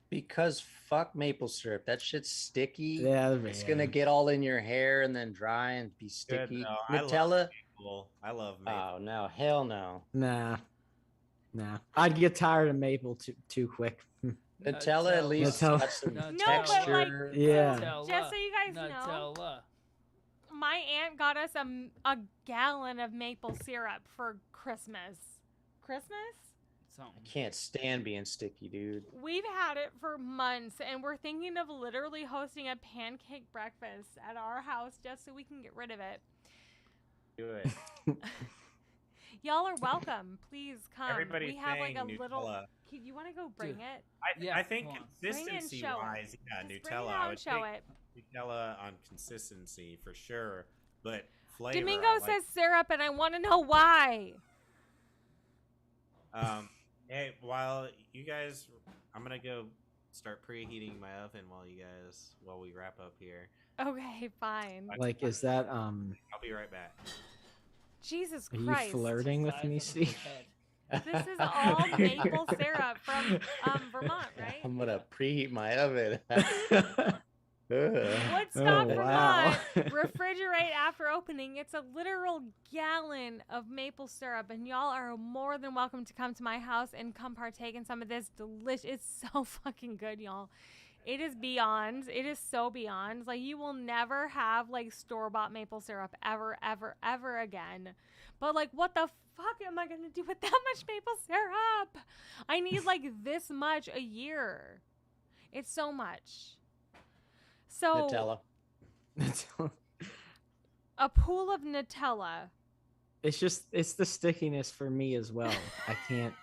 Because fuck maple syrup. That shit's sticky. Yeah, It's gonna get all in your hair and then dry and be sticky. though. I love Nutella. Cool. I love maple. Oh no, hell no. Nah. I'd get tired of maple too quick. Nutella at least Nutella. got some No, but, like, texture. Yeah. Nutella. Just so you guys know, Nutella. my aunt got us a gallon of maple syrup for Christmas. Christmas? Something. Can't stand being sticky, dude. We've had it for months, and we're thinking of literally hosting a pancake breakfast at our house just so we can get rid of it. Do it. Y'all are welcome. Please come. Everybody's we have like a saying little. Nutella. Kid, you want to go bring Dude. it? Yeah, I think come on. Bring it and consistency show it. wise, yeah, Just bring Nutella. it I out would and show take it. Nutella on consistency for sure, but flavor. Domingo I like- says syrup, and I want to know why. Hey, while you guys, I'm gonna go start preheating my oven while we wrap up here. Okay, fine. Like, is that I'll be right back. Jesus Are you Christ. flirting with Size me, of Steve? his head. This is all maple syrup from Vermont, right? I'm gonna preheat my oven. Woodstock, Oh, wow. Vermont. Refrigerate after opening. It's a literal gallon of maple syrup, and y'all are more than welcome to come to my house and come partake in some of this delicious. It's so fucking good, y'all. It is beyond. It is so beyond. Like, you will never have like store-bought maple syrup ever, ever, ever again. But like, what the fuck am I gonna do with that much maple syrup? I need like this much a year. It's so much. So Nutella. a pool of Nutella. It's the stickiness for me as well. I can't.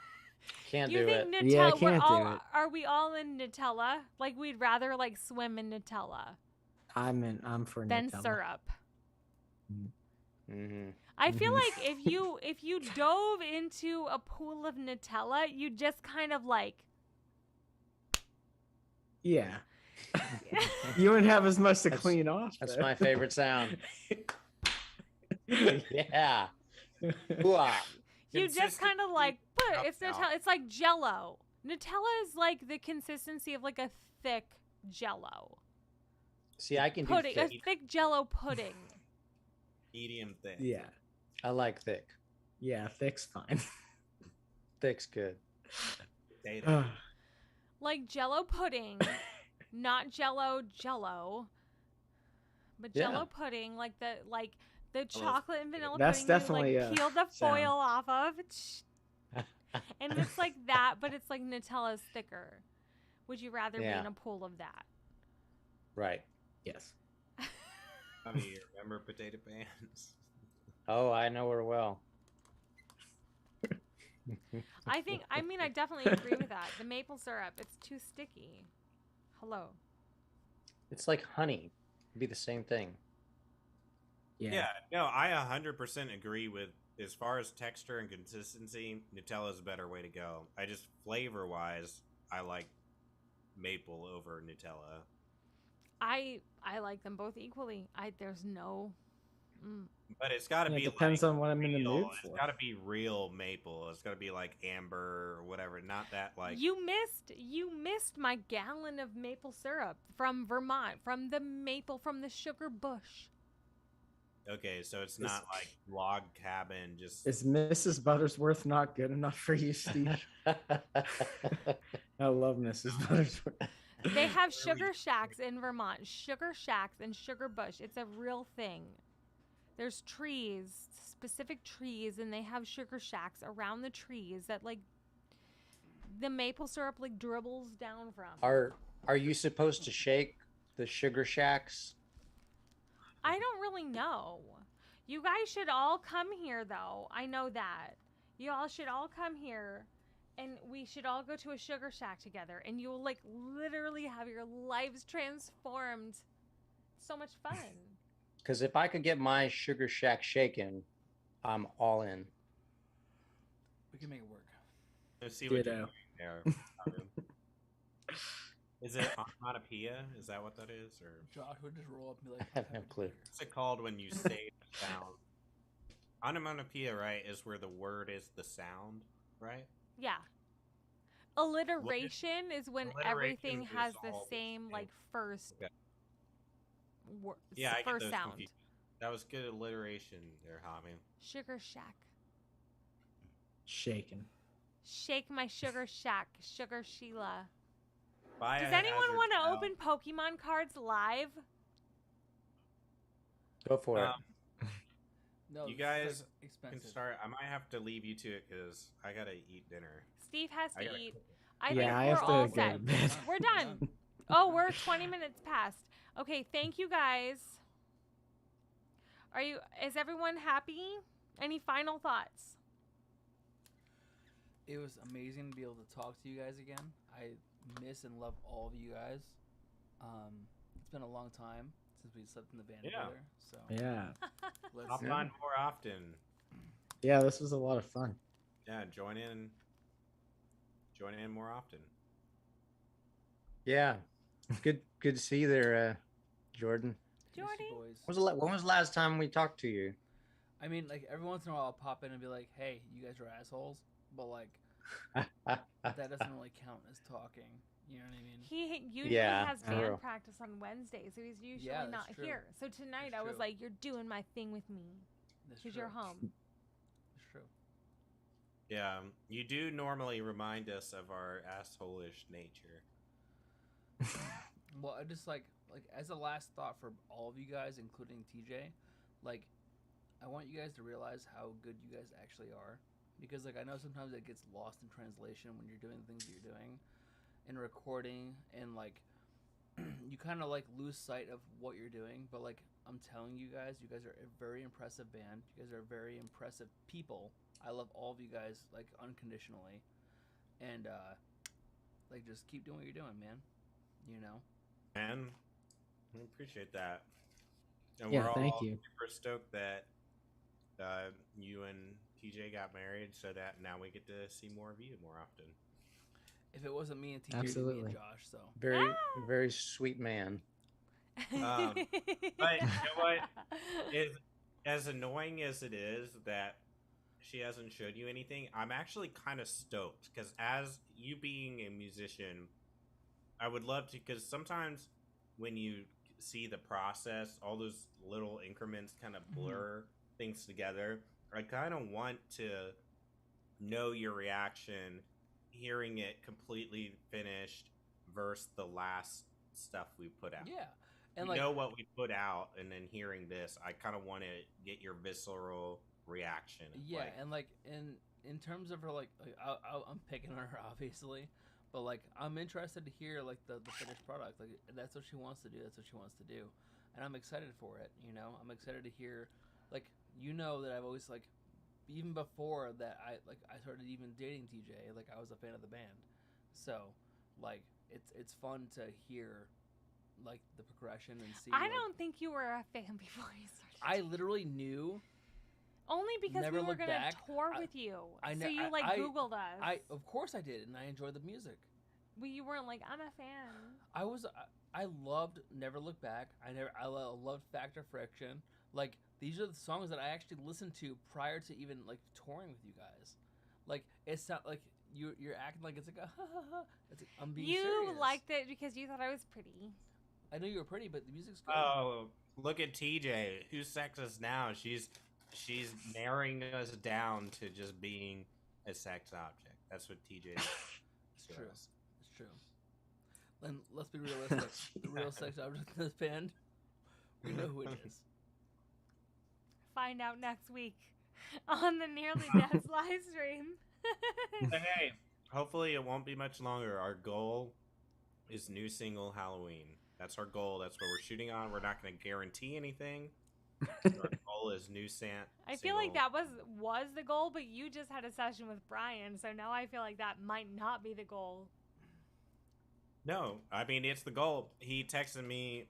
Can't You do think it. Nutella? Yeah, I we're can't do all, it. Are we all in Nutella? Like, we'd rather like swim in Nutella I'm for than Nutella. syrup. Hmm I feel Mhm. like if you dove into a pool of Nutella, you just kind of like Yeah. You wouldn't have as much to That's- clean off. That's though. my favorite sound. Yeah. Hooah. you just kind of like put it's out. Nutella. It's like Jello. Nutella is like the consistency of like a thick Jello See, I can do pudding, a thick. thick Jello pudding. Medium thick. Yeah. I like thick. Yeah. Thick's fine. Thick's good. Potato. Like Jello pudding, not Jello, but Yeah. Jello pudding, like the chocolate and vanilla That's pudding. definitely you a like peel the sound. foil off of, and it's like that, but it's like Nutella's thicker. Would you rather be Yeah. in a pool of that? Right. Yes. How do you remember potato pans? Oh, I know her well. I mean, I definitely agree with that. The maple syrup, it's too sticky. Hello. It's like honey. It'd be the same thing. Yeah, no, I 100% agree with as far as texture and consistency, Nutella's a better way to go. I just flavor wise, I like maple over Nutella. I like them both equally. There's no. But it's got to Yeah, be it depends like on what I'm in the real. mood It's for. got to be real maple. It's got to be like amber or whatever, not that like You missed my gallon of maple syrup from Vermont, from the sugar bush. Okay, so it's not like log cabin. Just Is Mrs. Buttersworth not good enough for you, Steve? I love Mrs. Buttersworth. They have sugar shacks in Vermont. Sugar shacks and sugar bush. It's a real thing. There's trees, specific trees, and they have sugar shacks around the trees that like the maple syrup like dribbles down from. Are you supposed to shake the sugar shacks? I don't really know. You guys should all come here though. I know that. You all should all come here and we should all go to a sugar shack together and you'll like literally have your lives transformed. So much fun. Because if I could get my sugar shack shaken, I'm all in. We can make it work. let's see what you're Ditto. doing there. Is it onomatopoeia? Is that what that is, or Josh would just roll up and be like, I have no clue. what's it called when you say the sound? Onomatopoeia, right, is where the word is the sound, right? Yeah. Alliteration is when Alliteration everything is has the all the same same. like first Okay. Yeah, I get first those sound. confused. That was good alliteration there, Hobby. Sugar shack. Shaken. Shake my sugar shack, Sugar Sheila. Buy Does a anyone hazard want to now. open Pokemon cards live? Go for it. no, You this is, guys like, Can expensive. start. I might have to leave you to it because I gotta eat dinner. Steve has I to gotta eat. cook it. I Yeah, think I we're have to all go set. to bed. We're done. Oh, we're 20 minutes past. Okay, thank you guys. Is everyone happy? Any final thoughts? It was amazing to be able to talk to you guys again. I miss and love all of you guys. It's been a long time since we slept in the van Yeah. together. So Yeah. let's Hop Yeah. on more often. Yeah, this was a lot of fun. Yeah, join in. Join in more often. Yeah. Good to see you there, Jordan. miss you Jordy? boys. When was the last time we talked to you? I mean, like every once in a while, I'll pop in and be like, "Hey, you guys are assholes," but like that doesn't really count as talking. You know what I mean? He usually Yeah, has true. band practice on Wednesdays, so he's usually Yeah, that's not true. here. So tonight That's I was true. like, "You're doing my thing with me That's because true. you're home." That's true. Yeah, you do normally remind us of our asshole-ish nature. Well, I just like as a last thought for all of you guys, including TJ, like I want you guys to realize how good you guys actually are, because like I know sometimes it gets lost in translation when you're doing the things that you're doing, and recording, and like you kind of like lose sight of what you're doing. But like I'm telling you guys are a very impressive band. You guys are very impressive people. I love all of you guys like unconditionally, and like just keep doing what you're doing, man. You know. And we appreciate that. And Yeah, we're all thank you. super stoked that you and TJ got married so that now we get to see more of you more often. If it wasn't me and TJ, it'd be me Absolutely. and Josh. So Very, Ah! very sweet man. But you know what? As annoying as it is that she hasn't showed you anything, I'm actually kind of stoked because as you being a musician, I would love to, because sometimes when you see the process, all those little increments kind of blur things together. I kind of want to know your reaction hearing it completely finished versus the last stuff we put out. yeah, and You like know what we put out, and then hearing this, I kind of want to get your visceral reaction. yeah, Like, and like in terms of her, like I'm picking on her obviously, but like I'm interested to hear like the finished product. Like that's what she wants to do. That's what she wants to do, and I'm excited for it. You know, I'm excited to hear, like that I've always like, even before that I started even dating TJ. Like I was a fan of the band, so like it's fun to hear like the progression and see. I like, don't think you were a fan before you started. I literally knew. Only because Never we were Look gonna Back. tour I- with you, I so kn- you I- like I- Googled us. Of course I did, and I enjoyed the music. Well, you weren't like, I'm a fan. I loved Never Look Back. I loved Factor Friction. Like these are the songs that I actually listened to prior to even like touring with you guys. Like it's not like you're acting like it's like a ha ha ha. It's like, I'm being You serious. liked it because you thought I was pretty. I know you're pretty, but the music's good. Oh, look at TJ. Who's sexist now? She's narrowing us down to just being a sex object. That's what TJ is. It's true. It's true. And let's be realistic. The real sex object in this band, we know who it is. Find out next week on the Nearly Deaths live stream. Hey, hopefully it won't be much longer. Our goal is new single Halloween. That's our goal. That's what we're shooting on. We're not going to guarantee anything. Our goal is new I feel like that was the goal, but you just had a session with Brian, so now I feel like that might not be the goal. No, I mean, it's the goal. He texted me.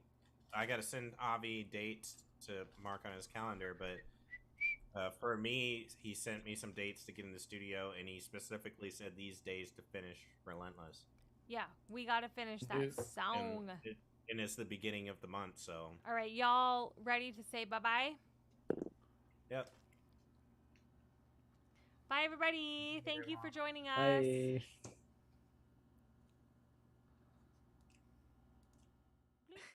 I got to send Avi dates to mark on his calendar, but for me, he sent me some dates to get in the studio, and he specifically said these days to finish Relentless. Yeah, we got to finish that song. And it's the beginning of the month, so. All right, y'all ready to say bye-bye? Yep. Bye, everybody. Thank you for joining us. Bye.